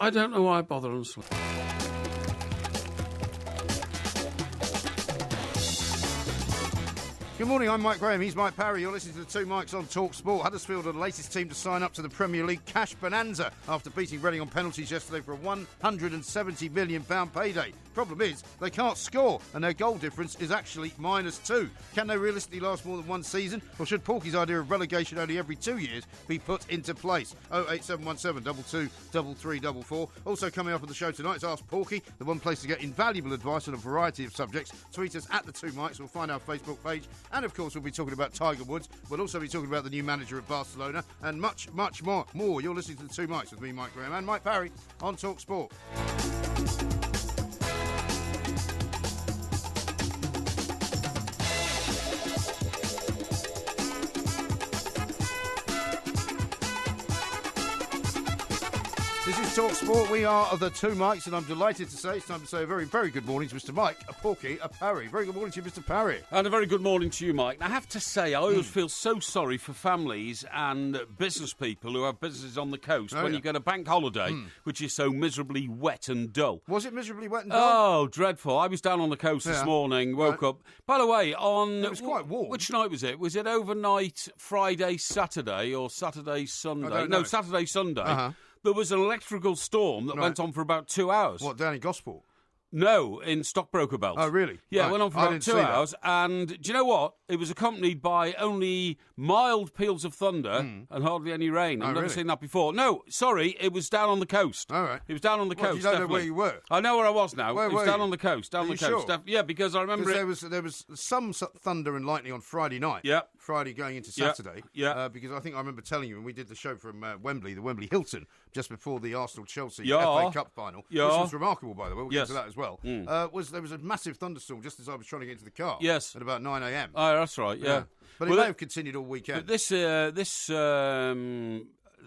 I don't know why I bother, honestly. Good morning, I'm Mike Graham, he's Mike Parry. You're listening to the Two Mikes on Talk Sport. Huddersfield are the latest team to sign up to the Premier League cash bonanza after beating Reading on penalties yesterday for a £170 million payday. Problem is, they can't score, and their goal difference is actually -2. Can they realistically last more than one season? Or should Porky's idea of relegation only every 2 years be put into place? 08717 22 3344. Also coming up on the show tonight is Ask Porky, the one place to get invaluable advice on a variety of subjects. Tweet us at the Two Mikes, we'll find our Facebook page. And, of course, we'll be talking about Tiger Woods. We'll also be talking about the new manager at Barcelona and much, much more. You're listening to the Two Mikes with me, Mike Graham, and Mike Parry on Talk Sport. This is Talk Sport. We are the Two Mikes, and I'm delighted to say it's time to say a very, very good morning to Mr. Mike, a Porky, a Parry. Very good morning to you, Mr. Parry. And a very good morning to you, Mike. Now, I have to say, I always feel so sorry for families and business people who have businesses on the coast when you get a bank holiday, which is so miserably wet and dull. Was it miserably wet and dull? Oh, dreadful. I was down on the coast this morning, woke up. By the way, it was quite warm. Which night was it? Was it overnight Friday, Saturday, or Saturday, Sunday? No, Saturday, Sunday. Uh-huh. There was an electrical storm that went on for about 2 hours. What, down in Gosport? No, in Stockbroker Belt. Oh, really? Yeah, Right. It went on for about 2 hours. And do you know what? It was accompanied by only mild peals of thunder and hardly any rain. I've never seen that before. No, sorry, it was down on the coast. All right. It was down on the coast, You don't definitely. know where you were? I know where I was now. Where it was were down you? on the coast. Down Are on the you coast. sure? Yeah, because I remember there was some thunder and lightning on Friday night. Yeah. Friday going into Saturday. Yeah. Because I think I remember telling you when we did the show from Wembley, the Wembley Hilton, just before the Arsenal-Chelsea FA Cup final, which was remarkable, by the way. We'll get to that as well. There was a massive thunderstorm just as I was trying to get into the car. Yes. At about 9 a.m. Oh, that's right, yeah. But it may have continued all weekend. But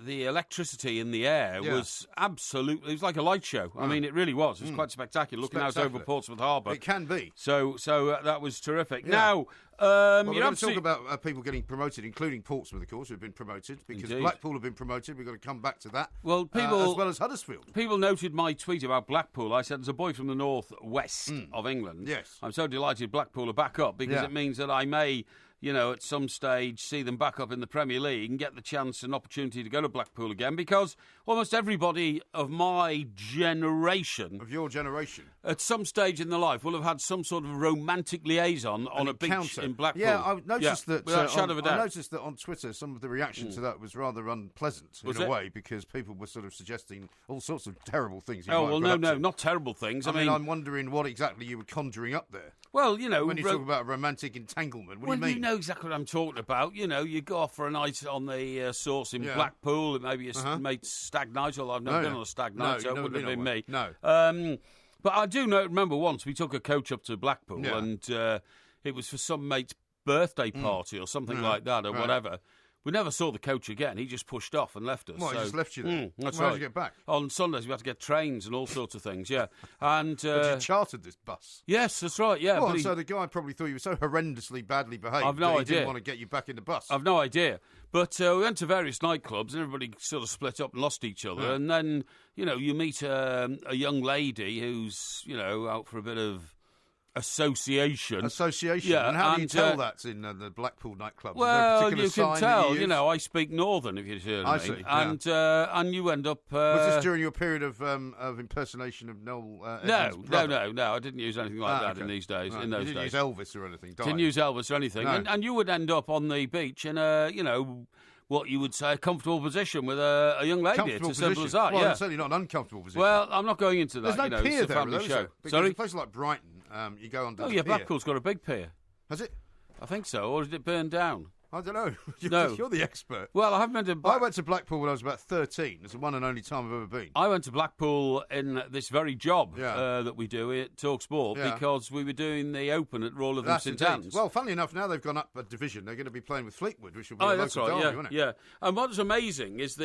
the electricity in the air was absolutely... It was like a light show. I mean, it really was. It was quite spectacular, looking out over Portsmouth Harbour. It can be. So that was terrific. Yeah. Now... we're going to talk about people getting promoted, including Portsmouth, of course, who have been promoted, because Blackpool have been promoted. We've got to come back to that. Well, as well as Huddersfield. People noted my tweet about Blackpool. I said, as a boy from the north-west of England, yes, I'm so delighted Blackpool are back up, because it means that I may... at some stage see them back up in the Premier League and get the chance and opportunity to go to Blackpool again, because almost everybody of my generation... Of your generation? At some stage in their life will have had some sort of romantic liaison on a beach in Blackpool. Yeah, I noticed that... without a shadow of a doubt. I noticed that on Twitter, some of the reaction to that was rather unpleasant, in a way, because people were sort of suggesting all sorts of terrible things. Not terrible things. I mean, I'm wondering what exactly you were conjuring up there. Well, when you talk about romantic entanglement, what do you mean? You know exactly what I'm talking about. You go off for a night on the Source in Blackpool, maybe a mate's stag night, although I've never been on a stag night, so it wouldn't have been me. No. But I do remember once we took a coach up to Blackpool, and it was for some mate's birthday party or something like that, or whatever. We never saw the coach again. He just pushed off and left us. Well, he just left you there? That's right. How did you get back? On Sundays, we had to get trains and all sorts of things, And, but you chartered this bus? Yes, that's right, yeah. Well, so the guy probably thought you were so horrendously badly behaved I've no that he idea. didn't want to get you back in the bus. I've no idea. But we went to various nightclubs and everybody sort of split up and lost each other. And then, you meet a young lady who's, out for a bit of... Association. Yeah, and how do you tell that's in the Blackpool nightclubs? Well, you can tell. I speak Northern, if you hear what I mean. See, and you end up... was this during your period of impersonation of Noel Edmonds' brother? No, I didn't use anything like that in these days. Right. In those you didn't days, use Elvis or anything. Didn't use Elvis or anything. No. And you would end up on the beach in a, what you would say a comfortable position with a young lady. It's as simple as that. Well, it's certainly not an uncomfortable position. Well, I'm not going into that. There's no pier it's a family there, show. Because Sorry? in places like Brighton, you go under the pier. Blackpool's got a big pier. Has it? I think so. Or did it burn down? I don't know. No. You're the expert. Well, I haven't been to... I went to Blackpool when I was about 13. It's the one and only time I've ever been. I went to Blackpool in this very job that we do at Talk Sport because we were doing the Open at Royal of St Anne's. Well, funnily enough, now they've gone up a division. They're going to be playing with Fleetwood, which will be a local derby, won't it? Yeah. And what's amazing is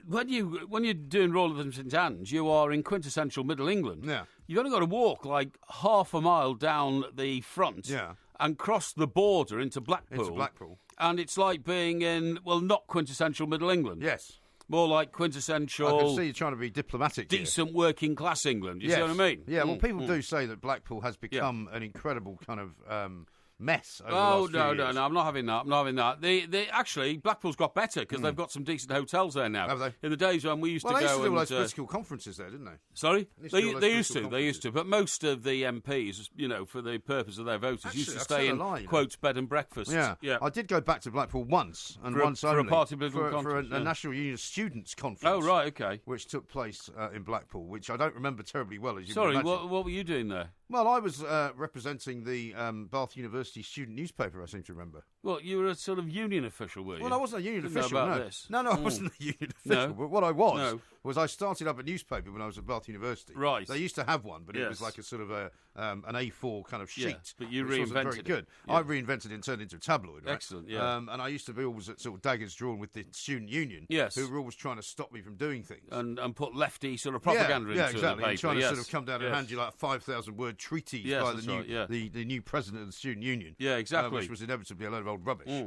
when you're doing Royal of St Anne's, you are in quintessential Middle England. Yeah. You've only got to walk like half a mile down the front. Yeah. And cross the border into Blackpool. Into Blackpool. And it's like being in, not quintessential Middle England. Yes. More like quintessential... I can see you trying to be diplomatic decent working class England, you see what I mean? Yeah, well, people do say that Blackpool has become an incredible kind of... mess over the last few years. No, I'm not having that. They actually, Blackpool's got better because they've got some decent hotels there now. Have they? In the days when we used to go... Well, they used to do all those political conferences there, didn't they? Sorry? They used to. But most of the MPs, for the purpose of their voters, used to stay in, quote, bed and breakfast. Yeah. I did go back to Blackpool once, and once only. For a party political conference. For a National Union Students' Conference. Oh, right, OK. Which took place in Blackpool, which I don't remember terribly well, as you Sorry, can imagine. what were you doing there? Well, I was representing the Bath University student newspaper, I seem to remember. Well, you were a sort of union official, were you? Well, I wasn't a union official, know about no. This. No, I wasn't a union official. No. But what I was I started up a newspaper when I was at Bath University. Right. They used to have one, but it was like a sort of an A4 kind of sheet. Yeah, but you which reinvented wasn't very good. Yeah. I reinvented it and turned it into a tabloid. Right? Excellent, yeah. And I used to be always at sort of daggers drawn with the student union, who were always trying to stop me from doing things. And put lefty sort of propaganda into exactly. the paper. And trying to sort of come down and hand you like a 5,000-word treatise by the new president of the student union. Yeah, exactly. Which was inevitably a load of old rubbish.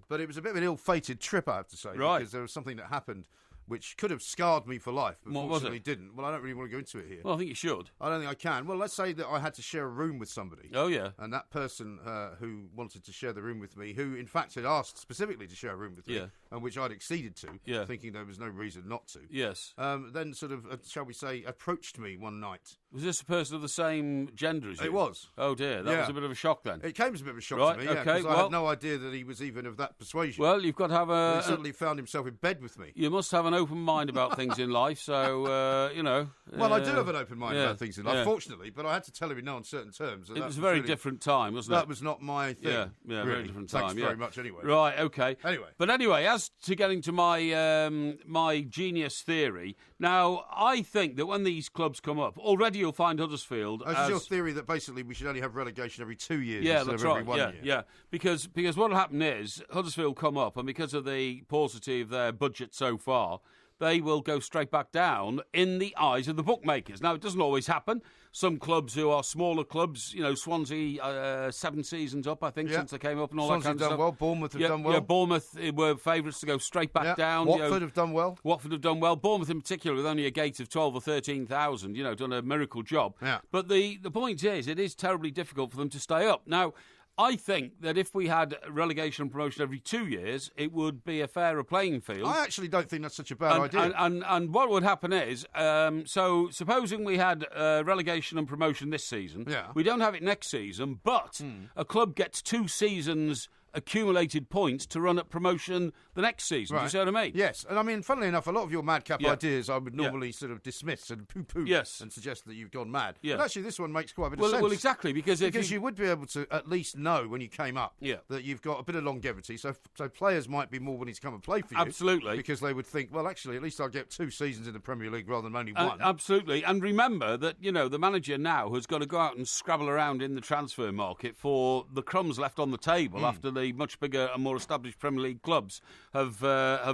But it was a bit of an ill-fated trip, I have to say, because there was something that happened which could have scarred me for life, but fortunately didn't. Well, I don't really want to go into it here. Well, I think you should. I don't think I can. Well, let's say that I had to share a room with somebody. Oh, yeah. And that person who wanted to share the room with me, who in fact had asked specifically to share a room with me, and which I'd acceded to, thinking there was no reason not to. Yes. Then sort of, shall we say, approached me one night. Was this a person of the same gender as you? It was. Oh, dear. That was a bit of a shock then. It came as a bit of a shock to me, because I had no idea that he was even of that persuasion. Well, you've got to have a... He suddenly found himself in bed with me. You must have an open mind about things in life, so, Well, I do have an open mind about things in life, fortunately, but I had to tell him in no uncertain terms. It was a very different time, wasn't it? That was not my thing. Yeah, really. Very different time. Thanks very much anyway. Right, OK. Anyway. But anyway, as to getting to my my genius theory, now, I think that when these clubs come up, already you'll find Huddersfield as your theory that basically we should only have relegation every 2 years instead that's of every 1 year. Yeah, because what will happen is Huddersfield come up, and because of the paucity of their budget so far, they will go straight back down in the eyes of the bookmakers. Now, it doesn't always happen. Some clubs who are smaller clubs, Swansea, 7 seasons up, I think, since they came up and all Swansea that kind of stuff. Well. Bournemouth have done well. Yeah, Bournemouth were favourites to go straight back down. Watford have done well. Watford have done well. Bournemouth in particular, with only a gate of 12 or 13,000, done a miracle job. Yeah. But the point is, it is terribly difficult for them to stay up. Now, I think that if we had relegation and promotion every 2 years, it would be a fairer playing field. I actually don't think that's such a bad idea. And what would happen is, so supposing we had relegation and promotion this season, we don't have it next season, but a club gets 2 seasons accumulated points to run at promotion the next season. Do you see what I mean? Yes. And I mean, funnily enough, a lot of your madcap ideas I would normally sort of dismiss and poo-poo and suggest that you've gone mad. Yeah. But actually, this one makes quite a bit of sense. Well, exactly, because you would be able to at least know when you came up that you've got a bit of longevity, so players might be more willing to come and play for you. Absolutely. Because they would think, well, actually, at least I'll get 2 seasons in the Premier League rather than only 1. Absolutely. And remember that, the manager now has got to go out and scrabble around in the transfer market for the crumbs left on the table after the much bigger and more established Premier League clubs have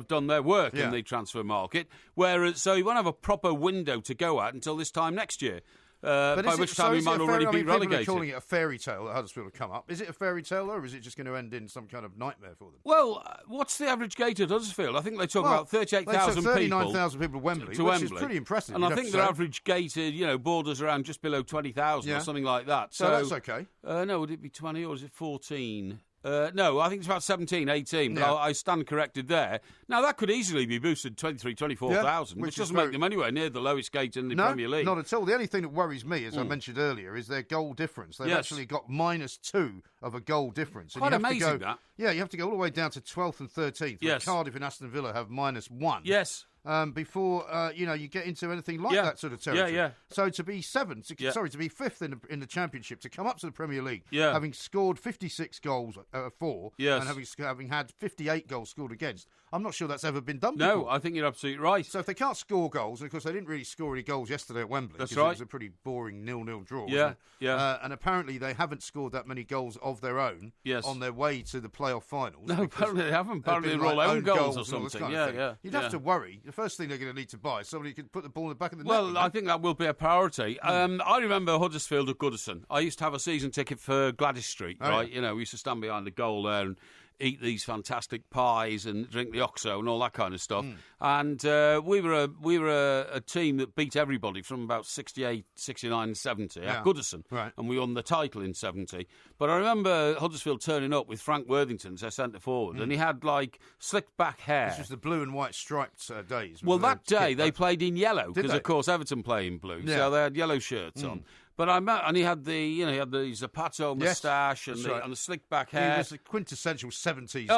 done their work in the transfer market. Whereas, so you won't have a proper window to go at until this time next year. By which time we might already be relegated. People are calling it a fairy tale that Huddersfield have come up. Is it a fairy tale, or is it just going to end in some kind of nightmare for them? Well, what's the average gate at Huddersfield? I think they talk about 38,000 people. 39,000 people at Wembley, which is pretty impressive. And I think their average gate, borders around just below 20,000 or something like that. So that's okay. No, would it be 20 or is it 14? No, I think it's about 17, 18, but I stand corrected there. Now, that could easily be boosted 23, 24,000, which doesn't make them anywhere near the lowest gate in the Premier League. Not at all. The only thing that worries me, as I mentioned earlier, is their goal difference. They've actually got -2 of a goal difference. Quite amazing, that. Yeah, you have to go all the way down to 12th and 13th. Yes. Cardiff and Aston Villa have -1. Yes. Before you get into anything like that sort of territory. Yeah. So to be to be 5th in the Championship, to come up to the Premier League, having scored 56 goals for, and having had 58 goals scored against, I'm not sure that's ever been done before. No, I think you're absolutely right. So if they can't score goals, and of course they didn't really score any goals yesterday at Wembley, that's because right. it was a pretty boring 0-0 draw. Yeah. And apparently they haven't scored that many goals of their own on their way to the playoff finals. No, apparently they haven't. Apparently they're all own goals or something. You'd have to worry. The first thing they're going to need to buy is somebody who can put the ball in the back of the net. Well, I think that will be a priority. I remember Huddersfield at Goodison. I used to have a season ticket for Gladys Street, right? We used to stand behind the goal there, and eat these fantastic pies and drink the OXO and all that kind of stuff. And we were a team that beat everybody from about 68, 69 and 70 at Goodison. Right. And we won the title in 70. But I remember Huddersfield turning up with Frank Worthington as their centre forward, and he had like slicked back hair. This was the blue and white striped days. Well, that day they played in yellow because, of course, Everton play in blue, so they had yellow shirts on. But and he had the Zapato moustache and the slick back hair. He was the quintessential 70s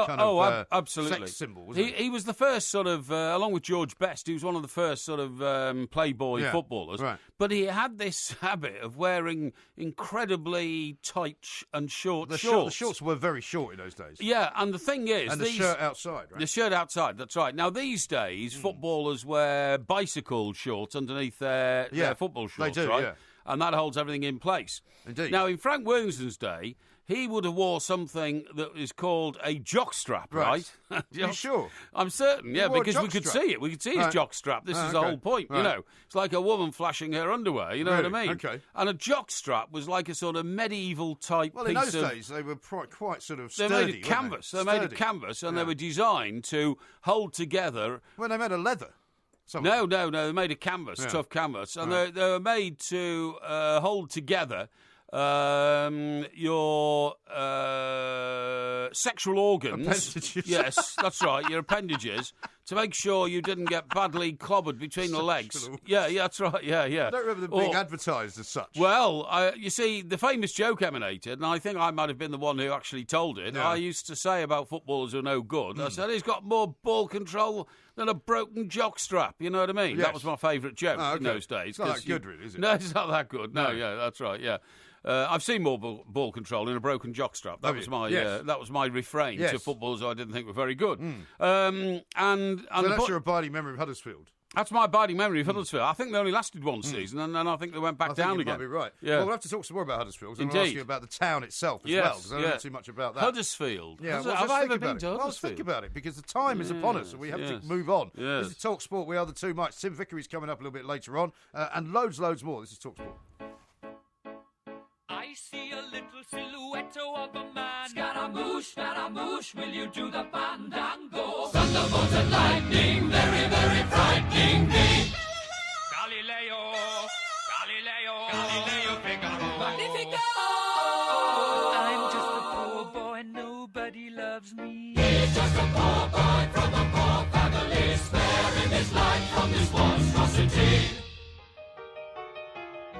absolutely. Sex symbol, wasn't he? He was the first sort of, along with George Best, he was one of the first sort of playboy footballers. Right. But he had this habit of wearing incredibly tight and short shorts. The shorts were very short in those days. Yeah, and the thing is... And the shirt outside, right? The shirt outside, that's right. Now, these days, footballers wear bicycle shorts underneath their football shorts, they do, right? Yeah. And that holds everything in place. Indeed. Now, in Frank Worthington's day, he would have wore something that is called a jockstrap, right? You sure? I'm certain, because we could see it. We could see his jockstrap. This is the whole point, you know. It's like a woman flashing her underwear, you know what I mean? Okay. And a jockstrap was like a sort of medieval type piece of... Well, in those days, they were quite sort of sturdy, They're made of canvas. They're made of canvas, and they were designed to hold together... Well, they made of leather. No, they're made of canvas, tough canvas, and they were made to hold together your sexual organs. Appendages. Yes, that's right, your appendages, to make sure you didn't get badly clobbered between the legs. Yeah, that's right, yeah. I don't remember them being advertised as such. Well, you see, the famous joke emanated, and I think I might have been the one who actually told it. Yeah. I used to say about footballers who are no good, I said, he's got more ball control than a broken jockstrap, you know what I mean? Yes. That was my favourite joke in those days. It's not that good, really, is it? No, it's not that good. No, that's right, yeah. I've seen more ball control in a broken jockstrap. That was my refrain to footballers who I didn't think were very good. So that's your abiding memory of Huddersfield. That's my abiding memory of Huddersfield. I think they only lasted one season, and then I think they went back down again. Might be right. Yeah. Well, we'll have to talk some more about Huddersfield. I'm going to ask you about the town itself as well, because I don't know too much about that. Huddersfield. Yeah, have I ever been to Huddersfield? Well, think about it, because the time is upon us, and we have to move on. Yes. This is Talk Sport. We are the two mics. Tim Vickery's coming up a little bit later on, and loads more. This is Talk Sport. I see a little silhouette of a man. Scaramouche, Scaramouche, will you do the fandango? Thunderbolts and lightning, very, very frightening me. Galileo, Galileo, Galileo Figaro. Magnifico! I'm just a poor boy, nobody loves me. He's just a poor boy from a poor family, sparing his life from this monstrosity.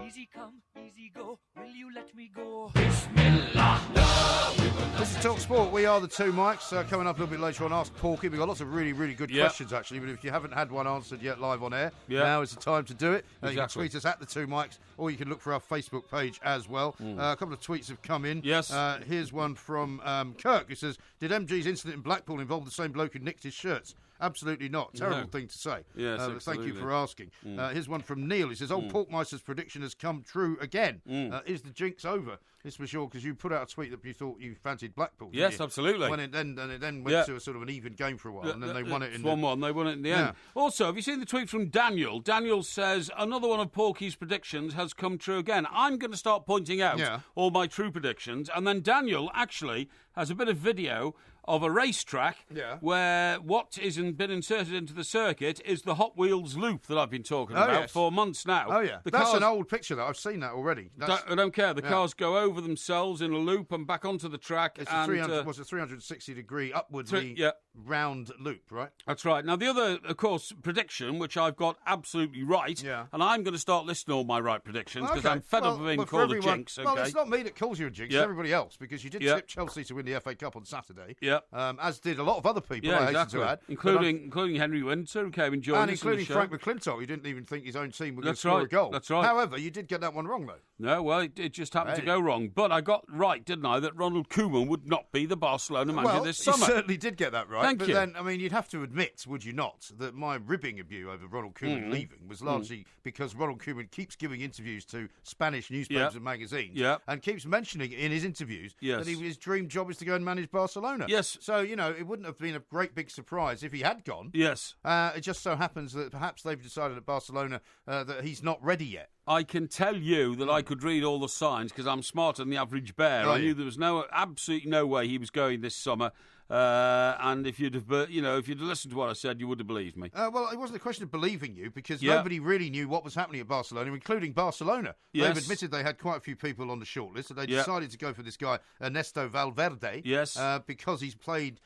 Easy come, easy go, will you let me go? Bismillah, no, we will not. This is Talk Sport. We are the two mics. Coming up a little bit later on, Ask Porky. We've got lots of really, really good questions, actually. But if you haven't had one answered yet live on air, now is the time to do it. You can tweet us at the two mics, or you can look for our Facebook page as well. A couple of tweets have come in. Yes. Here's one from Kirk, who says, did MG's incident in Blackpool involve the same bloke who nicked his shirts? Absolutely not. Terrible thing to say. Yes, thank you for asking. Here's one from Neil. He says, old Porkmeister's prediction has come true again. Is the jinx over? This was sure because you put out a tweet that you thought you fancied Blackpool. Yes, absolutely. When it then went to a sort of an even game for a while, and then they won it in 1-1. They won it in the end. Also, have you seen the tweet from Daniel? Daniel says, another one of Porky's predictions has come true again. I'm going to start pointing out all my true predictions, and then Daniel actually has a bit of video of a racetrack where what isn't been inserted into the circuit is the Hot Wheels loop that I've been talking about for months now. Oh, yeah. That's an old picture, though. I've seen that already. I don't care. The cars go over themselves in a loop and back onto the track. It's a 360-degree upwardly round loop, right? That's right. Now, the other, of course, prediction, which I've got absolutely right, and I'm going to start listing all my right predictions because I'm fed up of being called a jinx. Well, it's not me that calls you a jinx, it's everybody else, because you did tip Chelsea to win the FA Cup on Saturday. As did a lot of other people, I hasten to add. Including Henry Winter, who came and joined us. And including Frank McClintock, who didn't even think his own team were going to score a goal. That's right. However, you did get that one wrong, though. No, well, it just happened to go wrong. But I got right, didn't I, that Ronald Koeman would not be the Barcelona manager this summer. You certainly did get that right. Thank you. Then, I mean, you'd have to admit, would you not, that my ribbing of you over Ronald Koeman leaving was largely because Ronald Koeman keeps giving interviews to Spanish newspapers and magazines and keeps mentioning in his interviews that his dream job is to go and manage Barcelona. Yes. So, you know, it wouldn't have been a great big surprise if he had gone. Yes. It just so happens that perhaps they've decided at Barcelona that he's not ready yet. I can tell you that I could read all the signs because I'm smarter than the average bear. I knew there was absolutely no way he was going this summer. And if you'd have, listened to what I said, you would have believed me. Well, it wasn't a question of believing you because nobody really knew what was happening at Barcelona, including Barcelona. Yes. They've admitted they had quite a few people on the shortlist, so they decided to go for this guy, Ernesto Valverde. Yes. Because he's played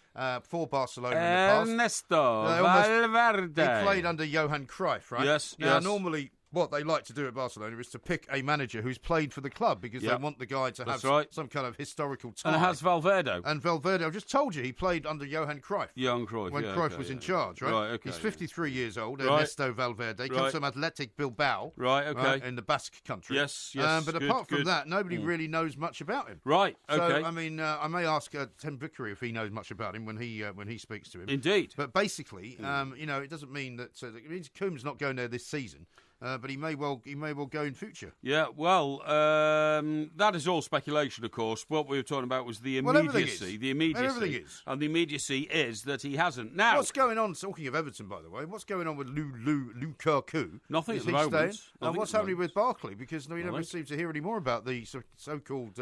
for Barcelona in the past. Ernesto Valverde. He played under Johan Cruyff, right? Yes. Now, normally, what they like to do at Barcelona is to pick a manager who's played for the club because they want the guy to have some kind of historical tie. And it has Valverde. And Valverde, I've just told you, he played under Johan Cruyff. Johan Cruyff, when Cruyff was in charge, right? Right, okay. He's 53 years old, Right. Ernesto Valverde. Comes from Athletic Bilbao. Right, okay. In the Basque country. Yes. But good, apart from good. that, nobody really knows much about him. Right, okay. So, I mean, I may ask Tim Vickery if he knows much about him when he speaks to him. Indeed. But basically, it doesn't mean that... it means Coombs not going there this season. But he may well go in future. Yeah, well, that is all speculation, of course. What we were talking about was the immediacy. Everything is. And the immediacy is that he hasn't. Now, what's going on, talking of Everton, by the way, what's going on with Lukaku? Nothing is at the he moment. Staying? And what's happening with Barkley? Because we never seem to hear any more about the so-called,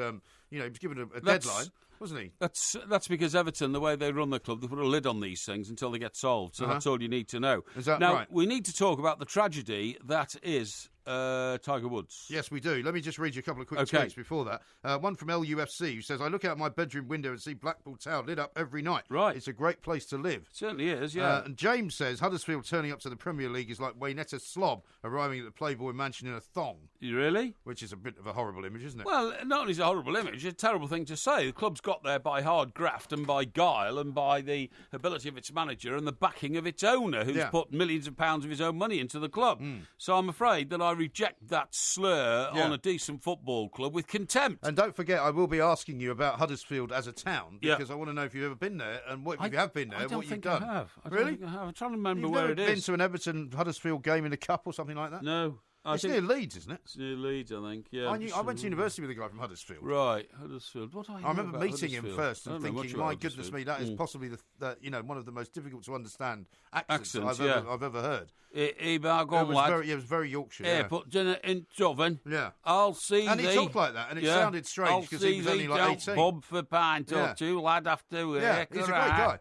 he was given a deadline. Wasn't he? That's because Everton, the way they run the club, they put a lid on these things until they get solved. So that's all you need to know. Is that now, right? we need to talk about the tragedy that is Tiger Woods. Yes, we do. Let me just read you a couple of quick tweets before that. One from LUFC who says, I look out my bedroom window and see Blackpool Tower lit up every night. Right. It's a great place to live. It certainly is, yeah. And James says, Huddersfield turning up to the Premier League is like Waynetta Slob arriving at the Playboy Mansion in a thong. Really? Which is a bit of a horrible image, isn't it? Well, not only is it a horrible image, it's a terrible thing to say. The club's got there by hard graft and by guile and by the ability of its manager and the backing of its owner, who's put millions of pounds of his own money into the club. So I'm afraid that I reject that slur on a decent football club with contempt. And don't forget, I will be asking you about Huddersfield as a town, because I want to know if you've ever been there and if you have been there, what you've done. I have. Really? I'm trying to remember You've where never it been is. to an Everton-Huddersfield game in the Cup or something like that? No. It's near Leeds, isn't it? It's near Leeds, I think, yeah. I went to university with a guy from Huddersfield. Right, Huddersfield. What do I know remember about meeting him first and thinking, my goodness me, that is possibly one of the most difficult to understand accents I've ever heard. It was very Yorkshire. Yeah, put dinner in oven. Yeah. I'll see and he talked like that, and it sounded strange because he was only like 18. Bob for pint or two, lad, after work. Yeah, he's a great guy.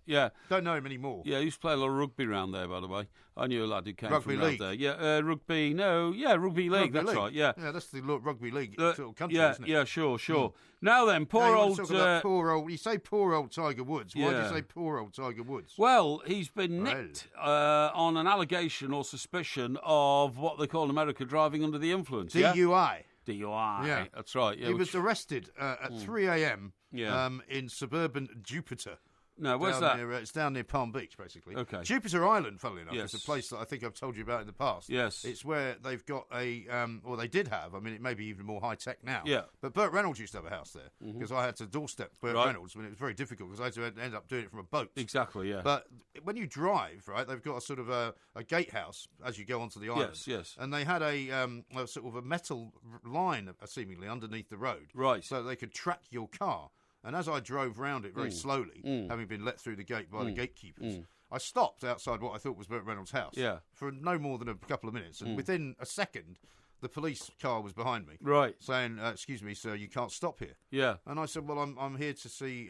Yeah. Don't know him anymore. Yeah, he used to play a lot of rugby round there, by the way. I knew a lad who came rugby from league. around there. Yeah, rugby. No, rugby league. That's right. Yeah, that's the rugby league sort of country, isn't it? Yeah, sure. Now then, poor old. You say poor old Tiger Woods. Why do you say poor old Tiger Woods? Well, he's been nicked on an allegation or suspicion of what they call in America driving under the influence. DUI. DUI. Yeah, that's right. Yeah, he was arrested at 3 a.m. In suburban Jupiter. No, where's that? It's down near Palm Beach, basically. Okay. Jupiter Island, funnily enough, Yes. is a place that I think I've told you about in the past. Yes. It's where they've got or they did have, I mean, it may be even more high-tech now. Yeah. But Burt Reynolds used to have a house there, because I had to doorstep Burt Reynolds, when it was very difficult, because I had to end up doing it from a boat. Exactly, yeah. But when you drive, right, they've got a sort of a gatehouse as you go onto the island. Yes. And they had a sort of a metal line, seemingly, underneath the road. Right. So they could track your car. And as I drove round it very slowly, having been let through the gate by the gatekeepers, I stopped outside what I thought was Burt Reynolds' house for no more than a couple of minutes. And within a second, the police car was behind me, saying, "Excuse me, sir, you can't stop here." Yeah. And I said, "Well, I'm here to see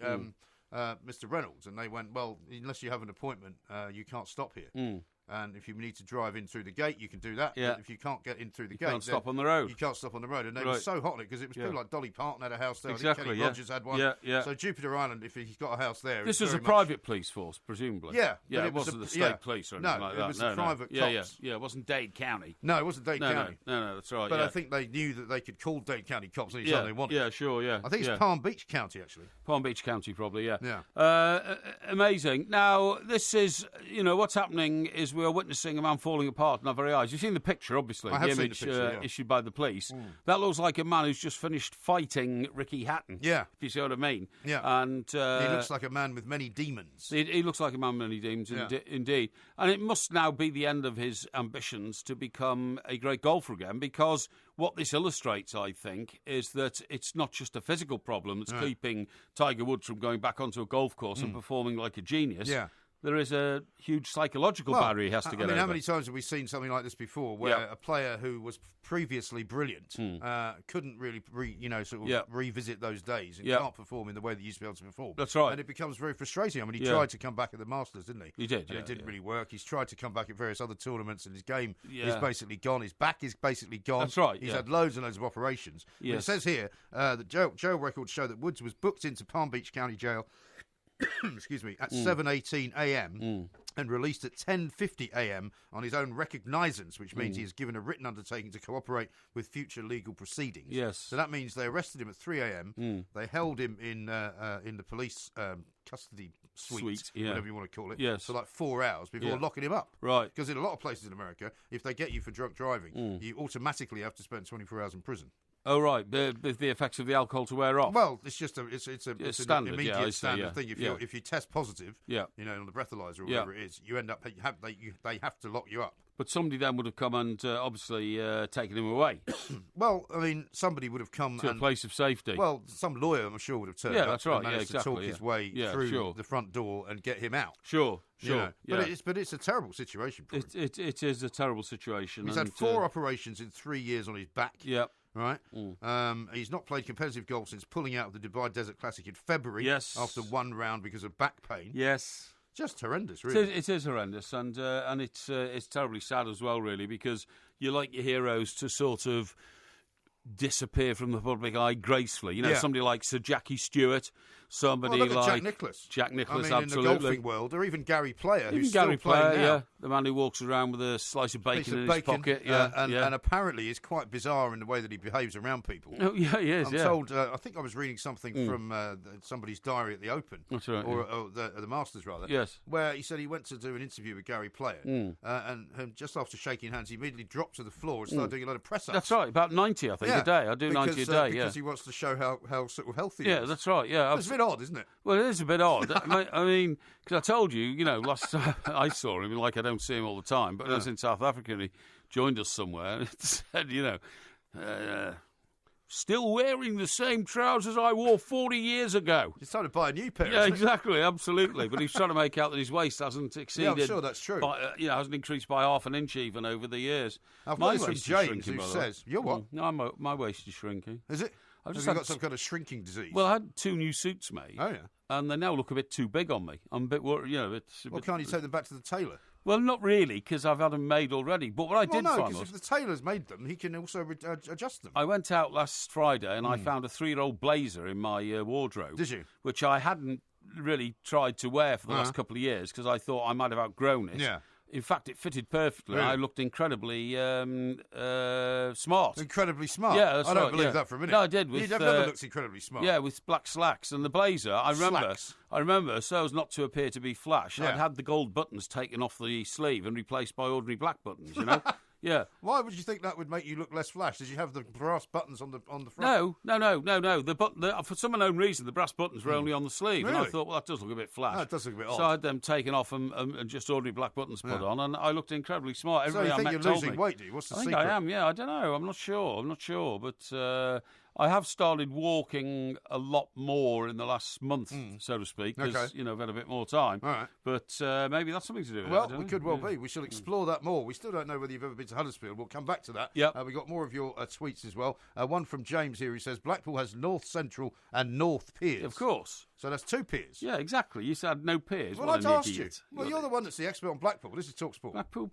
Mr. Reynolds." And they went, "Well, unless you have an appointment, you can't stop here." And if you need to drive in through the gate, you can do that. Yeah. But if you can't get in through the gate, can't stop on the road. You can't stop on the road. And they were so hot on it because it was people like Dolly Parton had a house there. Exactly, I think Kenny Rogers had one. Yeah. So Jupiter Island, if he's got a house there, this was a private police force, presumably. Yeah. Yeah, it wasn't the state police or anything like that. No, it was the private cops. Yeah, it wasn't Dade County. No, it wasn't Dade County. No, that's right. But I think they knew that they could call Dade County cops any time they wanted. Yeah, sure, yeah. I think it's Palm Beach County, actually. Palm Beach County, probably, yeah. Yeah. Amazing. Now, this is, what's happening is we are witnessing a man falling apart in our very eyes. You've seen the picture, obviously. I have the seen image the picture, issued by the police. That looks like a man who's just finished fighting Ricky Hatton. Yeah. If you see what I mean. Yeah. And he looks like a man with many demons. He looks like a man with many demons, indeed. And it must now be the end of his ambitions to become a great golfer again, because what this illustrates, I think, is that it's not just a physical problem that's keeping Tiger Woods from going back onto a golf course and performing like a genius. Yeah. there is a huge psychological barrier he has to get over. How many times have we seen something like this before, where a player who was previously brilliant couldn't really, revisit those days and can't perform in the way that he used to be able to perform? That's right. And it becomes very frustrating. I mean, he tried to come back at the Masters, didn't he? He did, and it didn't really work. He's tried to come back at various other tournaments, and his game is basically gone. His back is basically gone. That's right. He's had loads and loads of operations. Yes. It says here that jail records show that Woods was booked into Palm Beach County Jail excuse me, at 7:18 a.m. and released at 10:50 a.m. on his own recognisance, which means he has given a written undertaking to cooperate with future legal proceedings. Yes. So that means they arrested him at 3 a.m. They held him in the police custody suite, whatever you want to call it, for like 4 hours before locking him up. Right. Because in a lot of places in America, if they get you for drunk driving, you automatically have to spend 24 hours in prison. Oh, right, the effects of the alcohol to wear off. Well, it's just it's standard, an immediate standard thing. If you test positive, on the breathalyzer or whatever it is, you end up they have to lock you up. But somebody then would have come and obviously taken him away. Well, I mean, somebody would have come to a place of safety. Well, some lawyer, I'm sure, would have turned up. That's right. And managed to talk his way through the front door and get him out. Sure. But it's a terrible situation for him. It is a terrible situation. He's had 4 operations in 3 years on his back. Yep. Right? He's not played competitive golf since pulling out of the Dubai Desert Classic in February after one round because of back pain. Yes. Just horrendous, really. It is horrendous, and it's terribly sad as well, really, because you like your heroes to sort of disappear from the public eye gracefully. Somebody like Sir Jackie Stewart, somebody like Jack Nicklaus. Jack Nicklaus, I mean, absolutely. In the golfing world, or even Gary Player, who's still playing now. The man who walks around with a slice of bacon in his pocket. And apparently is quite bizarre in the way that he behaves around people. Oh, yeah, he is, I'm told, I think I was reading something from somebody's diary at the Open. That's right. Or the Masters, rather. Yes. Where he said he went to do an interview with Gary Player, and just after shaking hands, he immediately dropped to the floor and started doing a lot of press-ups. That's right, about 90, I think, a day. I do 90 a day, because he wants to show how sort of healthy he is. Yeah, that's right, yeah. It's a bit odd, isn't it? Well, it is a bit odd. I mean, because I told you, last time I saw him, like I don't see him all the time, but I was in South Africa and he joined us somewhere and it said, still wearing the same trousers I wore 40 years ago. He's trying to buy a new pair. Yeah, exactly, absolutely. But he's trying to make out that his waist hasn't exceeded. Yeah, I'm sure that's true. Hasn't increased by half an inch even over the years. I've got this from James who says, "You're what? No, my waist is shrinking. Is it? Have you got some kind of shrinking disease? Well, I had 2 new suits made. Oh, yeah. And they now look a bit too big on me. I'm a bit worried, can't you take them back to the tailor? Well, not really, because I've had them made already. But what I did find because if the tailor's made them, he can also adjust them. I went out last Friday and I found a 3-year-old blazer in my wardrobe. Did you? Which I hadn't really tried to wear for the last couple of years because I thought I might have outgrown it. Yeah. In fact, it fitted perfectly. Really? I looked incredibly smart. Incredibly smart? Yeah, that's I don't right, believe that for a minute. No, I did. You've never looked incredibly smart. Yeah, with black slacks and the blazer. I remember, so as not to appear to be flash, I'd had the gold buttons taken off the sleeve and replaced by ordinary black buttons, Yeah. Why would you think that would make you look less flash? Did you have the brass buttons on the front? No. For some unknown reason, the brass buttons were only on the sleeve. Really? And I thought, well, that does look a bit flash. That does look a bit odd. So I had them taken off and just ordinary black buttons put on, and I looked incredibly smart. So you think you're losing weight, do you? What's the secret? I think I am, yeah. I don't know. I'm not sure. But I have started walking a lot more in the last month, so to speak, because, I've had a bit more time. All right. But maybe that's something to do with it. Well, we could well be. We shall explore that more. We still don't know whether you've ever been to Huddersfield. We'll come back to that. Yep. We got more of your tweets as well. One from James here who says, Blackpool has North Central and North Piers. Of course. So that's 2 piers. Yeah, exactly. You said no piers. Well, I'd asked you. Well, you're the one that's the expert on Blackpool. This is TalkSport. Blackpool.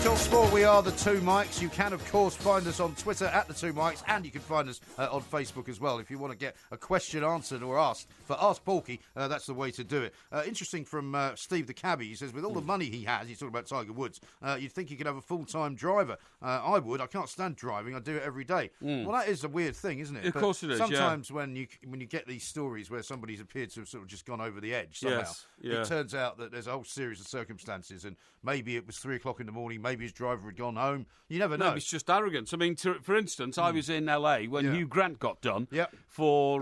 TalkSport, we are the 2 Mics. You can, of course, find us on Twitter at the 2 Mics, and you can find us on Facebook as well. If you want to get a question answered or asked for Ask Porky, that's the way to do it. Interesting from Steve the cabbie. He says, with all the money he has, he's talking about Tiger Woods, you'd think he could have a full-time driver. I would. I can't stand driving. I do it every day. Well, that is a weird thing, isn't it? Of course it is, sometimes when you get these stories where somebody's appeared to have sort of just gone over the edge somehow, it turns out that there's a whole series of circumstances, and maybe it was 3 o'clock in the morning, maybe he's driver had gone home. You never No, know. it's just arrogance. I mean, for instance, I was in LA when Hugh Grant got done for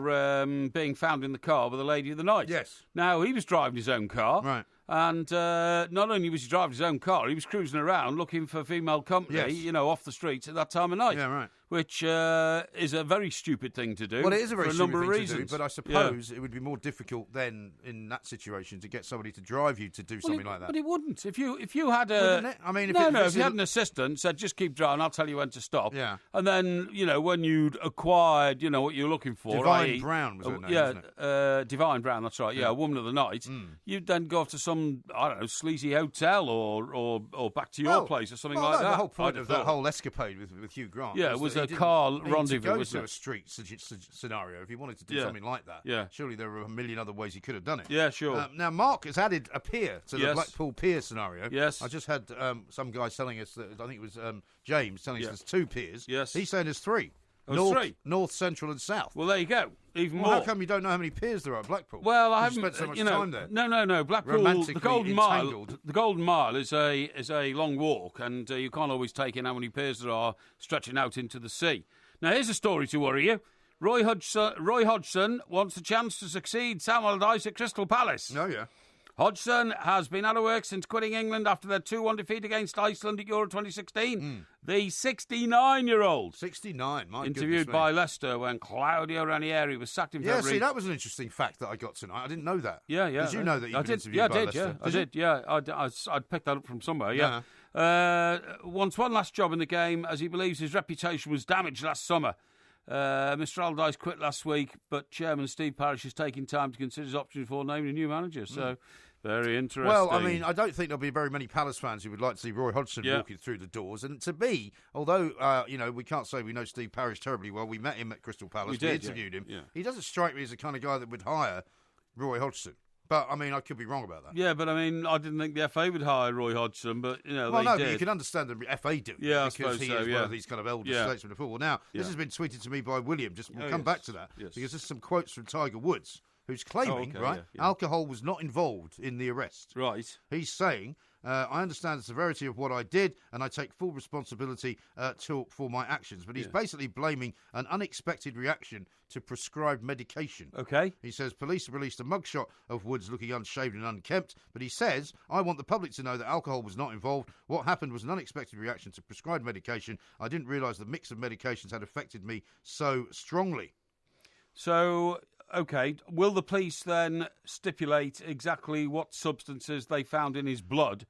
being found in the car with a lady of the night. Yes. Now, he was driving his own car. Right. And not only was he driving his own car, he was cruising around looking for female company, off the streets at that time of night. Yeah, right. Which is a very stupid thing to do. Well, it is a very stupid number of thing reasons. to do, but I suppose it would be more difficult then in that situation to get somebody to drive you to do something like that. But it wouldn't. If you had Wouldn't it? I mean, if you had an assistant, said just keep driving, I'll tell you when to stop. Yeah. And then when you'd acquired, what you're looking for, Divine Brown was her name, wasn't it? Divine Brown. That's right. Yeah, a woman of the night. You'd then go off to some sleazy hotel or back to your place or something like that. The whole point of that whole escapade with Hugh Grant. Yeah, it was a car rendezvous. Go to a street scenario if he wanted to do something like that. Yeah. Surely there were a million other ways he could have done it. Yeah, sure. Now Mark has added a pier to the Blackpool Pier scenario. Yes. I just had some guy telling us that I think it was James telling us there's 2 piers. Yes. He's saying there's 3. North, Central, and South. Well, there you go. Even more. How come you don't know how many piers there are at Blackpool? Well, I You've haven't spent so much time there. No. Blackpool, Romantically the Golden Mile. entangled. The Golden Mile is a long walk, and you can't always take in how many piers there are stretching out into the sea. Now, here's a story to worry you. Roy Hodgson wants a chance to succeed Sam Allardyce at Crystal Palace. Oh, yeah. Hodgson has been out of work since quitting England after their 2-1 defeat against Iceland at Euro 2016. The 69-year-old 69, my interviewed goodness by me. Leicester when Claudio Ranieri was sacked in February. Yeah, see, that was an interesting fact that I got tonight. I didn't know that. Yeah. Did you know that you'd been interviewed by Leicester? I did. I'd picked that up from somewhere, yeah. Wants one last job in the game as he believes his reputation was damaged last summer. Mr. Allardyce quit last week, but Chairman Steve Parrish is taking time to consider his options before naming a new manager. So, very interesting. Well, I mean, I don't think there'll be very many Palace fans who would like to see Roy Hodgson walking through the doors. And to me, although, we can't say we know Steve Parrish terribly well. We met him at Crystal Palace. We interviewed him. Yeah. He doesn't strike me as the kind of guy that would hire Roy Hodgson. But, I mean, I could be wrong about that. Yeah, but, I mean, I didn't think the FA would hire Roy Hodgson, but, they did. But you can understand the FA do. Yeah, because I suppose he so, is one of these kind of elder statesmen of football. Now, this has been tweeted to me by William. We'll come back to that. Yes. Because there's some quotes from Tiger Woods, who's claiming, alcohol was not involved in the arrest. Right. He's saying, I understand the severity of what I did, and I take full responsibility for my actions. But he's basically blaming an unexpected reaction to prescribed medication. Okay. He says police have released a mugshot of Woods looking unshaved and unkempt, but he says, I want the public to know that alcohol was not involved. What happened was an unexpected reaction to prescribed medication. I didn't realise the mix of medications had affected me so strongly. So, okay, will the police then stipulate exactly what substances they found in his blood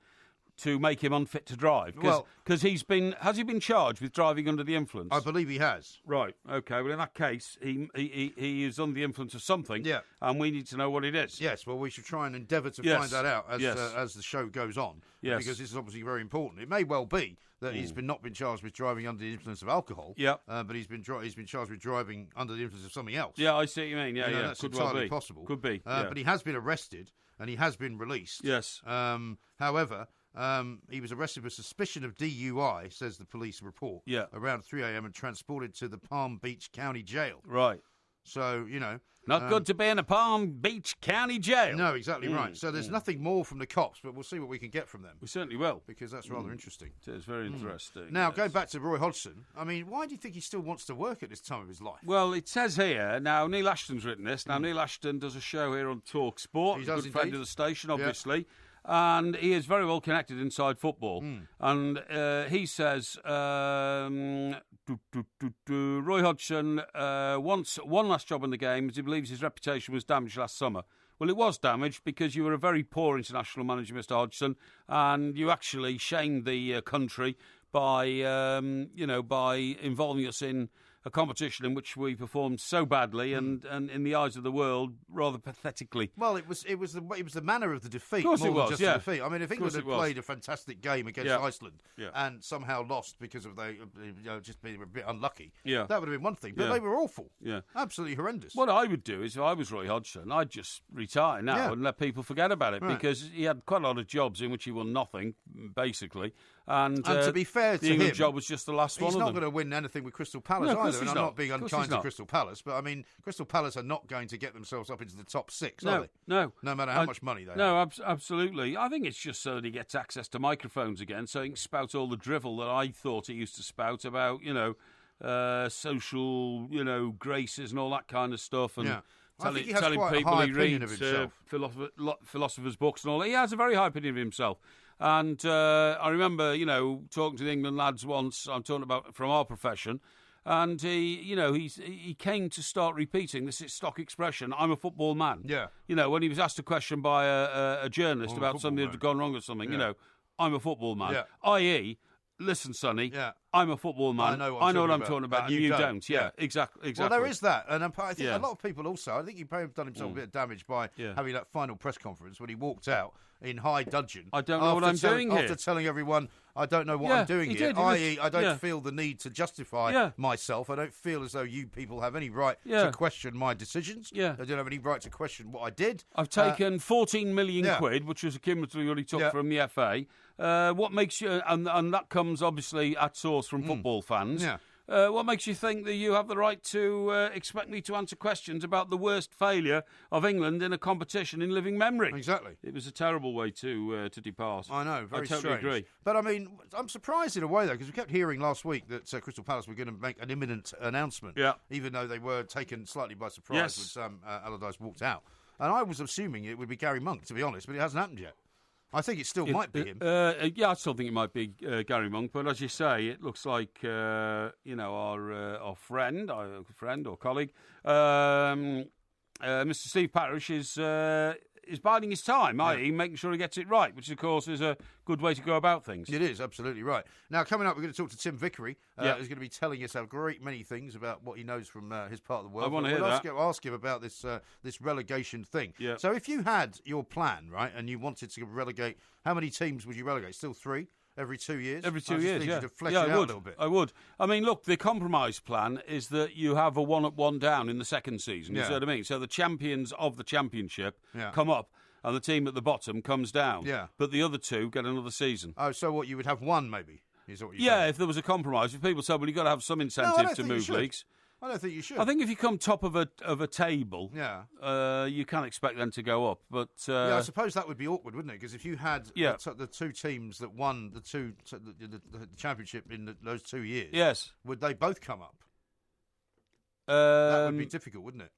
to make him unfit to drive? Because has he been charged with driving under the influence? I believe he has. Right. Okay. Well, in that case, he is under the influence of something. Yeah. And we need to know what it is. Yes. Well, we should try and endeavour to find that out as the show goes on. Yes. Because this is obviously very important. It may well be that he's not been charged with driving under the influence of alcohol. Yeah. But he's been charged with driving under the influence of something else. Yeah, I see what you mean. Yeah, That's could entirely well be. possible. Could be. But he has been arrested and he has been released. Yes. However, he was arrested for suspicion of DUI, says the police report. Yeah. Around 3 a.m. and transported to the Palm Beach County Jail. Right. So, Not good to be in a Palm Beach County Jail. No, exactly right. So there's nothing more from the cops, but we'll see what we can get from them. We certainly will. Because that's rather interesting. It is very interesting. Now, going back to Roy Hodgson, I mean, why do you think he still wants to work at this time of his life? Well, it says here, now Neil Ashton's written this. Now, Neil Ashton does a show here on Talk Sport. He's a good friend of the station, obviously. Yeah. And he is very well connected inside football. And he says Roy Hodgson wants one last job in the game as he believes his reputation was damaged last summer. Well, it was damaged because you were a very poor international manager, Mr. Hodgson, and you actually shamed the country by involving us in a competition in which we performed so badly and in the eyes of the world rather pathetically. Well, it was the manner of the defeat more than just the defeat. I mean, if England had played a fantastic game against Iceland and somehow lost because of just being a bit unlucky, that would have been one thing. But they were awful. Yeah, absolutely horrendous. What I would do is, if I was Roy Hodgson, I'd just retire now and let people forget about it because he had quite a lot of jobs in which he won nothing, basically. And to be fair to the England him, job was just the last one of them. He's not going to win anything with Crystal Palace. No, of either, and I'm not being unkind to Crystal Palace, but I mean, Crystal Palace are not going to get themselves up into the top 6, are they? No. No matter how much money they have. No, absolutely. I think it's just so that he gets access to microphones again, so he can spout all the drivel that I thought he used to spout about, social, graces and all that kind of stuff, and telling people he reads philosophers' books and all that. He has a very high opinion of himself. And I remember, talking to the England lads once, I'm talking about from our profession, and he came to start repeating this stock expression, I'm a football man. Yeah. When he was asked a question by a journalist about something that had gone wrong or something, I'm a football man. Yeah. I.e., listen, Sonny, I'm a football man. I know what I'm talking about, and you don't. Yeah, exactly. Well, there is that. And I think a lot of people also, I think he may have done himself a bit of damage by having that final press conference when he walked out in high dudgeon. I don't know what I'm doing here. After telling everyone, I don't know what I'm doing here. I.e., I don't feel the need to justify myself. I don't feel as though you people have any right to question my decisions. I don't have any right to question what I did. I've taken 14 million quid, which was a cumulative what he took from the FA. What makes you, and that comes obviously at source from football fans. What makes you think that you have the right to expect me to answer questions about the worst failure of England in a competition in living memory? Exactly. It was a terrible way to depart. I know, very strange. I totally agree. But I mean, I'm surprised in a way though, because we kept hearing last week that Crystal Palace were going to make an imminent announcement. Even though they were taken slightly by surprise when Sam Allardyce walked out. And I was assuming it would be Gary Monk, to be honest, but it hasn't happened yet. I think it still might be him. I still think it might be Gary Monk, but as you say, it looks like our friend or colleague, Mr. Steve Parish is biding his time, i.e. making sure he gets it right, which of course is a good way to go about things. It is, absolutely right. Now, coming up, we're going to talk to Tim Vickery, who's going to be telling us a great many things about what he knows from his part of the world. I want to hear that. Ask him about this relegation thing. So if you had your plan, right, and you wanted to relegate, how many teams would you relegate? Still 3? Every 2 years? Every 2 years, You to flesh it out a little bit. I would. I mean, look, the compromise plan is that you have a 1-up, 1-down in the second season. You see what I mean? So the champions of the championship come up, and the team at the bottom comes down. But the other two get another season. Oh, so what, you would have one, maybe? Is what you're saying? If there was a compromise. If people said, well, you've got to have some incentive to move leagues. I don't think you should. I think if you come top of a table, you can't expect them to go up. But I suppose that would be awkward, wouldn't it? Because if you had the two teams that won the championship in those 2 years, would they both come up? That would be difficult, wouldn't it?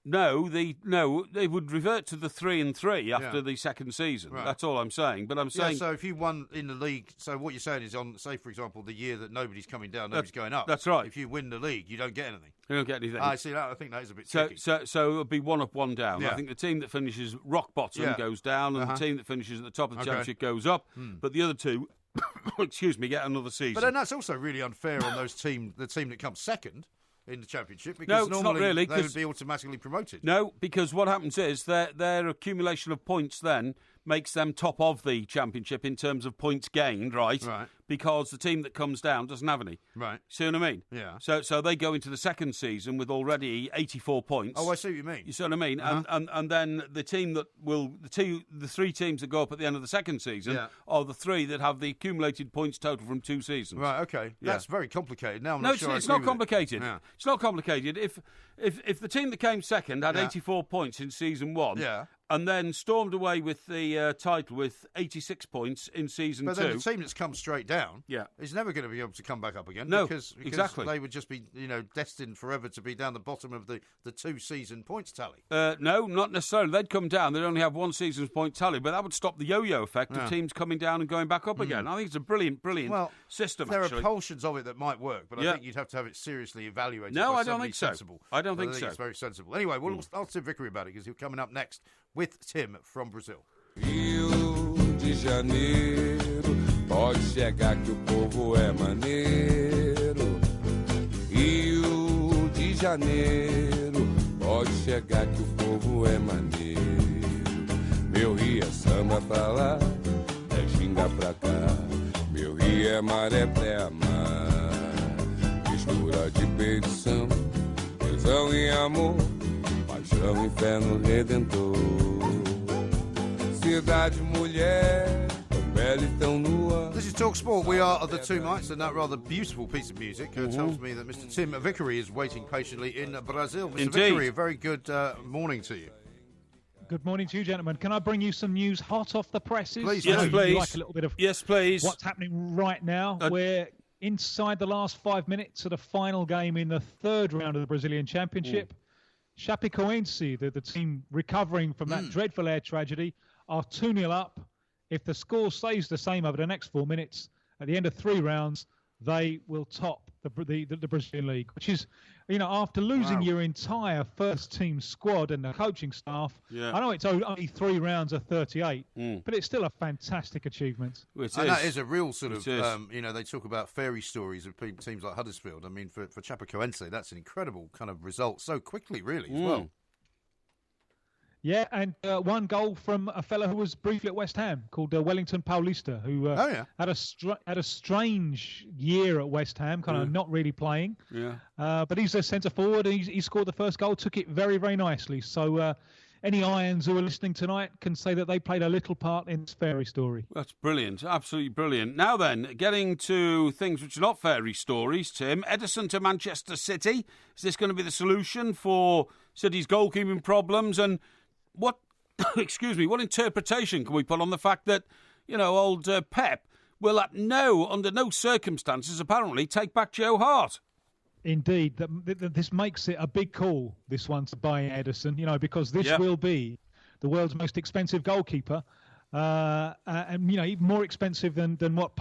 No, they would revert to the 3 and 3 after the second season. Right. That's all I'm saying. But I'm saying, so if you won in the league, so what you're saying is on, say for example, the year that nobody's coming down, nobody's going up. That's right. If you win the league, you don't get anything. You don't get anything. I see that. I think that is a bit tricky. So it would be 1-up, 1-down. I think the team that finishes rock bottom goes down, and the team that finishes at the top of the championship goes up. But the other two, get another season. But then that's also really unfair on the team that comes second in the championship, because no, normally not really, they would be automatically promoted. No, because what happens is their accumulation of points then makes them top of the championship in terms of points gained, right? Because the team that comes down doesn't have any. Right. See what I mean? Yeah. So they go into the second season with already 84 points. Oh, I see what you mean. You see what I mean? And then the team that the 3 teams that go up at the end of the second season are the 3 that have the accumulated points total from 2 seasons. Right, okay. That's very complicated. Now I'm not sure it's not complicated. It's not complicated. If the team that came second had 84 points in season 1, and then stormed away with the title with 86 points in season 2. But then the team that's come straight down is never going to be able to come back up again. No, because exactly. They would just be destined forever to be down the bottom of the 2-season points tally. No, not necessarily. They'd come down. They'd only have 1 season's point tally, but that would stop the yo-yo effect of teams coming down and going back up again. I think it's a brilliant system, there actually. are portions of it that might work, but I think you'd have to have it seriously evaluated. No, I don't think so. Sensible. I don't think think so. It's very sensible. Anyway, we'll ask Tim Vickery about it, because he's coming up next with Tim from Brazil. Rio de Janeiro, pode chegar que o povo é maneiro. Rio de Janeiro, pode chegar que o povo é maneiro. Meu rio é samba pra lá, é ginga pra cá. Meu rio é maré pré mar, mistura de petição, tesão e amor, paixão e fé no Redentor. Cidade, mulher, pele tão nua. This is Talk Sport. We are the two mics, and that rather beautiful piece of music tells me that Mr. Tim Vickery is waiting patiently in Brazil. Mr. Vickery, a very good morning to you. Good morning to you, gentlemen. Can I bring you some news hot off the presses? Please, yes, please. You like a little bit of yes, please. What's happening right now? We're inside the last 5 minutes of the final game in the third round of the Brazilian Championship. Chapecoense, the team recovering from that dreadful air tragedy, are 2-0 up. If the score stays the same over the next 4 minutes, at the end of 3 rounds, they will top the Brazilian League, which is, after losing your entire first-team squad and the coaching staff, I know it's only 3 rounds of 38, but it's still a fantastic achievement. And that is a real sort of, they talk about fairy stories of teams like Huddersfield. I mean, for Chapecoense, that's an incredible kind of result so quickly, really, as well. Yeah, and 1 goal from a fellow who was briefly at West Ham called Wellington Paulista, who had a strange year at West Ham, kind of not really playing. Yeah. But he's a centre forward, and he scored the first goal, took it very, very nicely. So any Irons who are listening tonight can say that they played a little part in this fairy story. That's brilliant, absolutely brilliant. Now then, getting to things which are not fairy stories, Tim. Ederson to Manchester City. Is this going to be the solution for City's goalkeeping problems? And what interpretation can we put on the fact that, old Pep will under no circumstances apparently take back Joe Hart? Indeed, this makes it a big call, this one, to buy Ederson, because this will be the world's most expensive goalkeeper. And even more expensive than what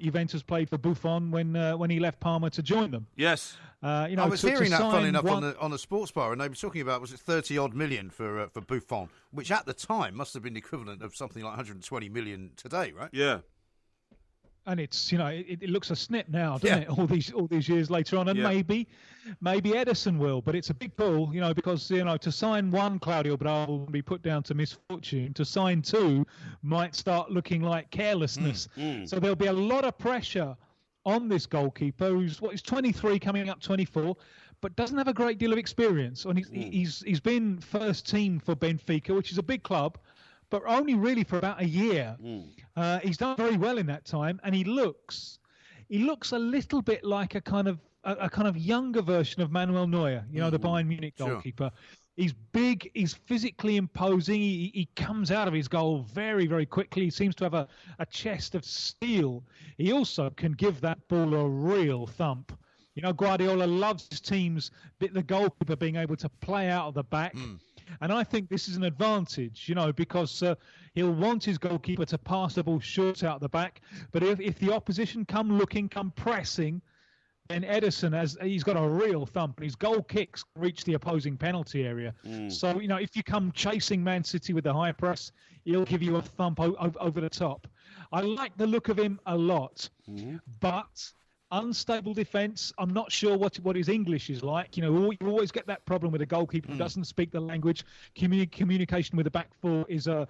Juventus paid for Buffon when he left Parma to join them. Yes, I was hearing that, funny enough, on the sports bar, and they were talking about, was it 30-odd million for Buffon, which at the time must have been the equivalent of something like 120 million today, right? Yeah. And it's it looks a snip now, doesn't it? All these years later on, and maybe Ederson will, but it's a big pull, because to sign 1, Claudio Bravo will be put down to misfortune. To sign 2 might start looking like carelessness. So there'll be a lot of pressure on this goalkeeper, who's 23, coming up 24, but doesn't have a great deal of experience. And he's been first team for Benfica, which is a big club, but only really for about a year. He's done very well in that time, and he looks a little bit like a kind of younger version of Manuel Neuer, the Bayern Munich goalkeeper. Sure. He's big, he's physically imposing, he comes out of his goal very, very quickly. He seems to have a chest of steel. He also can give that ball a real thump. Guardiola loves his teams, the goalkeeper being able to play out of the back. And I think this is an advantage, because he'll want his goalkeeper to pass the ball short out the back. But if the opposition come pressing, then Ederson, he's got a real thump, and his goal kicks reach the opposing penalty area. So, if you come chasing Man City with the high press, he'll give you a thump over the top. I like the look of him a lot, but unstable defence. I'm not sure what his English is like. You always get that problem with a goalkeeper who doesn't speak the language. Communication with the back four is a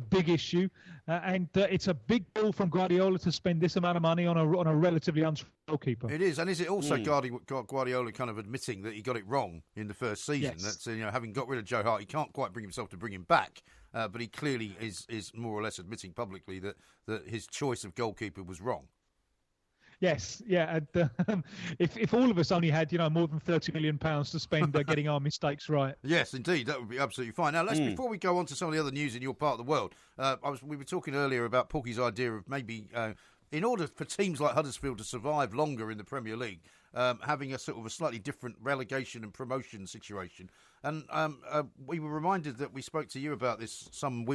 big issue, and it's a big ball from Guardiola to spend this amount of money on a relatively unstrong goalkeeper. It is, and is it also Guardiola kind of admitting that he got it wrong in the first season? Yes. That's having got rid of Joe Hart, he can't quite bring himself to bring him back. But he clearly is more or less admitting publicly that his choice of goalkeeper was wrong. Yes, yeah. And, if all of us only had, more than £30 million to spend getting our mistakes right. Yes, indeed, that would be absolutely fine. Now, before we go on to some of the other news in your part of the world, we were talking earlier about Porky's idea of maybe, in order for teams like Huddersfield to survive longer in the Premier League, having a sort of a slightly different relegation and promotion situation. And we were reminded that we spoke to you about this some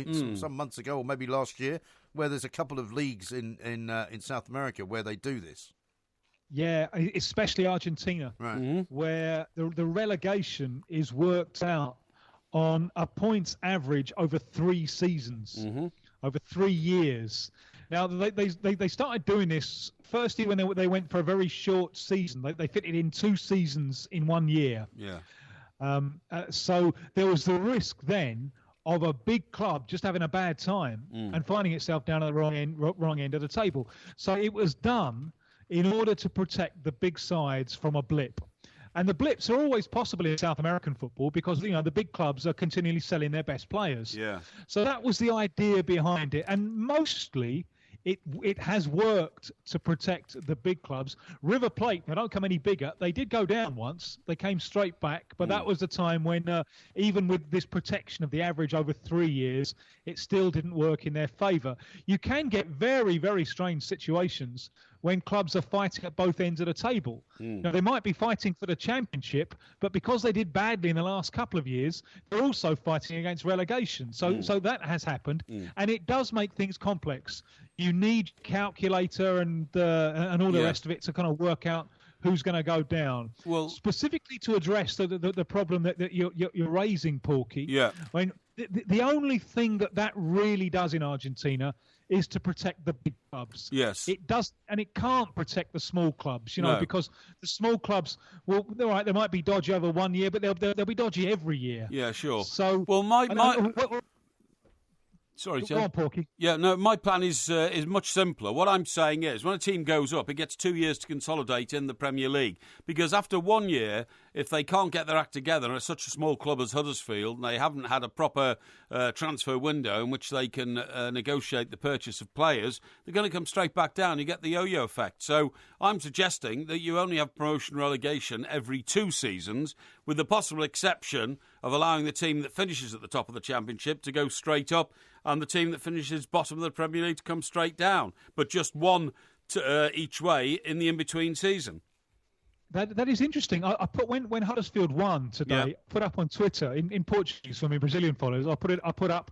months ago, or maybe last year, where there's a couple of leagues in South America where they do this. Yeah, especially Argentina, right. Where the relegation is worked out on a points average over 3 seasons, over 3 years. Now, they started doing this, firstly, when they went for a very short season. They fitted in 2 seasons in 1 year. Yeah. So there was the risk then of a big club just having a bad time and finding itself down at the wrong end of the table. So it was done in order to protect the big sides from a blip. And the blips are always possible in South American football because, the big clubs are continually selling their best players. Yeah. So that was the idea behind it. And mostly it has worked to protect the big clubs. River Plate, they don't come any bigger. They did go down once. They came straight back, but that was the time when, even with this protection of the average over 3 years, it still didn't work in their favour. You can get very, very strange situations when clubs are fighting at both ends of the table. Now, they might be fighting for the championship, but because they did badly in the last couple of years, they're also fighting against relegation. So that has happened, and it does make things complex. You need calculator and all the rest of it to kind of work out who's going to go down. Well, specifically to address the problem that you're raising, Porky. Yeah. I mean, the only thing that really does in Argentina is to protect the big clubs. Yes. It does, and it can't protect the small clubs, because the small clubs, well, they're right, they might be dodgy over 1 year, but they'll be dodgy every year. Yeah, sure. So, well, Sorry, Tim. Go on, Porky. Yeah, no, my plan is much simpler. What I'm saying is, when a team goes up, it gets 2 years to consolidate in the Premier League. Because after 1 year, if they can't get their act together, and it's such a small club as Huddersfield, and they haven't had a proper transfer window in which they can negotiate the purchase of players, they're going to come straight back down. You get the yo-yo effect. So I'm suggesting that you only have promotion relegation every 2 seasons, with the possible exception of allowing the team that finishes at the top of the Championship to go straight up, and the team that finishes bottom of the Premier League to come straight down, but just one each way in the in-between season. That is interesting. I put when Huddersfield won today, put up on Twitter in Portuguese for my Brazilian followers. I put up,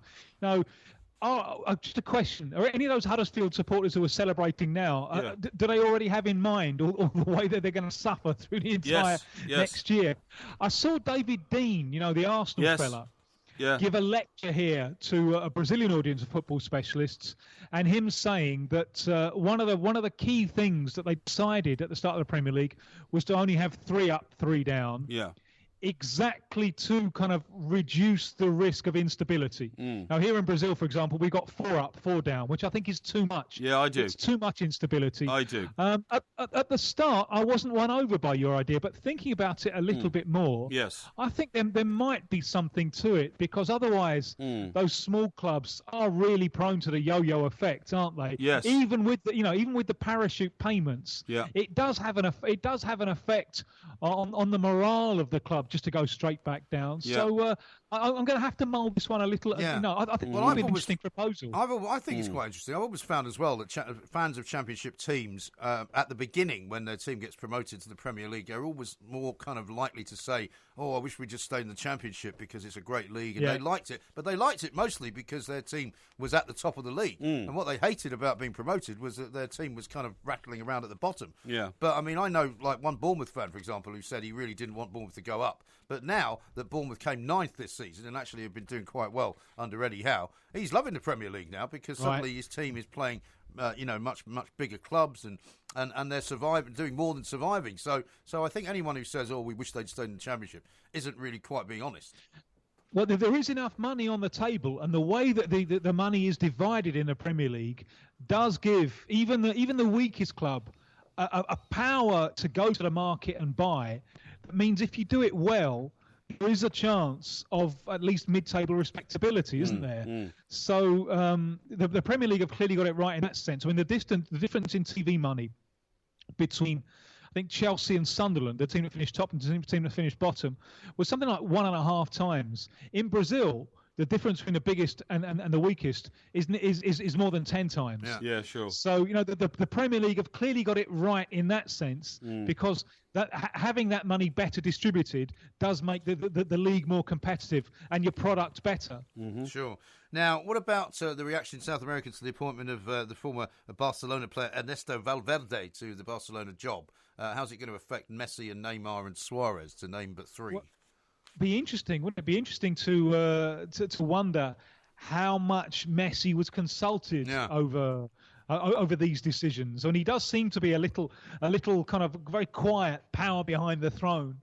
just a question: are any of those Huddersfield supporters who are celebrating now? Do they already have in mind all the way that they're going to suffer through the entire next year? I saw David Dean, the Arsenal fella. Yeah. Give a lecture here to a Brazilian audience of football specialists, and him saying that one of the key things that they decided at the start of the Premier League was to only have 3 up, 3 down. Yeah. Exactly to kind of reduce the risk of instability. Now, here in Brazil, for example, we got 4 up, 4 down, which I think is too much. Yeah, I do. It's too much instability. I do. At the start, I wasn't won over by your idea, but thinking about it a little bit more, yes, I think there might be something to it, because otherwise those small clubs are really prone to the yo-yo effect, aren't they? Yes. Even with the parachute payments, it does have an effect on the morale of the club just to go straight back down. Yeah. So I'm going to have to mould this one a little. Yeah. I think it's an interesting proposal. I think it's quite interesting. I've always found as well that fans of Championship teams at the beginning, when their team gets promoted to the Premier League, they're always more kind of likely to say, "Oh, I wish we just stayed in the Championship because it's a great league," and they liked it. But they liked it mostly because their team was at the top of the league, and what they hated about being promoted was that their team was kind of rattling around at the bottom. Yeah. But I mean, I know like one Bournemouth fan, for example, who said he really didn't want Bournemouth to go up. But now that Bournemouth came 9th this season and actually have been doing quite well under Eddie Howe, he's loving the Premier League now because suddenly his team is playing, much bigger clubs and they're surviving, doing more than surviving. So I think anyone who says, "Oh, we wish they'd stayed in the Championship," isn't really quite being honest. Well, there is enough money on the table, and the way that the money is divided in the Premier League does give even the weakest club a power to go to the market and buy. That means if you do it well, there is a chance of at least mid-table respectability, isn't there? So the Premier League have clearly got it right in that sense. I mean, the difference in TV money between, I think, Chelsea and Sunderland, the team that finished top and the team that finished bottom, was something like 1.5 times. In Brazil, the difference between the biggest and the weakest is more than 10 times. Yeah, sure. So, the Premier League have clearly got it right in that sense, because having that money better distributed does make the league more competitive and your product better. Mm-hmm. Sure. Now, what about the reaction in South America to the appointment of the former Barcelona player Ernesto Valverde to the Barcelona job? How's it going to affect Messi and Neymar and Suarez, to name but 3? Wouldn't it be interesting to wonder how much Messi was consulted over these decisions? And he does seem to be a little kind of very quiet power behind the throne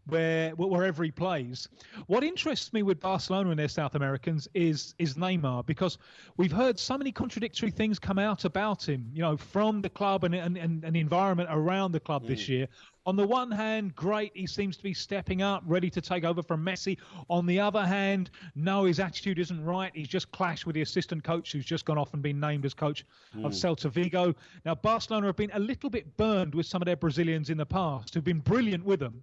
wherever he plays. What interests me with Barcelona and their South Americans is Neymar, because we've heard so many contradictory things come out about him, from the club and the environment around the club this year. On the one hand, great, he seems to be stepping up, ready to take over from Messi. On the other hand, no, his attitude isn't right. He's just clashed with the assistant coach who's just gone off and been named as coach of Celta Vigo. Now, Barcelona have been a little bit burned with some of their Brazilians in the past who've been brilliant with them,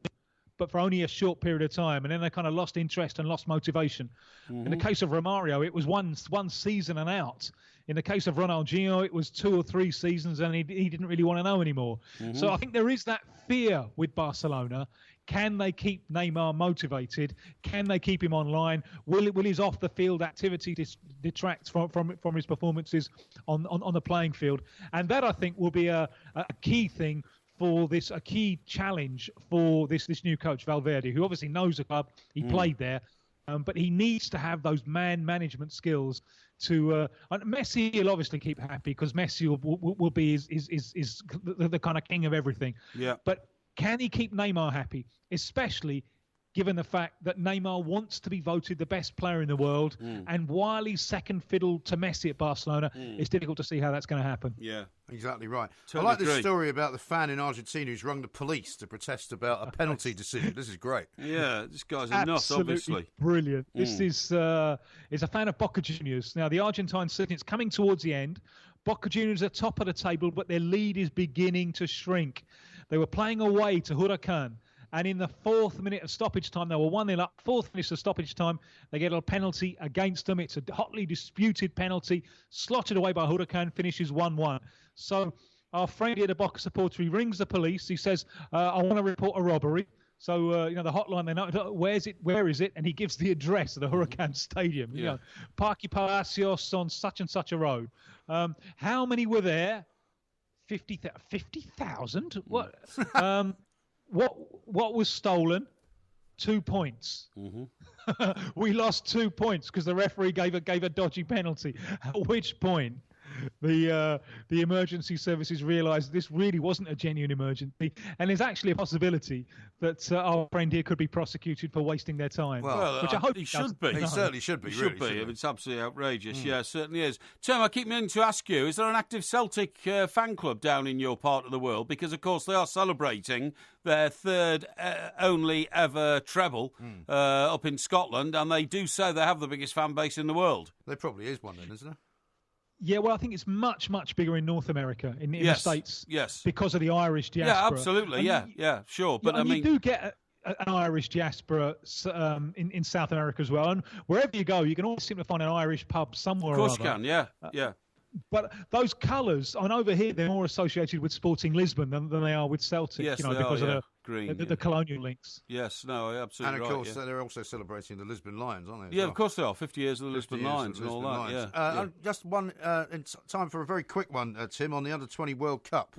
but for only a short period of time, and then they kind of lost interest and lost motivation. In the case of Romario, it was one season and out. In the case of Ronaldinho, it was 2 or 3 seasons, and he didn't really want to know anymore. So I think there is that fear with Barcelona. Can they keep Neymar motivated? Can they keep him online? Will his off-the-field activity detract from his performances on the playing field? And that, I think, will be a key thing for this, a key challenge for this new coach, Valverde, who obviously knows the club. He played there. But he needs to have those man management skills to. Messi will obviously keep happy because Messi will be the kind of king of everything. Yeah. But can he keep Neymar happy, especially given the fact that Neymar wants to be voted the best player in the world, and while he's second fiddle to Messi at Barcelona, it's difficult to see how that's going to happen. Yeah, exactly right. Totally I like this agree. story about the fan in Argentina who's rung the police to protest about a penalty decision. This is great. Yeah, this guy's a nut, obviously. Brilliant. This is a fan of Boca Juniors. Now, the Argentine season, it's coming towards the end. Boca Juniors are top of the table, but their lead is beginning to shrink. They were playing away to Huracan. And in the 4th minute of stoppage time, they were 1-0 up. 4th minute of stoppage time, they get a penalty against them. It's a hotly disputed penalty, slotted away by Huracan, finishes 1-1. So our friend here, the Boca supporter, he rings the police. He says, I want to report a robbery. So, the hotline, they know, where is it? And he gives the address of the Huracan Stadium. Yeah. Parque Palacios on such and such a road. How many were there? 50,000? What? What was stolen? 2 points. We lost 2 points because the referee gave a dodgy penalty. At which point, the emergency services realised this really wasn't a genuine emergency, and there's actually a possibility that our friend here could be prosecuted for wasting their time. Well, which I hope he should be. He certainly should be. He should really, be. It's absolutely outrageous. Yeah, it certainly is. Tim, I keep meaning to ask you, is there an active Celtic fan club down in your part of the world? Because, of course, they are celebrating their third only ever treble up in Scotland, and they do say they have the biggest fan base in the world. There probably is one then, isn't there? Yeah, well, I think it's much, much bigger in North America, in the States. Yes. Because of the Irish diaspora. Yeah, absolutely. Yeah, sure. But you do get an Irish diaspora in South America as well. And wherever you go, you can always seem to find an Irish pub somewhere or other. Of course you can, yeah. But those colours, and over here, they're more associated with Sporting Lisbon than they are with Celtic, Yes, because of of Green, the colonial links. Yes, no, absolutely And of right, course, they're also celebrating the Lisbon Lions, aren't they? Yeah, of course they are. 50 years of the Lisbon Lions and all that, yeah. Just one, time for a very quick one, Tim, on the Under-20 World Cup.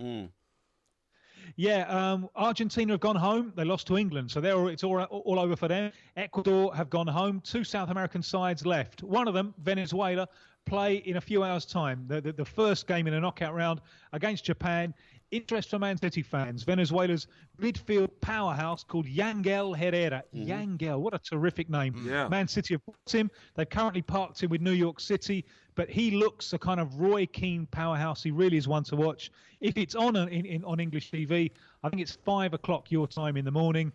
Yeah, Argentina have gone home. They lost to England, so it's all over for them. Ecuador have gone home. 2 South American sides left. One of them, Venezuela, play in a few hours' time. The first game in a knockout round against Japan. Interest for Man City fans. Venezuela's midfield powerhouse called Yangel Herrera. Yangel, what a terrific name. Yeah. Man City have bought him. They've currently parked him with New York City, but he looks a kind of Roy Keane powerhouse. He really is one to watch. If it's on English TV, I think it's 5 o'clock your time in the morning.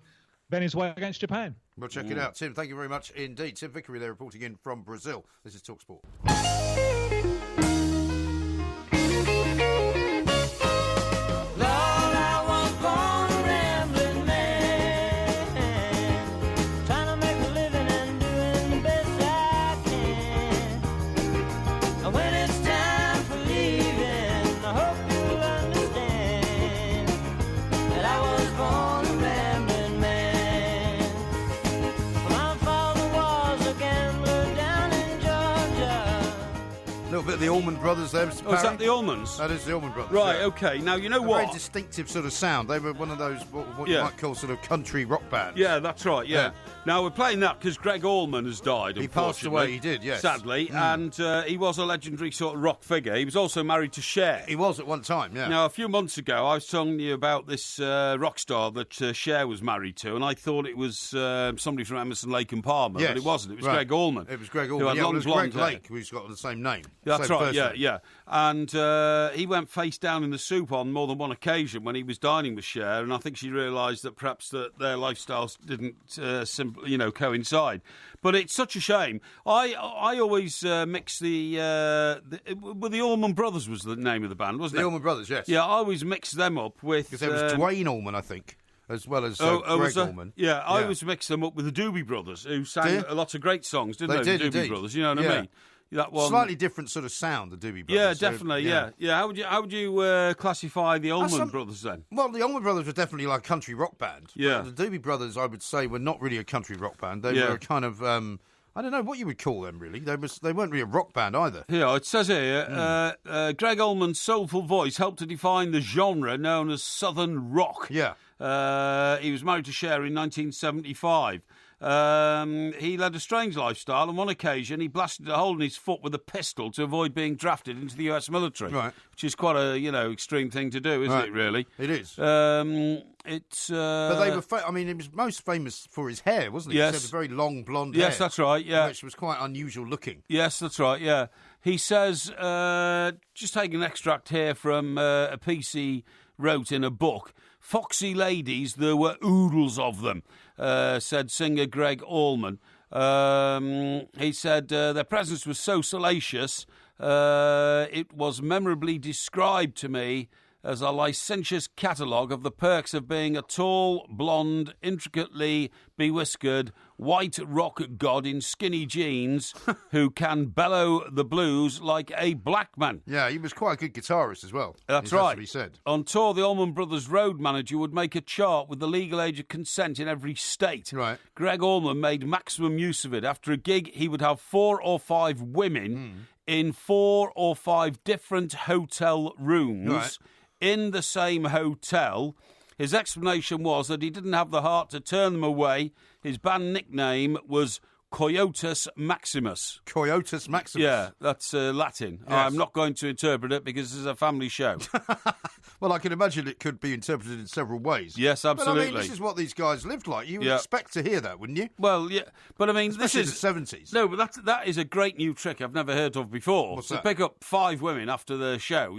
Venezuela against Japan. We'll check it out. Tim, thank you very much indeed. Tim Vickery there reporting in from Brazil. This is TalkSport. bit of the Allman Brothers there, Mr. Parry. Oh, is that the Allmans? That is the Allman Brothers. Right, yeah. okay. Now, you know A what? very distinctive sort of sound. They were one of those, what you might call sort of country rock bands. Yeah, that's right, yeah. Now, we're playing that because Greg Allman has died, He passed away, he did, yes. Sadly, and he was a legendary sort of rock figure. He was also married to Cher. He was at one time, yeah. Now, a few months ago, I was telling you about this rock star that Cher was married to, and I thought it was somebody from Emerson, Lake and Palmer, but it wasn't. It was Greg Allman. It was Greg who Allman. had long it was blonde Greg hair. Lake, who's got the same name. That's same right, first name. yeah. And he went face down in the soup on more than one occasion when he was dining with Cher, and I think she realised that perhaps that their lifestyles didn't coincide. But it's such a shame. I always mix the Allman Brothers was the name of the band, wasn't it? The Allman Brothers, yes. Yeah, I always mix them up with... Because there was Dwayne Allman, I think, as well as Greg Allman. Yeah, I always mix them up with the Doobie Brothers, who sang a lot of great songs, didn't they? They did, the Doobie Brothers, you know what I mean? That one, slightly different sort of sound, the Doobie Brothers. Yeah, definitely. Yeah. How would you classify the Allman Brothers then? Well, the Allman Brothers were definitely like a country rock band. Yeah. But the Doobie Brothers, I would say, were not really a country rock band. They were a kind of I don't know what you would call them. Really, they weren't really a rock band either. Yeah, it says here, Greg Allman's soulful voice helped to define the genre known as Southern rock. Yeah. He was married to Cher in 1975. He led a strange lifestyle. On one occasion, he blasted a hole in his foot with a pistol to avoid being drafted into the US military. Right. Which is quite a extreme thing to do, isn't it? Really, it is. It's. But they were. He was most famous for his hair, wasn't he? Yes. He had a very long blonde hair. Yes, that's right. Yeah, which was quite unusual looking. Yes, that's right. Yeah, he says. Just taking an extract here from a piece he wrote in a book. Foxy ladies, there were oodles of them, said singer Greg Allman. He said their presence was so salacious, it was memorably described to me as a licentious catalogue of the perks of being a tall, blonde, intricately bewhiskered, white rock god in skinny jeans who can bellow the blues like a black man. Yeah, he was quite a good guitarist as well. That's right. He said. On tour, the Allman Brothers road manager would make a chart with the legal age of consent in every state. Right. Greg Allman made maximum use of it. After a gig, he would have 4 or 5 women in 4 or 5 different hotel rooms. Right. In the same hotel. His explanation was that he didn't have the heart to turn them away. His band nickname was Coyotus Maximus. Coyotus Maximus? Yeah, that's Latin. Yes. I'm not going to interpret it because this is a family show. Well, I can imagine it could be interpreted in several ways. Yes, absolutely. But, this is what these guys lived like. You would expect to hear that, wouldn't you? Well, yeah, but Especially this is the 70s. No, but that is a great new trick I've never heard of before. What's to that? pick up 5 women after the show,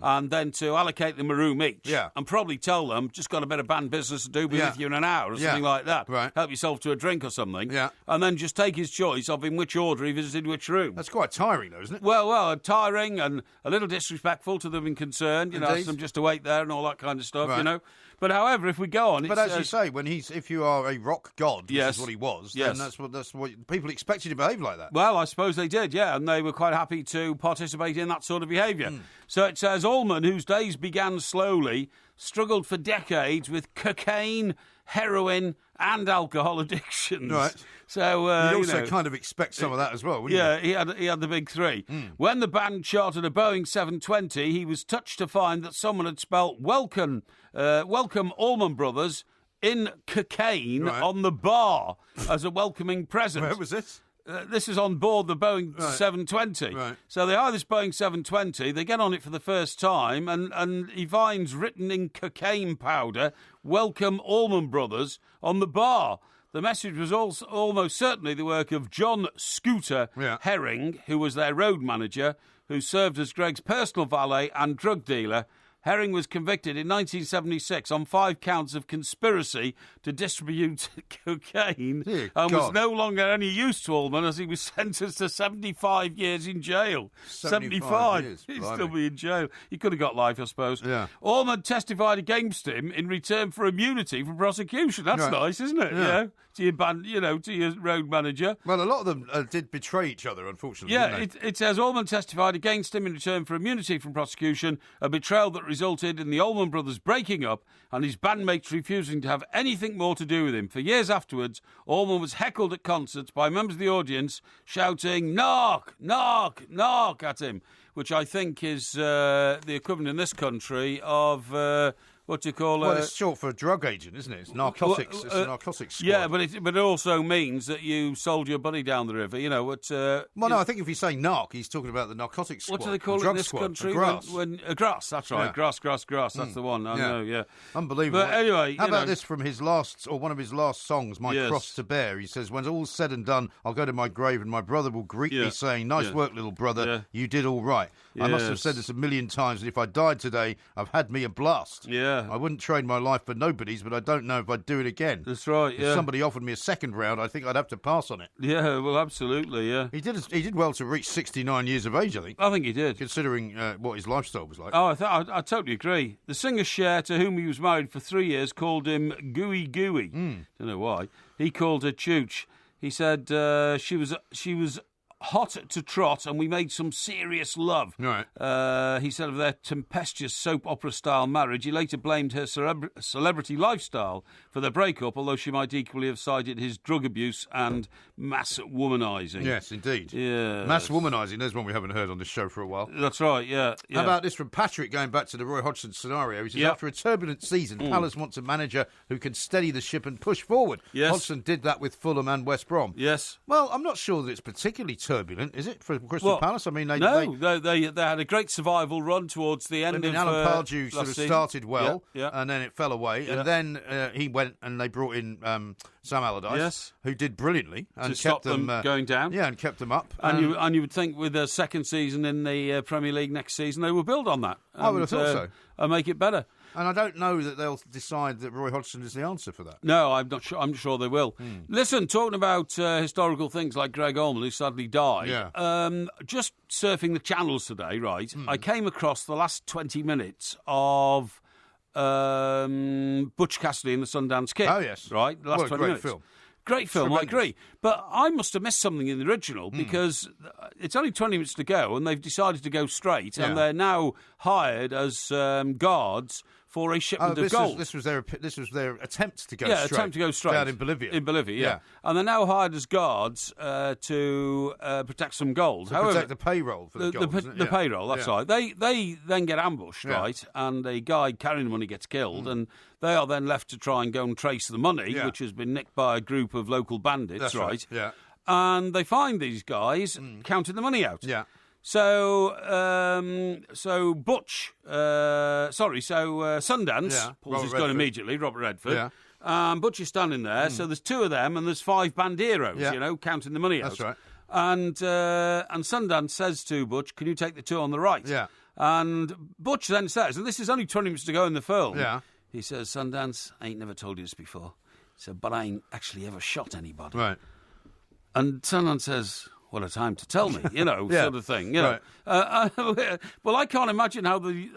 and then to allocate them a room each. Yeah. And probably tell them, just got a bit of band business to do, be with you in an hour or something like that. Right. Help yourself to a drink or something. Yeah. And then just take his choice of in which order he visited which room. That's quite tiring, though, isn't it? Well, tiring and a little disrespectful to them in concern. Indeed. Ask them just to wait there and all that kind of stuff, Right. But however, if we go on... But as you say, if you are a rock god, which Yes. is what he was, Yes. then that's what people expect you to behave like that. Well, I suppose they did, yeah, and they were quite happy to participate in that sort of behaviour. So it says, Allman, whose days began slowly, struggled for decades with cocaine, heroin and alcohol addictions. Right. So, You'd also kind of expect some of that as well, wouldn't you? Yeah, he had the big 3. When the band chartered a Boeing 720, he was touched to find that someone had spelt welcome Allman Brothers in cocaine on the bar as a welcoming present. Where was this? This is on board the Boeing 720. Right. So they hire this Boeing 720, they get on it for the first time, and he finds written in cocaine powder, welcome Allman Brothers, on the bar. The message was also almost certainly the work of John Scooter Herring, who was their road manager, who served as Greg's personal valet and drug dealer. Herring was convicted in 1976 on 5 counts of conspiracy to distribute cocaine and was no longer any use to Allman as he was sentenced to 75 years in jail. 75 years. He'd still be in jail. He could have got life, I suppose. Yeah. Allman testified against him in return for immunity from prosecution. That's nice, isn't it? Yeah. To your band, to your road manager. Well, a lot of them did betray each other, unfortunately. Yeah, didn't they? it says Allman testified against him in return for immunity from prosecution, a betrayal that resulted in the Allman Brothers breaking up and his bandmates refusing to have anything more to do with him. For years afterwards, Allman was heckled at concerts by members of the audience shouting, "Knock, knock, knock" at him, which I think is the equivalent in this country of... what do you call it? Well, it's short for a drug agent, isn't it? It's narcotics. It's a narcotics squad. Yeah, but it also means that you sold your buddy down the river. You know what? Well, no, I think if he's saying narc, he's talking about the narcotics squad. What do they call it in this country? Grass. Grass. That's right. Yeah. Grass. That's the one. I know. Yeah. Unbelievable. But anyway, how about this from his last, or one of his last songs, "My Cross to Bear"? He says, "When all's said and done, I'll go to my grave, and my brother will greet me, saying, 'Nice work, little brother. You did all right.' I must have said this a million times, and if I died today, I've had me a blast. Yeah. I wouldn't trade my life for nobody's, but I don't know if I'd do it again." That's right. If somebody offered me a second round, I think I'd have to pass on it. Yeah. Well, absolutely. Yeah. He did well to reach 69 years of age, I think. I think he did, considering what his lifestyle was like. Oh, I totally agree. The singer Cher, to whom he was married for 3 years, called him Gooey Gooey. Don't know why. He called her Chooch. He said she was hot to trot, and we made some serious love. Right. He said of their tempestuous soap opera-style marriage, he later blamed her celebrity lifestyle for their breakup, although she might equally have cited his drug abuse and mass womanising. Yes, indeed. Yeah. Mass womanising, there's one we haven't heard on this show for a while. That's right, yeah. How about this from Patrick, going back to the Roy Hodgson scenario? He says, after a turbulent season, Palace wants a manager who can steady the ship and push forward. Yes. Hodgson did that with Fulham and West Brom. Yes. Well, I'm not sure that it's particularly turbulent, is it, for Crystal Palace? I mean, they had a great survival run towards the end of Alan Pardew sort of started well, yeah. and then it fell away, and then he went and they brought in Sam Allardyce, who did brilliantly and kept them going down. Yeah, and kept them up. And you would think with their second season in the Premier League next season, they will build on that. I would have thought so. And make it better. And I don't know that they'll decide that Roy Hodgson is the answer for that. No, I'm not sure. I'm sure they will. Listen, talking about historical things like Greg Allman, who sadly died. Yeah. Just surfing the channels today, right? I came across the last 20 minutes of Butch Cassidy and the Sundance Kid. Oh yes, right. The last 20 minutes. Film. Great film, I agree. But I must have missed something in the original because it's only 20 minutes to go and they've decided to go straight and they're now hired as guards for a shipment of gold. This was their attempt to go straight. Yeah, attempt to go straight. Down in Bolivia. In Bolivia, yeah. And they're now hired as guards to protect some gold. However, protect the payroll for the gold, the payroll, that's right. They then get ambushed, right? And a guy carrying the money gets killed and they are then left to try and go and trace the money, which has been nicked by a group of local bandits, that's right? Yeah. And they find these guys counting the money out. Yeah. So Sundance pulls his gun immediately, Robert Redford. Yeah. Butch is standing there, so there's two of them and there's 5 banderos, counting the money out. That's right. And Sundance says to Butch, "Can you take the two on the right?" Yeah. And Butch then says, and this is only 20 minutes to go in the film, he says, "Sundance, I ain't never told you this before." He said, "But I ain't actually ever shot anybody." Right. And Sundance says, "What a time to tell me," sort of thing. You know. Right. Well, I can't imagine how we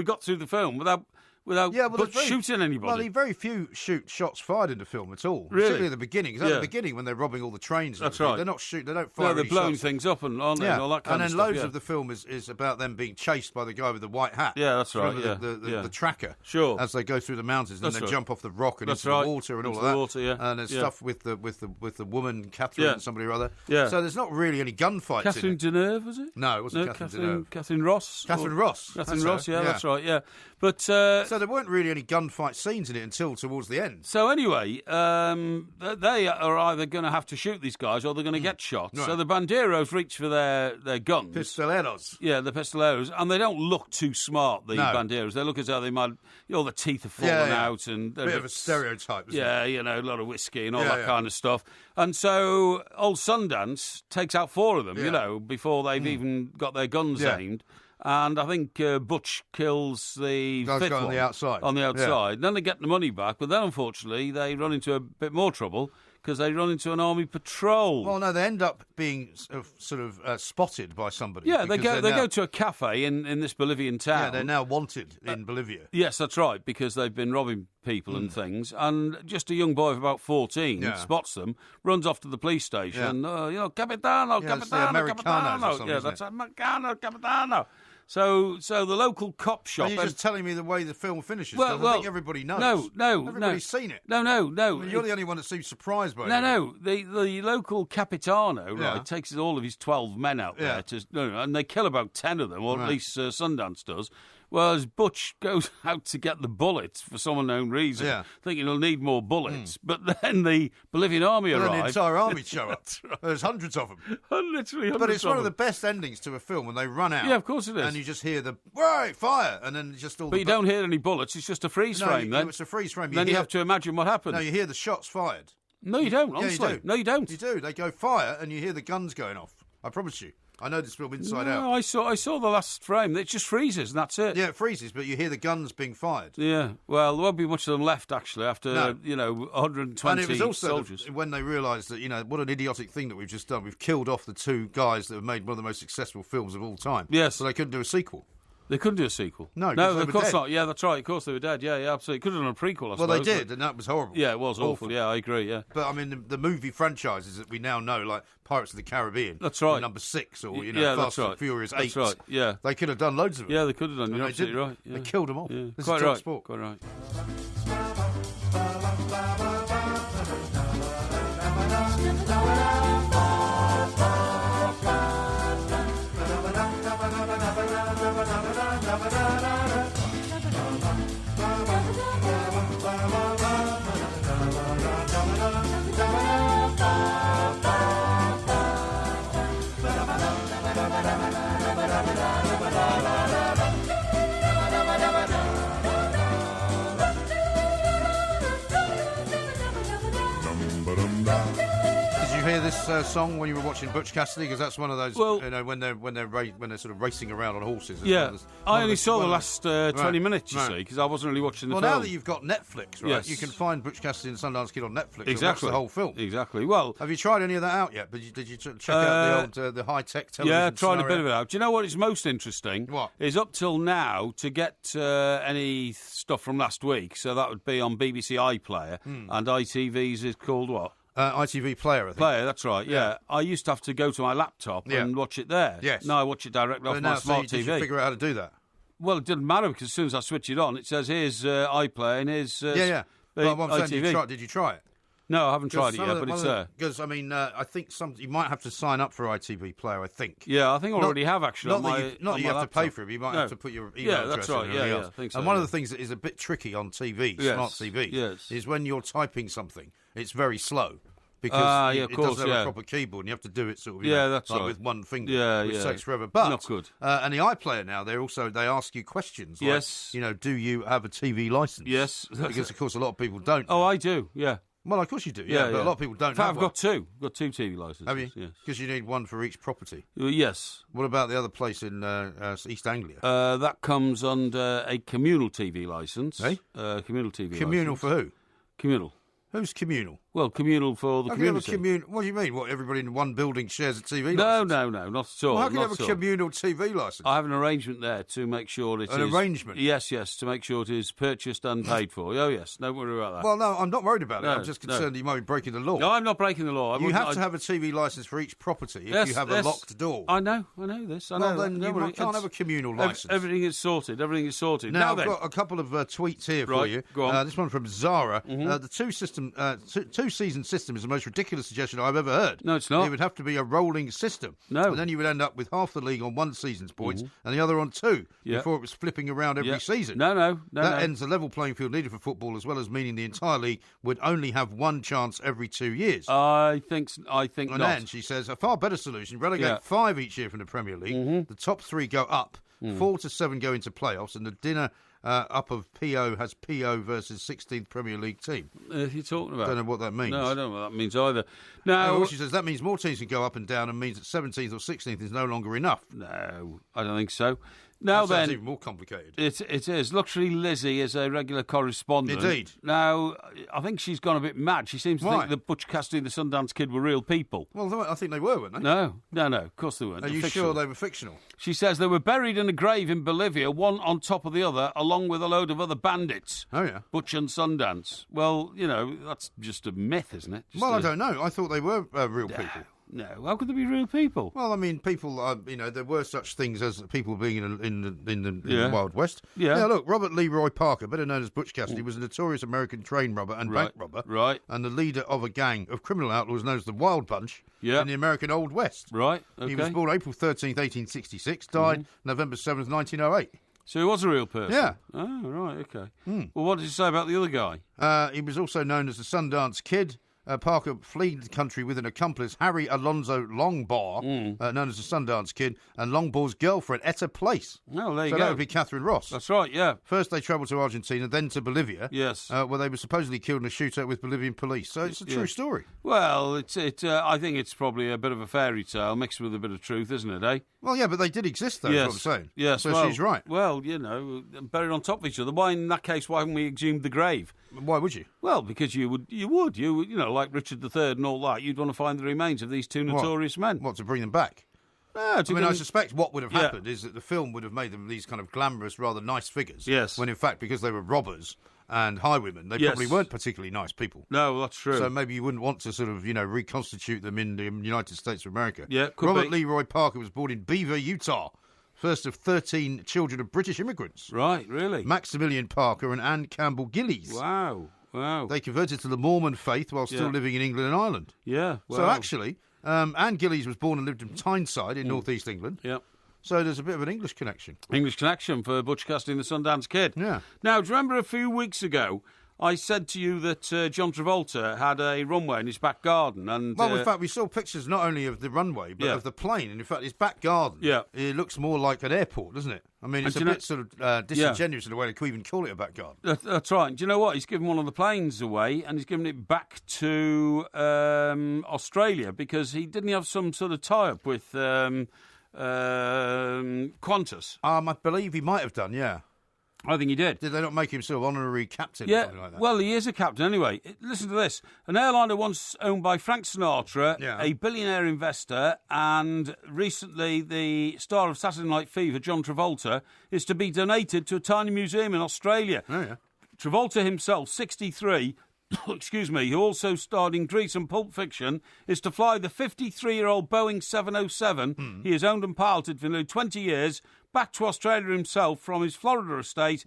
got through the film without Butch shooting anybody. Well, very few shots fired in the film at all. Really? Particularly at the beginning. Because at the beginning, when they're robbing all the trains, that's right. They're not shooting. They don't fire. They're blowing shots. things up and all that kind of stuff. And then loads of the film is about them being chased by the guy with the white hat. Yeah, that's right. The tracker. Sure. As they go through the mountains, and then they jump off the rock and into the water and all of that. Water, and there's stuff with the woman Catherine somebody or other. Yeah. So there's not really any gunfights. Catherine Deneuve, was it? No, it wasn't Catherine Deneuve. Catherine Ross. Catherine Ross. Catherine Ross. Yeah, that's right. Yeah. But so there weren't really any gunfight scenes in it until towards the end. So anyway, they are either going to have to shoot these guys or they're going to get shot. Right. So the banderos reach for their guns. Pistoleros. Yeah, the pistoleros. And they don't look too smart, the banderos. They look as though they might, all the teeth have fallen out. And bit of a stereotype, isn't it? Yeah, a lot of whiskey and all that kind of stuff. And so old Sundance takes out 4 of them, before they've even got their guns aimed. And I think Butch kills the 5th one. On the outside. On the outside. Yeah. Then they get the money back, but then unfortunately they run into a bit more trouble because they run into an army patrol. Well, no, they end up being sort of spotted by somebody. Yeah, they go to a cafe in this Bolivian town. Yeah, they're now wanted in Bolivia. Yes, that's right, because they've been robbing people and things. And just a young boy of about 14 spots them, runs off to the police station. Capitano, Capitano, Americano. Yeah, that's Americano, Capitano. So the local cop shop. Are you just telling me the way the film finishes? Well, I think everybody knows. No. Everybody's seen it. No. I mean, you're the only one that seems surprised by it. No. The local Capitano, right, takes all of his 12 men out there and they kill about 10 of them, or at least Sundance does. Whereas Butch goes out to get the bullets for some unknown reason, thinking he'll need more bullets. But then the Bolivian army arrive. And the entire army show up. There's hundreds of them. Literally hundreds. But it's one of the them. best endings to a film when they run out. Yeah, of course it is. And you just hear the, right, fire, and then just all But you don't hear any bullets, it's just a freeze frame then. It's a freeze frame. Then you have to imagine what happened. No, you hear the shots fired. No, you don't, honestly. Yeah, you do. No, you don't. You do. They go fire, and you hear the guns going off. I promise you. I know this film inside out. I saw the last frame. It just freezes, and that's it. Yeah, it freezes, but you hear the guns being fired. Yeah, well, there won't be much of them left, actually, after, 120 and it was also soldiers. when they realised that, what an idiotic thing that we've just done. We've killed off the two guys that have made one of the most successful films of all time. Yes. So they couldn't do a sequel. They couldn't do a sequel. No, of course not. Yeah, that's right. Of course they were dead. Yeah, absolutely. Could have done a prequel, I suppose. Well, they did, and that was horrible. Yeah, it was awful. Yeah, I agree, yeah. But, I mean, the movie franchises that we now know, like Pirates of the Caribbean. That's right. Number 6, or, Fast and Furious 8. That's right, yeah. They could have done loads of them. Yeah, they could have done. You're absolutely right. Yeah. They killed them off. Yeah. This Quite is right. Sport. Quite right. Did you hear this song when you were watching Butch Cassidy? Because that's one of those, when they're sort of racing around on horses. Yeah, I only saw the last 20 minutes, you see, because I wasn't really watching the film. Well, now that you've got Netflix, right, Yes. you can find Butch Cassidy and Sundance Kid on Netflix. Exactly. And watch the whole film. Exactly. Well, have you tried any of that out yet? Did you check out the high tech television? Yeah, I tried scenario? a bit of it out. Do you know what is most interesting? What? Is up till now, to get any stuff from last week, so that would be on BBC iPlayer, and ITV's is called what? ITV Player, I think. Player, that's right, yeah. I used to have to go to my laptop and watch it there. Yes. Now I watch it directly off my smart TV. Did you figure out how to do that? Well, it didn't matter, because as soon as I switch it on, it says, here's iPlayer and here's Well, what I'm ITV. saying, did you try it? No, I haven't tried it yet, but it's there. Because, I mean, I think you might have to sign up for ITV Player, I think. Yeah, I think I already have, actually, Not that you have to pay for it, but you might have to put your email address in. Yeah, that's right, yeah, I think so. And one of the things that is a bit tricky on TV, smart TV, is when you're typing something, it's very slow. Because it doesn't have a proper keyboard, and you have to do it sort of that's right. with one finger, which takes forever. But not good. And the iPlayer now, they ask you questions. Like, yes. Do you have a TV license? Yes. Because of course a lot of people don't. Oh, I do. Yeah. Well, of course you do. Yeah, but a lot of people don't. In fact, have I've got two. Got two TV licenses. Have you? Yes. Because you need one for each property. Yes. What about the other place in East Anglia? That comes under a communal TV licence. Eh? Communal TV. Communal licence. for who? Communal. Who's communal? Well, communal for the community. What do you mean? What, everybody in one building shares a TV No, licence? no, not at all. Well, how can you have not a at all. communal TV licence? I have an arrangement there to make sure it is... An arrangement? Yes, to make sure it is purchased and paid for. Oh, yes, don't worry about that. Well, no, I'm not worried about it. No, I'm just concerned that you might be breaking the law. No, I'm not breaking the law. You have to have a TV licence for each property if you have a locked door. I know this. I know well, then you can't have a communal licence. Everything is sorted. Now I've got a couple of tweets here for you. Go on. This one from Zara. The two-season system is the most ridiculous suggestion I've ever heard. No, it's not. It would have to be a rolling system. No. And then you would end up with half the league on one season's points and the other on two before it was flipping around every season. No. That ends the level playing field needed for football, as well as meaning the entire league would only have one chance every 2 years. I think and not. then she says a far better solution: relegate 5 each year from the Premier League. The top 3 go up. 4 to 7 go into playoffs, and the dinner up of PO has PO versus 16th Premier League team. You're talking about? I don't know what that means. No, I don't know what that means either. Now, she says that means more teams can go up and down, and means that 17th or 16th is no longer enough. No, I don't think so. Now that sounds then, even more complicated. It is. Luxury Lizzie is a regular correspondent. Indeed. Now, I think she's gone a bit mad. She seems to think that Butch Cassidy and the Sundance Kid were real people. Well, I think they were, weren't they? No. Of course they weren't. Are you sure they were fictional? She says they were buried in a grave in Bolivia, one on top of the other, along with a load of other bandits. Oh, yeah. Butch and Sundance. Well, that's just a myth, isn't it? I don't know. I thought they were real people. No, how could there be real people? Well, I mean, people, there were such things as people being in the Wild West. Yeah. Look, Robert Leroy Parker, better known as Butch Cassidy, was a notorious American train robber and bank robber. Right. And the leader of a gang of criminal outlaws known as the Wild Bunch in the American Old West. Right, okay. He was born April 13th, 1866, died November 7th, 1908. So he was a real person? Yeah. Oh, right, okay. Well, what did you say about the other guy? He was also known as the Sundance Kid. Parker fled the country with an accomplice, Harry Alonzo Longbar, known as the Sundance Kid, and Longbar's girlfriend, Etta Place. Oh, there you so go. that would be Catherine Ross. That's right, yeah. First they travelled to Argentina, then to Bolivia. Yes. Where they were supposedly killed in a shootout with Bolivian police. So it's a true story. Well, I think it's probably a bit of a fairy tale mixed with a bit of truth, isn't it, eh? Well, yeah, but they did exist, though, is what I'm saying. Yes, so she's right. Well, buried on top of each other. Why, in that case, why haven't we exhumed the grave? Why would you? Well, because you would, like Richard III and all that, you'd want to find the remains of these two notorious men. What, to bring them back? No, I suspect what would have happened is that the film would have made them these kind of glamorous, rather nice figures. Yes. When, in fact, because they were robbers and highwaymen, they probably weren't particularly nice people. No, that's true. So maybe you wouldn't want to sort of, reconstitute them in the United States of America. Yeah, could Robert be. Leroy Parker was born in Beaver, Utah. First of 13 children of British immigrants. Right, really? Maximilian Parker and Anne Campbell Gillies. Wow. They converted to the Mormon faith while still living in England and Ireland. Yeah. Wow. So actually, Anne Gillies was born and lived in Tyneside in northeast England. Yep. So there's a bit of an English connection. English connection for Butch Cassidy and the Sundance Kid. Yeah. Now, do you remember a few weeks ago I said to you that John Travolta had a runway in his back garden? And well, in fact, we saw pictures not only of the runway, but of the plane. And in fact, his back garden, it looks more like an airport, doesn't it? I mean, it's a bit sort of disingenuous in a way to even call it a back garden. That's right. Do you know what? He's given one of the planes away and he's given it back to Australia because he didn't have some sort of tie-up with Qantas. I believe he might have done, yeah. I think he did. Did they not make him sort of honorary captain or something like that? Well, he is a captain anyway. Listen to this. An airliner once owned by Frank Sinatra, a billionaire investor, and recently the star of Saturday Night Fever, John Travolta, is to be donated to a tiny museum in Australia. Oh, yeah. Travolta himself, 63, excuse me, who also starred in Grease and Pulp Fiction, is to fly the 53-year-old Boeing 707 he has owned and piloted for nearly 20 years back to Australia himself from his Florida estate,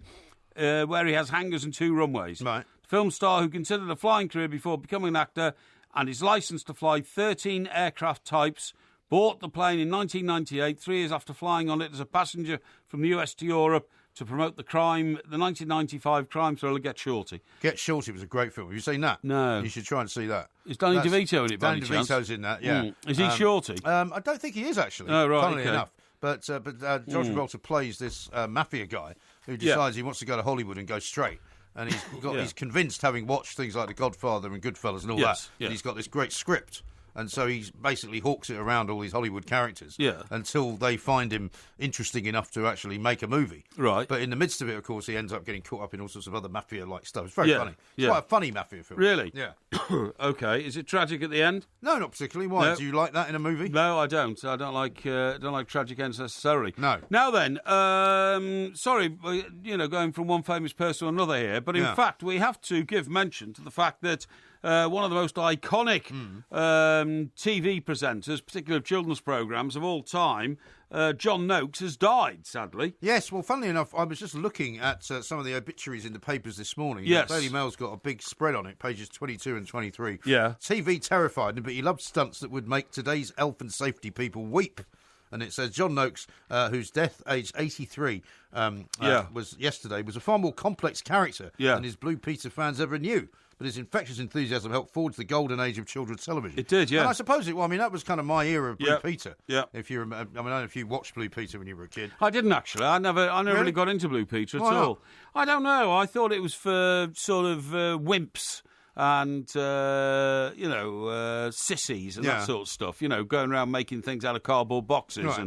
where he has hangars and 2 runways. Right. The film star who considered a flying career before becoming an actor and is licensed to fly 13 aircraft types, bought the plane in 1998, 3 years after flying on it as a passenger from the US to Europe to promote the 1995 crime thriller Get Shorty. Get Shorty was a great film. Have you seen that? No. You should try and see that. Is Danny DeVito in it, by any chance? Danny DeVito's in that, yeah. Is he Shorty? I don't think he is, actually, oh, right, funnily okay. enough. But John Travolta plays this mafia guy who decides he wants to go to Hollywood and go straight. And he's convinced, having watched things like The Godfather and Goodfellas and all that he's got this great script. And so he basically hawks it around all these Hollywood characters until they find him interesting enough to actually make a movie. Right. But in the midst of it, of course, he ends up getting caught up in all sorts of other mafia-like stuff. It's very funny. It's quite a funny mafia film. Really? Yeah. Okay. Is it tragic at the end? No, not particularly. Why? No. Do you like that in a movie? No, I don't. I don't like tragic ends necessarily. No. Now then, sorry, going from one famous person to another here, but in fact, we have to give mention to the fact that one of the most iconic TV presenters, particularly of children's programmes of all time, John Noakes, has died, sadly. Yes, well, funnily enough, I was just looking at some of the obituaries in the papers this morning. Yes. The Daily Mail's got a big spread on it, pages 22 and 23. Yeah. TV terrified him, but he loved stunts that would make today's health and safety people weep. And it says John Noakes, whose death, aged 83, was yesterday, was a far more complex character than his Blue Peter fans ever knew. But his infectious enthusiasm helped forge the golden age of children's television. It did, yeah. And I suppose that was kind of my era of Blue Peter. Yeah. If you remember, I don't know if you watched Blue Peter when you were a kid. I didn't actually. I never really got into Blue Peter at all. I don't know. I thought it was for sort of wimps and sissies and that sort of stuff. Going around making things out of cardboard boxes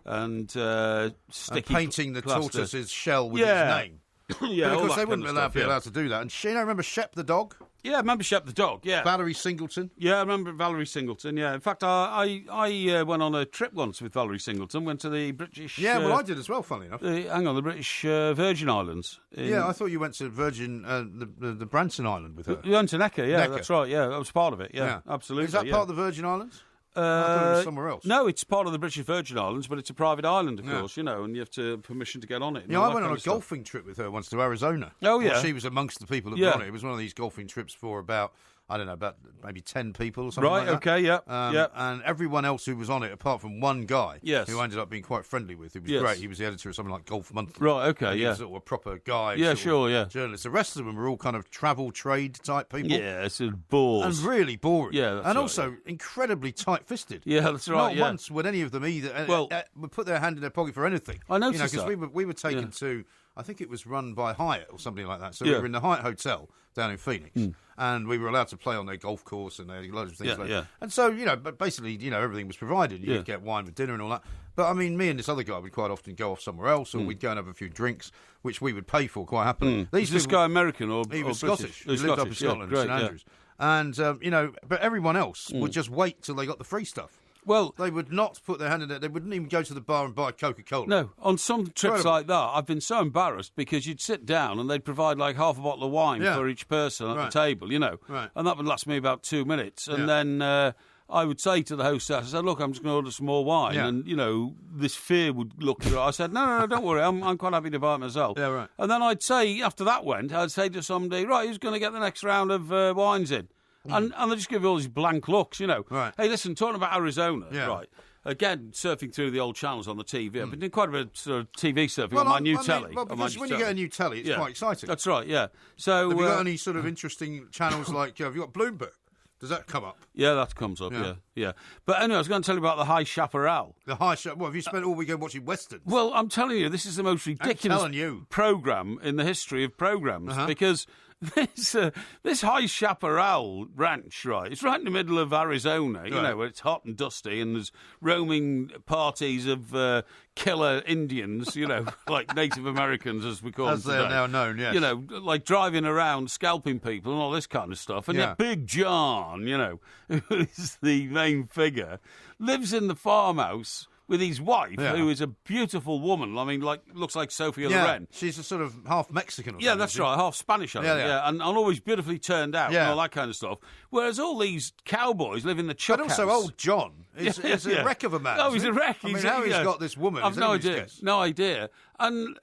and sticky and painting the plaster. tortoise's shell with his name. Yeah, but of course they wouldn't be allowed to do that. And remember Shep the dog? Yeah, I remember Shep the dog, yeah. Valerie Singleton? Yeah, I remember Valerie Singleton, yeah. In fact, I went on a trip once with Valerie Singleton, went to the British... Yeah, well, I did as well, funnily enough. The British Virgin Islands. Yeah, I thought you went to Virgin, the Branson Island with her. We went to Necker, yeah, that's right, yeah. That was part of it, yeah. Absolutely. Is that part of the Virgin Islands? I thought it was somewhere else. No, it's part of the British Virgin Islands, but it's a private island, of course, and you have to permission to get on it. Yeah, I went on a golfing trip with her once to Arizona. Oh, yeah. Well, she was amongst the people that were on it. It was one of these golfing trips for about maybe 10 people or something like that. Right, okay, yeah. And everyone else who was on it, apart from one guy, who I ended up being quite friendly with, who was great. He was the editor of something like Golf Monthly. Right, okay, He was sort of a proper guy. Yeah, sure, journalist. The rest of them were all kind of travel trade type people. Yeah, it's bores. And really boring. Yeah, that's and right, also incredibly tight-fisted. Yeah, that's right. Not once would any of them either would put their hand in their pocket for anything. I noticed because we were taken to, I think it was run by Hyatt or something like that. So we were in the Hyatt Hotel down in Phoenix, and we were allowed to play on their golf course and loads of things like that. And so, but basically, everything was provided. You could get wine with dinner and all that. But I mean, me and this other guy would quite often go off somewhere else, or we'd go and have a few drinks, which we would pay for quite happily. Is this guy American or he was British? Scottish. He lived up in Scotland, St Andrews. And, but everyone else would just wait till they got the free stuff. Well, they would not put their hand in it. They wouldn't even go to the bar and buy Coca-Cola. No, on some trips like that, I've been so embarrassed because you'd sit down and they'd provide like half a bottle of wine for each person at the table, and that would last me about 2 minutes. And then I would say to the hostess, I said, look, I'm just going to order some more wine. And, this fear would look through. I said, no, don't worry, I'm quite happy to buy it myself. Yeah, right. And then I'd say, after that went, I'd say to somebody, right, who's going to get the next round of wines in? And they just give you all these blank looks, Right. Hey, listen, talking about Arizona, right? Again, surfing through the old channels on the TV. I've been doing quite a bit of sort of TV surfing on my new telly. Well, because when you get a new telly, it's quite exciting. That's right, yeah. So, have you got any sort of interesting channels like, have you got Bloomberg? Does that come up? Yeah, that comes up, yeah. But anyway, I was going to tell you about the High Chaparral. The High Chaparral? Well, have you spent all weekend watching Westerns? Well, I'm telling you, this is the most ridiculous programme in the history of programmes because this High Chaparral ranch, right, it's right in the middle of Arizona, where it's hot and dusty and there's roaming parties of killer Indians, like Native Americans, as we call them today. As they're now known, yes. Like driving around, scalping people and all this kind of stuff. And yet Big John, who is the main figure, lives in the farmhouse with his wife, who is a beautiful woman. I mean, looks like Sophia Loren. She's a sort of half Mexican or something. Yeah, that's right, half Spanish, I think. And always beautifully turned out and all that kind of stuff. Whereas all these cowboys live in the chuck house. But also old John is a wreck of a man. Oh, he's a wreck. I mean, how he's got this woman, I've no idea. No idea. And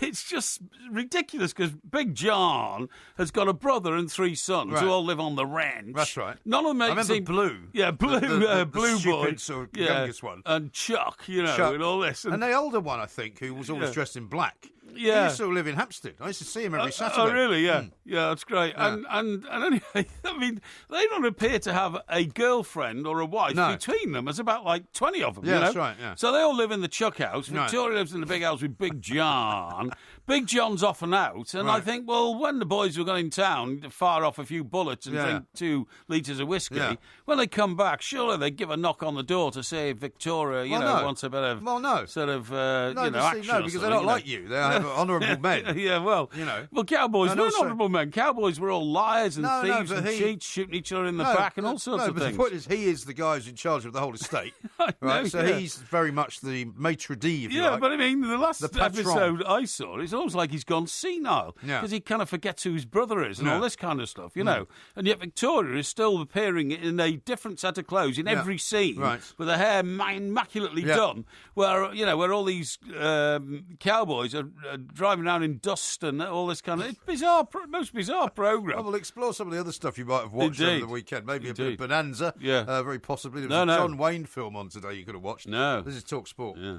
it's just ridiculous because Big John has got a brother and 3 sons who all live on the ranch. That's right. None of them I remember Blue. Yeah, Blue, the Blue boy. Sort of youngest one. And Chuck, and all this. And the older one, I think, who was always dressed in black. Yeah. He used to live in Hampstead. I used to see him every Saturday. Oh, really? Yeah. Yeah, that's great. Yeah. And anyway, I mean, they don't appear to have a girlfriend or a wife between them. There's about like 20 of them. Yeah, that's right. Yeah. So they all live in the chuck house. Victoria lives in the big house with Big John. Big John's off and out. And I think, well, when the boys were going in town to fire off a few bullets and drink 2 litres of whiskey, when they come back, surely they give a knock on the door to say Victoria, wants a bit of sort of, action. No, because they're not like you. They have honourable men. Yeah, well, well, cowboys weren't honourable men. Cowboys were all liars and thieves and cheats, shooting each other in the back and all sorts of things. But the point is, he is the guy who's in charge of the whole estate, right? So he's very much the maitre d', if you like. But I mean, the last episode I saw, it's almost like he's gone senile because he kind of forgets who his brother is and all this kind of stuff, And yet Victoria is still appearing in a different set of clothes in every scene, with her hair immaculately done, where all these cowboys are driving around in dust and all this kind of... It's bizarre, most bizarre programme. Well, we'll explore some of the other stuff you might have watched over the weekend. Maybe a bit of Bonanza. Yeah. Very possibly. There was a John Wayne film on today you could have watched. No. This is Talk Sport. Yeah.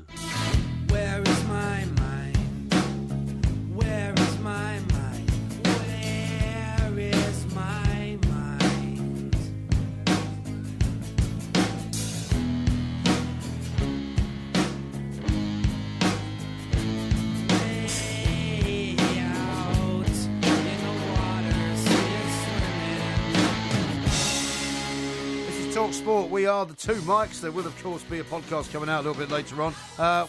Where is my mind? Where is my mind? Where is my mind? Way out in the water, see it swimming. This is Talk Sport. We are the 2 mics. There will, of course, be a podcast coming out a little bit later on.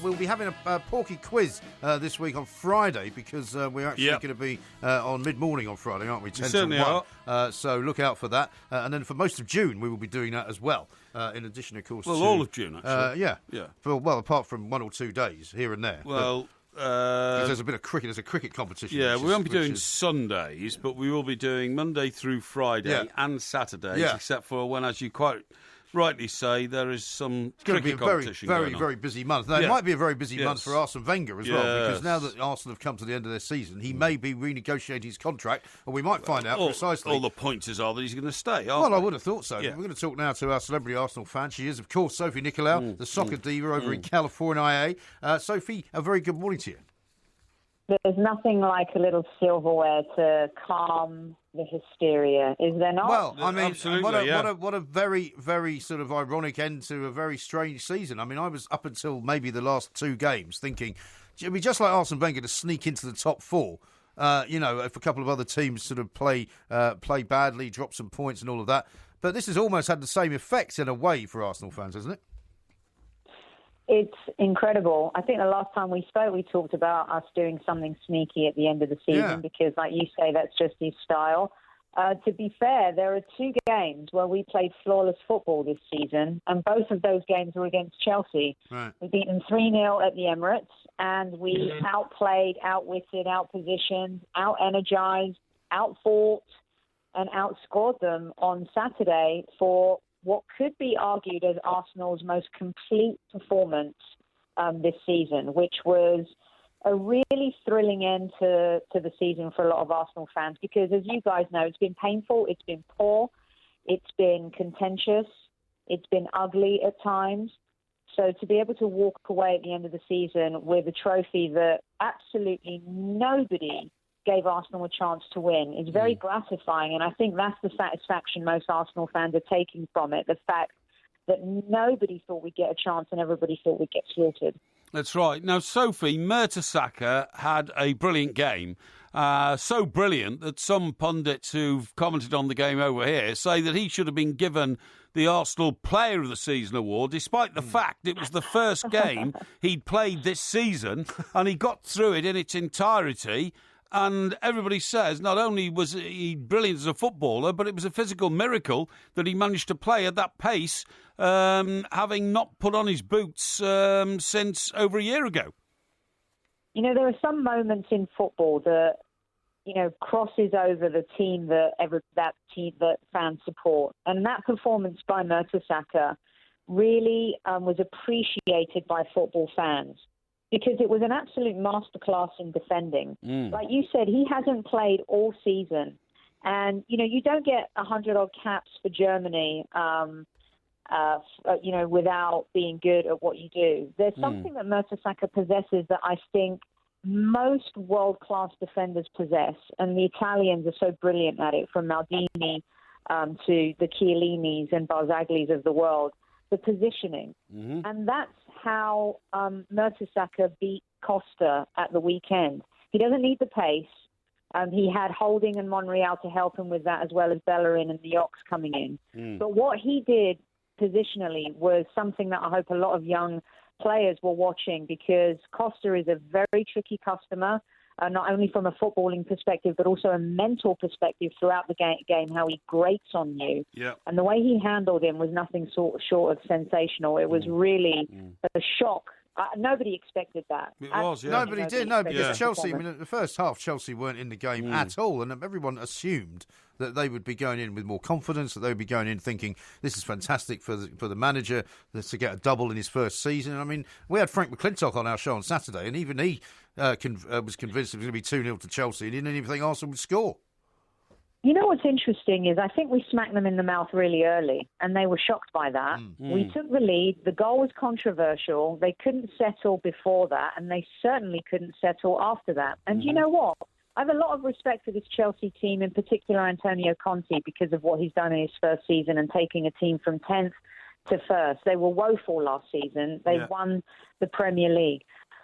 We'll be having a Porky quiz this week on Friday because we're actually going to be on mid-morning on Friday, aren't we? 10 to 1. So look out for that. And then for most of June, we will be doing that as well. In addition, of course, to... all of June, actually. Yeah. Well, apart from 1 or 2 days here and there. Well... there's a bit of cricket. There's a cricket competition. Yeah, we won't be doing Sundays, but we will be doing Monday through Friday and Saturdays, except for when, as you quite rightly say, there is some It's going to be a very, very, going very busy month. Now, it might be a very busy month for Arsene Wenger as well, because now that Arsenal have come to the end of their season, he may be renegotiating his contract, or we might find out precisely. All the pointers are that he's going to stay, Well, I would have thought so. Yeah. We're going to talk now to our celebrity Arsenal fan. She is, of course, Sophie Nicolau, the soccer diva over in California. Sophie, a very good morning to you. There's nothing like a little silverware to calm the hysteria, is there not? Well, I mean, absolutely, what a very, very sort of ironic end to a very strange season. I mean, I was up until maybe the last 2 games thinking, it'd be just like Arsene Wenger to sneak into the top 4. If a couple of other teams sort of play badly, drop some points and all of that. But this has almost had the same effect in a way for Arsenal fans, hasn't it? It's incredible. I think the last time we spoke, we talked about us doing something sneaky at the end of the season because, like you say, that's just his style. To be fair, there are 2 games where we played flawless football this season, and both of those games were against Chelsea. Right. We beat them 3-0 at the Emirates, and we outplayed, outwitted, outpositioned, out-energized, outfought, and outscored them on Saturday for what could be argued as Arsenal's most complete performance this season, which was a really thrilling end to the season for a lot of Arsenal fans because, as you guys know, it's been painful, it's been poor, it's been contentious, it's been ugly at times. So to be able to walk away at the end of the season with a trophy that absolutely nobody gave Arsenal a chance to win is very gratifying, and I think that's the satisfaction most Arsenal fans are taking from it, the fact that nobody thought we'd get a chance and everybody thought we'd get slaughtered. That's right. Now, Sophie, Mertesacker had a brilliant game, so brilliant that some pundits who've commented on the game over here say that he should have been given the Arsenal Player of the Season award, despite the fact it was the first game he'd played this season and he got through it in its entirety. And everybody says not only was he brilliant as a footballer, but it was a physical miracle that he managed to play at that pace, having not put on his boots since over a year ago. You know, there are some moments in football that, crosses over the team that fans support. And that performance by Mertesacker really was appreciated by football fans, because it was an absolute masterclass in defending. Like you said, he hasn't played all season. And, you don't get 100-odd caps for Germany, without being good at what you do. There's something that Mertesacker possesses that I think most world-class defenders possess, and the Italians are so brilliant at it, from Maldini to the Chiellinis and Barzaglis of the world, the positioning. And that's how Mertesacker beat Costa at the weekend. He doesn't need the pace. He had Holding and Monreal to help him with that, as well as Bellerin and the Ox coming in. But what he did positionally was something that I hope a lot of young players were watching, because Costa is a very tricky customer, not only from a footballing perspective, but also a mental perspective throughout the game, how he grates on you. And the way he handled him was nothing short of sensational. It was really a shock. Nobody expected that. It was, yeah. Nobody did, because Chelsea, the first half, Chelsea weren't in the game at all, and everyone assumed that they would be going in with more confidence, that they would be going in thinking this is fantastic for the manager to get a double in his first season. I mean, we had Frank McClintock on our show on Saturday, and even he was convinced it was going to be 2-0 to Chelsea, and he didn't even think Arsenal would score. You know what's interesting is I think we smacked them in the mouth really early, and they were shocked by that. We took the lead. The goal was controversial. They couldn't settle before that, and they certainly couldn't settle after that. And you know what? I have a lot of respect for this Chelsea team, in particular Antonio Conte, because of what he's done in his first season and taking a team from 10th to 1st. They were woeful last season. They won the Premier League.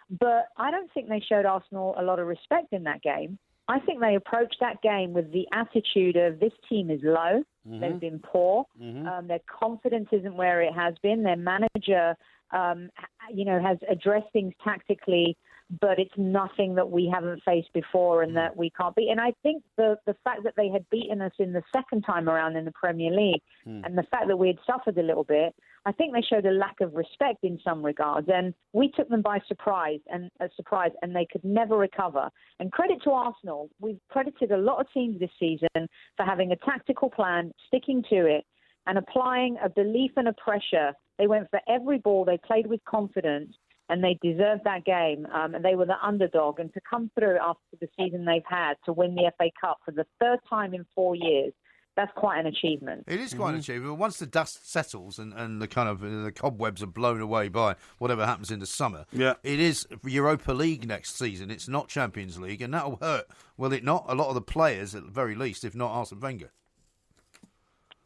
But I don't think they showed Arsenal a lot of respect in that game. I think they approached that game with the attitude of this team is low. They've been poor. Their confidence isn't where it has been. Their manager, has addressed things tactically, but it's nothing that we haven't faced before and that we can't beat. And I think the fact that they had beaten us in the second time around in the Premier League and the fact that we had suffered a little bit, I think they showed a lack of respect in some regards. And we took them by surprise, and they could never recover. And credit to Arsenal. We've credited a lot of teams this season for having a tactical plan, sticking to it, and applying a belief and a pressure. They went for every ball. They played with confidence, and they deserved that game. And they were the underdog. And to come through after the season they've had to win the FA Cup for the third time in 4 years, that's quite an achievement. It is quite an achievement. Once the dust settles and the kind of the cobwebs are blown away by whatever happens in the summer, it is Europa League next season. It's not Champions League, and that'll hurt, will it not? A lot of the players, at the very least, if not Arsene Wenger.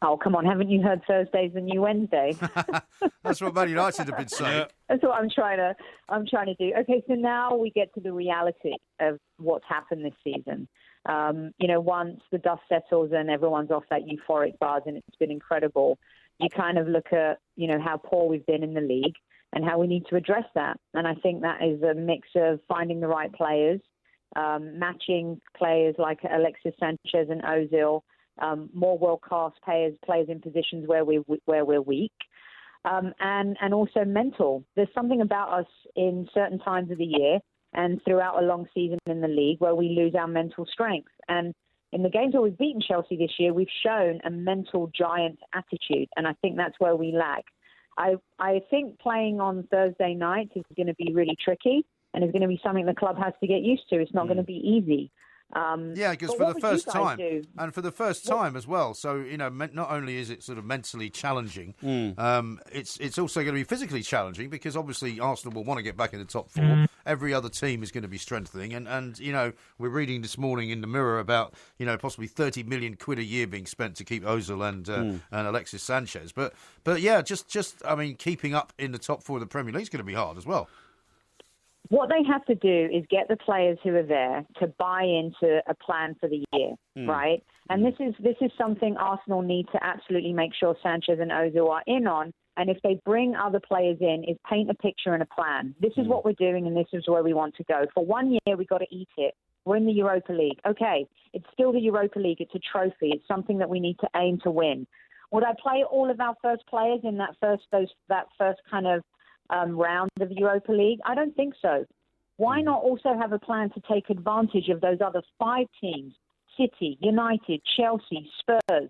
Oh, come on. Haven't you heard Thursday's the new Wednesday? That's what Man United have been saying. That's what I'm trying to do. Okay, so now we get to the reality of what's happened this season. Once the dust settles and everyone's off that euphoric buzz and it's been incredible, you kind of look at, how poor we've been in the league and how we need to address that. And I think that is a mix of finding the right players, matching players like Alexis Sanchez and Ozil, more world-class players in positions where we're weak, and also mental. There's something about us in certain times of the year and throughout a long season in the league where we lose our mental strength. And in the games where we've beaten Chelsea this year, we've shown a mental giant attitude, and I think that's where we lack. I think playing on Thursday night is going to be really tricky and is going to be something the club has to get used to. It's not going to be easy. Because for the first time, and for the first time as well. So not only is it sort of mentally challenging, it's also going to be physically challenging because obviously Arsenal will want to get back in the top four. Every other team is going to be strengthening, and we're reading this morning in the Mirror about possibly 30 million quid a year being spent to keep Ozil and Alexis Sanchez. But keeping up in the top four of the Premier League is going to be hard as well. What they have to do is get the players who are there to buy into a plan for the year, right? And this is something Arsenal need to absolutely make sure Sanchez and Ozil are in on. And if they bring other players in, is paint a picture and a plan. This is what we're doing, and this is where we want to go. For 1 year, we've got to eat it. We're in the Europa League. Okay, it's still the Europa League. It's a trophy. It's something that we need to aim to win. Would I play all of our first players in that first kind of round of the Europa League? I don't think so. Why not also have a plan to take advantage of those other 5 teams, City, United, Chelsea, Spurs,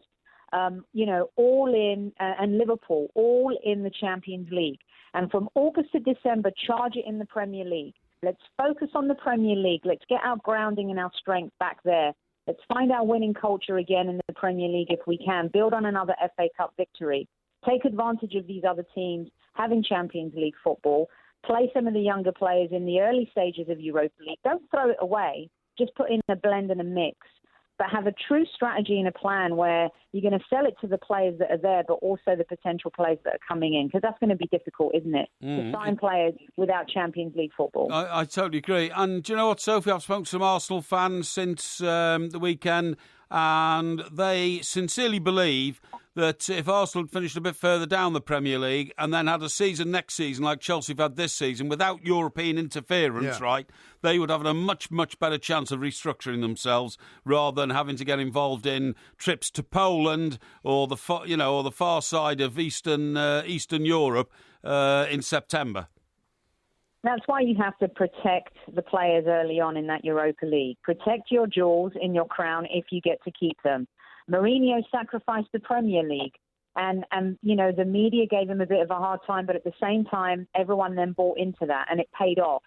all in, and Liverpool, all in the Champions League. And from August to December, charge it in the Premier League. Let's focus on the Premier League. Let's get our grounding and our strength back there. Let's find our winning culture again in the Premier League if we can. Build on another FA Cup victory. Take advantage of these other teams having Champions League football. Play some of the younger players in the early stages of Europa League. Don't throw it away. Just put in a blend and a mix. But have a true strategy and a plan where you're going to sell it to the players that are there, but also the potential players that are coming in, because that's going to be difficult, isn't it? To sign players without Champions League football. I totally agree. And do you know what, Sophie? I've spoken to some Arsenal fans since the weekend, and they sincerely believe that if Arsenal had finished a bit further down the Premier League and then had a season next season like Chelsea have had this season without European interference, right, they would have a much, much better chance of restructuring themselves rather than having to get involved in trips to Poland or the far side of Eastern Europe in September. That's why you have to protect the players early on in that Europa League. Protect your jewels in your crown if you get to keep them. Mourinho sacrificed the Premier League and the media gave him a bit of a hard time, but at the same time, everyone then bought into that and it paid off.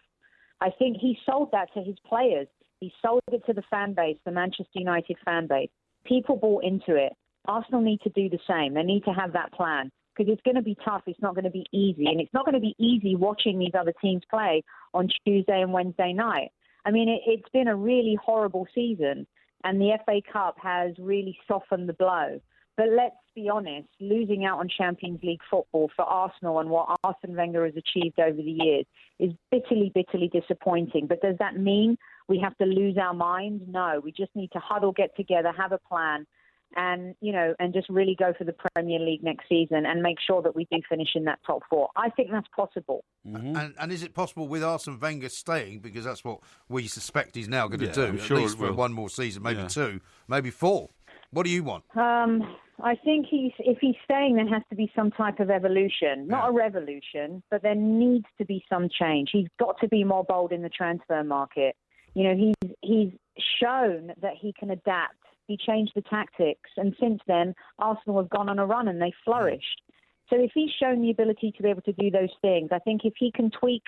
I think he sold that to his players. He sold it to the fan base, the Manchester United fan base. People bought into it. Arsenal need to do the same. They need to have that plan because it's going to be tough. It's not going to be easy. And it's not going to be easy watching these other teams play on Tuesday and Wednesday night. I mean, it's been a really horrible season. And the FA Cup has really softened the blow. But let's be honest, losing out on Champions League football for Arsenal and what Arsene Wenger has achieved over the years is bitterly, bitterly disappointing. But does that mean we have to lose our minds? No, we just need to huddle, get together, have a plan, and just really go for the Premier League next season and make sure that we do finish in that top 4. I think that's possible. Mm-hmm. And is it possible with Arsene Wenger staying, because that's what we suspect he's now going to do, at least for one more season, maybe 2, maybe 4. What do you want? I think if he's staying, there has to be some type of evolution. Not a revolution, but there needs to be some change. He's got to be more bold in the transfer market. He's shown that he can adapt. he changed the tactics. And since then, Arsenal have gone on a run and they flourished. So if he's shown the ability to be able to do those things, I think if he can tweak,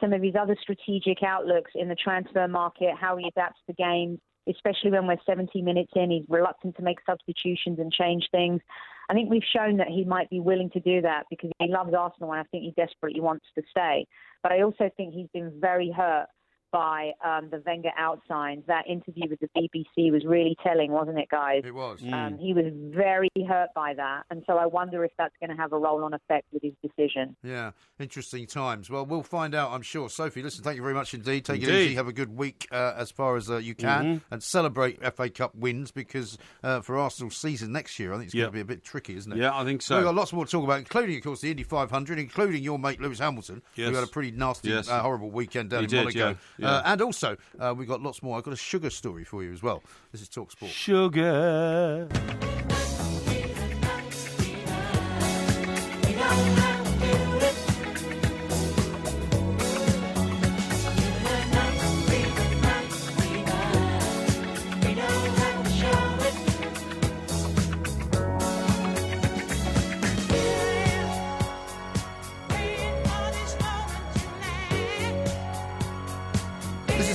some of his other strategic outlooks in the transfer market, how he adapts the game, especially when we're 70 minutes in, he's reluctant to make substitutions and change things. I think we've shown that he might be willing to do that because he loves Arsenal and I think he desperately wants to stay. But I also think he's been very hurt by the Wenger out signs. That interview with the BBC was really telling, wasn't it, guys? It was. He was very hurt by that. And so I wonder if that's going to have a roll-on effect with his decision. Yeah, interesting times. Well, we'll find out, I'm sure. Sophie, listen, thank you very much indeed. Take it easy. Have a good week as far as you can and celebrate FA Cup wins because for Arsenal's season next year, I think it's going to be a bit tricky, isn't it? Yeah, I think so. We've got lots more to talk about, including, of course, the Indy 500, including your mate Lewis Hamilton, who had a pretty nasty, horrible weekend down in Monaco. Yeah. And also, we've got lots more. I've got a sugar story for you as well. This is TalkSport. Sugar.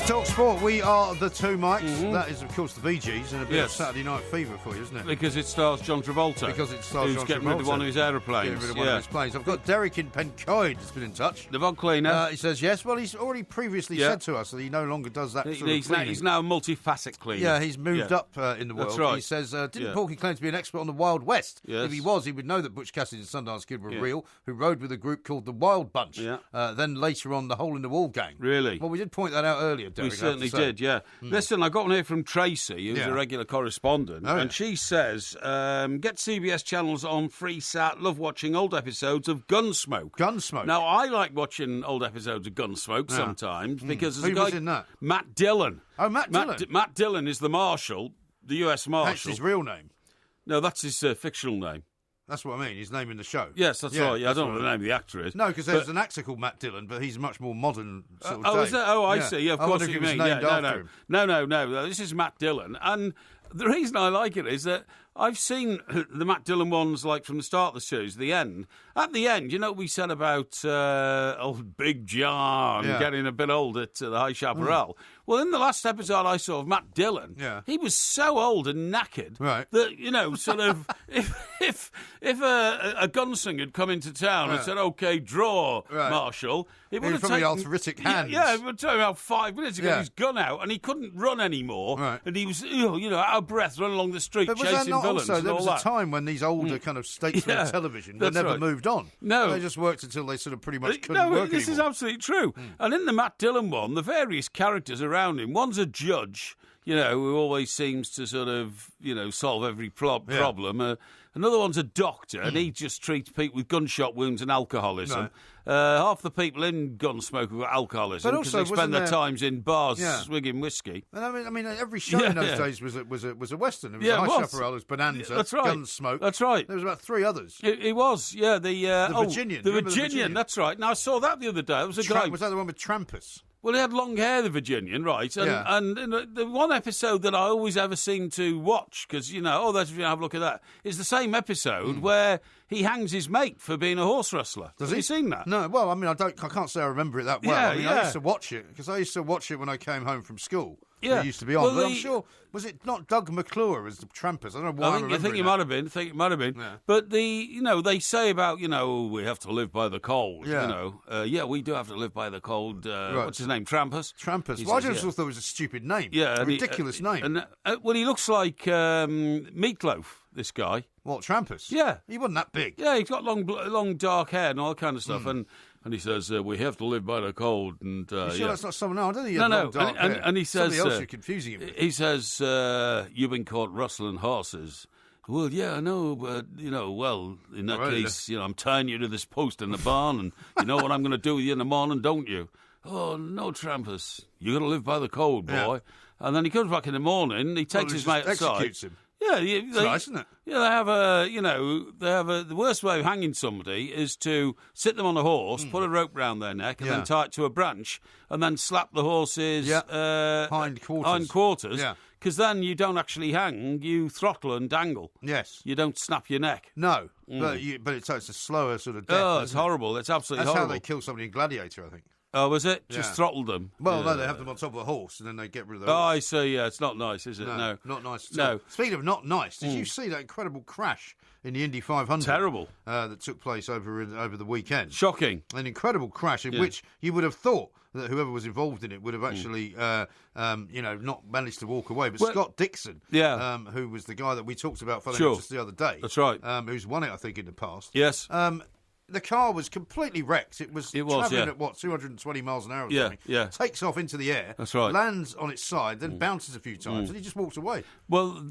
TalkSport, we are the two mics. That is, of course, the Bee Gees and a bit of Saturday Night Fever for you, isn't it? Because it stars John Travolta. Because it stars John Travolta. Who's getting rid of one of his aeroplanes. Getting rid of one of his planes. I've got Derek in Pencoed that's been in touch. The Von Cleaner. He says yes. Well, he's already previously said to us that he no longer does that sort of cleaning. He's now a multi-facet cleaner. Yeah, he's moved up in the world. That's right. He says, didn't Porky claim to be an expert on the Wild West? Yes. If he was, he would know that Butch Cassidy and Sundance Kid were real, who rode with a group called the Wild Bunch. Yeah. Then later on, the Hole in the Wall gang. Really? Well, we did point that out earlier, Derek. We certainly did, yeah. Listen, I got one here from Tracy, who's a regular correspondent, and she says, get CBS channels on free sat, love watching old episodes of Gunsmoke. Gunsmoke? Now, I like watching old episodes of Gunsmoke sometimes because there's Who was in that? Matt Dillon. Oh, Matt Dillon? Matt Dillon is the Marshal, the US Marshal. That's his real name? No, that's his fictional name. That's what I mean, his name in the show. Yes, that's right. Yeah, I don't know what the name of the actor is. No, because there's an actor called Matt Dillon, but he's a much more modern sort of is that? Oh, I see. Yeah, of course you mean. No. This is Matt Dillon. And the reason I like it is that I've seen the Matt Dillon ones like from the start of the series, the end. At the end, you know what we said about old Big John getting a bit old at the High Chaparral? Well, in the last episode I saw of Matt Dillon, he was so old and knackered that, you know, sort of, if a gunslinger had come into town and said, OK, draw, Marshal, it would have taken... the arthritic hands. Yeah, it would take about 5 minutes to get his gun out, and he couldn't run anymore, and he was, you know, out of breath, running along the street, chasing villains. Also, there was a time when these older kind of statesmen of television were never moved on. No. They just worked until they sort of pretty much couldn't work this anymore. is absolutely true. And in the Matt Dillon one, the various characters around him, one's a judge, you know, who always seems to sort of, you know, solve every problem. Another one's a doctor, and he just treats people with gunshot wounds and alcoholism. Half the people in Gunsmoke have got alcoholism because they spend their times in bars swigging whiskey. And I mean, every show in those days was a Western. It was High Chaparral, it was Bonanza, that's right. Gunsmoke. That's right. There was about 3 others. It was, the Virginian. The Virginian, that's right. Now, I saw that the other day. It was a guy... Was that the one with Trampus? Well, he had long hair, the Virginian, right? And the one episode that I always ever seem to watch, because, you know, have a look at that, is the same episode where he hangs his mate for being a horse wrestler. Have you seen that? No, well, I mean, I can't say I remember it that well. I used to watch it, because I used to watch it when I came home from school. Yeah. It used to be on. Well, but I'm sure, was it not Doug McClure as the Trampers? I don't know why I think it might have been. Yeah. But they say about, you know, we have to live by the cold. Yeah. You know, we do have to live by the cold. What's his name? Trampus. Well, I just thought it was a stupid name. Yeah, a ridiculous name. And well, he looks like Meatloaf. This guy. What, Trampus? Yeah, he wasn't that big. Yeah, he's got long dark hair and all that kind of stuff. And he says, we have to live by the cold. And you sure that's not someone else? I don't think he had long dark hair. And he says... Somebody else you're confusing him with. He says, you've been caught rustling horses. Well, yeah, I know, but, you know, well, in that case, you know, I'm tying you to this post in the barn, and you know what I'm going to do with you in the morning, don't you? Oh, no, Trampus. You're going to live by the cold, boy. Yeah. And then he comes back in the morning, he takes his mate outside. Executes him. Yeah, it's nice, isn't it? Yeah, the worst way of hanging somebody is to sit them on a horse, put a rope round their neck, and then tie it to a branch, and then slap the horse's hind quarters. Because because then you don't actually hang, you throttle and dangle. Yes. You don't snap your neck. No, but it's a slower sort of death. Oh, it's horrible. It's absolutely horrible. horrible. That's how they kill somebody in Gladiator, I think. Oh, was it? Just throttled them? Well, no, they have them on top of a horse and then they get rid of the horse. horse. I see, yeah. It's not nice, is it? No. Not nice at all. Speaking of not nice, did you see that incredible crash in the Indy 500? Terrible. That took place over the weekend. Shocking. An incredible crash in which you would have thought that whoever was involved in it would have actually, not managed to walk away. But Scott Dixon, who was the guy that we talked about just the other day. That's right. Who's won it, I think, in the past. Yes. The car was completely wrecked. It was travelling at, 220 miles an hour or something? Yeah. Takes off into the air. That's right. Lands on its side, then bounces a few times, and he just walks away. Well,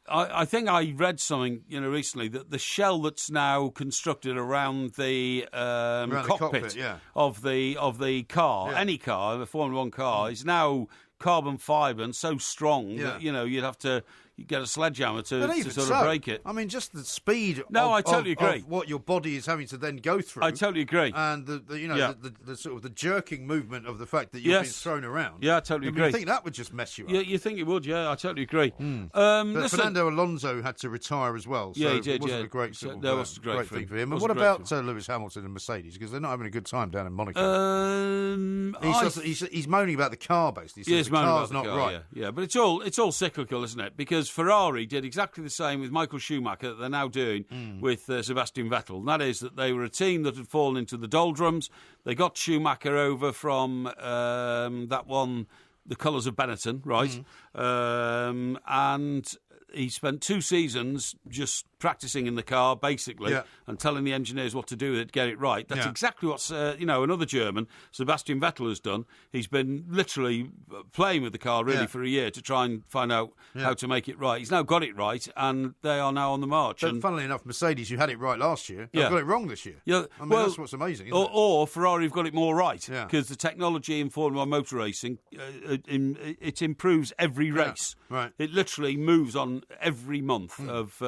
I think I read something, recently, that the shell that's now constructed around the cockpit of the car, any car, a Formula 1 car, is now carbon fibre and so strong that, you'd have to get a sledgehammer to sort of break it. I mean, just the speed I totally agree. Of what your body is having to then go through. I totally agree. And the sort of the jerking movement of the fact that you're being thrown around. Yeah, I totally agree. You think that would just mess you up? Yeah, you think it would, yeah, I totally agree. But Fernando Alonso had to retire as well. So he did, it wasn't a great, sort of, was a great thing for him. And what about Lewis Hamilton and Mercedes? Because they're not having a good time down in Monaco. He's moaning about the car, basically. He says the car's not right. Yeah, but it's all cyclical, isn't it? Because Ferrari did exactly the same with Michael Schumacher that they're now doing with Sebastian Vettel. And that is that they were a team that had fallen into the doldrums. They got Schumacher over from that one, the colours of Benetton, right? And he spent 2 seasons just practising in the car, basically, and telling the engineers what to do with it to get it right. That's exactly what, another German, Sebastian Vettel, has done. He's been literally playing with the car, really, for a year to try and find out how to make it right. He's now got it right, and they are now on the march. But funnily enough, Mercedes, who had it right last year, have got it wrong this year. Yeah, I mean, that's what's amazing, isn't it? Or Ferrari have got it more right, because the technology in Formula 1 motor racing, it improves every race. Right. It literally moves on every month of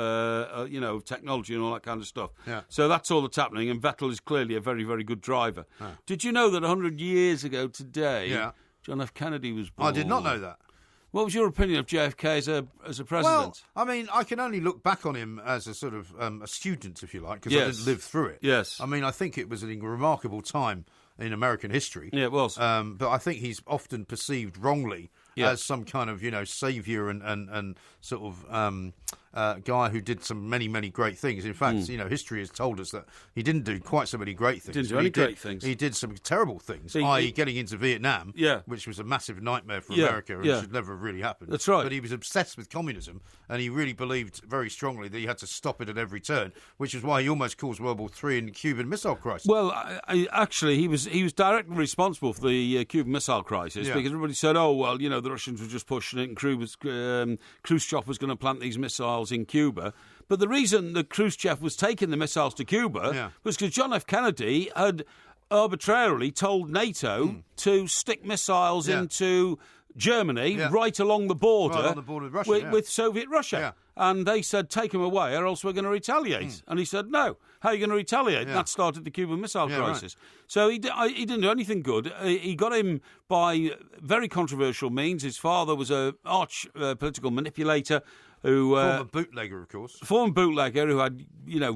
technology and all that kind of stuff. Yeah. So that's all that's happening, and Vettel is clearly a very, very good driver. Did you know that 100 years ago today, John F. Kennedy was born? I did not know that. What was your opinion of JFK as a president? Well, I mean, I can only look back on him as a sort of a student, if you like, because I didn't live through it. Yes. I mean, I think it was a remarkable time in American history. Yeah, it was. But I think he's often perceived wrongly as some kind of, saviour and sort of guy who did some many, many great things. In fact, history has told us that he didn't do quite so many great things. Didn't do any great things. He did some terrible things, i.e. getting into Vietnam, which was a massive nightmare for America and should never have really happened. That's right. But he was obsessed with communism, and he really believed very strongly that he had to stop it at every turn, which is why he almost caused World War III and the Cuban Missile Crisis. Well, actually, he was directly responsible for the Cuban Missile Crisis because everybody said, the Russians were just pushing it and Khrushchev was going to plant these missiles in Cuba. But the reason that Khrushchev was taking the missiles to Cuba was because John F. Kennedy had arbitrarily told NATO to stick missiles into Germany right along the border, with Russia, with Soviet Russia. Yeah. And they said, take them away or else we're going to retaliate. And he said, no, how are you going to retaliate? And that started the Cuban Missile Crisis. Right. So he didn't do anything good. He got him by very controversial means. His father was an arch political manipulator. Former bootlegger, of course. Former bootlegger who had,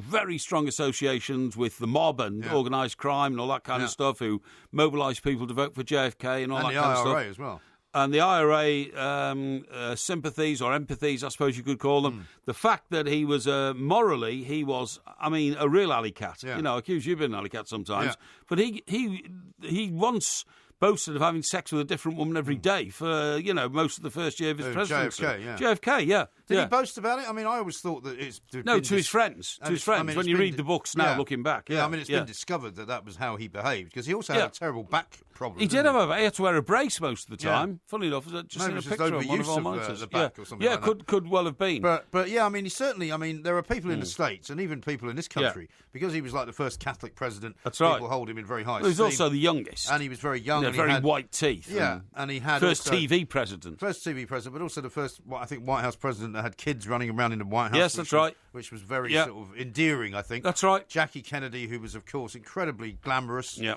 very strong associations with the mob and organised crime and all that kind of stuff, who mobilised people to vote for JFK and all that kind of stuff. And the IRA as well. And the IRA sympathies or empathies, I suppose you could call them. The fact that he was morally, he was, a real alley cat. Yeah. Accused you've been an alley cat sometimes. Yeah. But he once boasted of having sex with a different woman every day for, most of the first year of his presidency. JFK, yeah. Did he boast about it? I always thought that it's... No, to his friends. To his friends, when you read the books now, looking back. Yeah, it's been discovered that was how he behaved, because he also had a terrible back problem. He did have he had to wear a brace most of the time. Funny enough, just in a picture of one of our monitors. The back or something like that. Could well have been. But he certainly, there are people in the States, and even people in this country, because he was like the first Catholic president, that's right. People hold him in very high esteem. He was also the youngest. And he was very young. And very white teeth. Yeah, and he had First TV president, but also the first, White House president that had kids running around in the White House. Yes, that's right. Which was very sort of endearing, I think. That's right. Jackie Kennedy, who was, of course, incredibly glamorous. Yeah.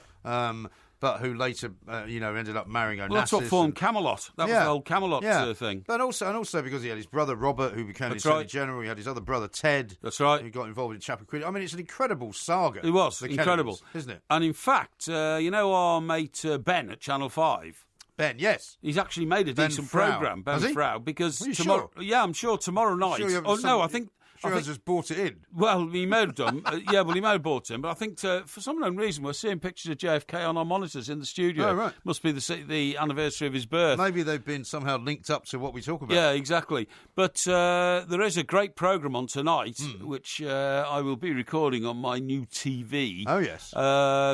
but who later, ended up marrying Onassis. Well, that's what formed Camelot. That was the whole Camelot thing. But also because he had his brother Robert, who became the Attorney General. He had his other brother Ted. That's right. Who got involved in Chappaquiddick. I mean, it's an incredible saga. It was incredible, isn't it? And in fact, our mate Ben at Channel 5. Ben, yes. He's actually made a decent programme, Ben Frau, because tomorrow... Sure? Yeah, I'm sure tomorrow night... I think... I just bought it in. Well, he may have done. He may have bought it in. But I think for some unknown reason, we're seeing pictures of JFK on our monitors in the studio. Oh, right. Must be the anniversary of his birth. Maybe they've been somehow linked up to what we talk about. Yeah, exactly. But there is a great programme on tonight, which I will be recording on my new TV. Oh, yes.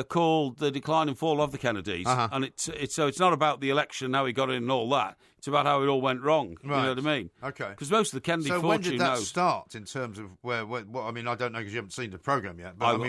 Called The Decline and Fall of the Kennedys. Uh-huh. And it's not about the election, how he got in and all that. It's about how it all went wrong. Right. You know what I mean? Okay. Because most of the Kennedy fortune... So when did that start in terms of where I mean, I don't know because you haven't seen the programme yet. But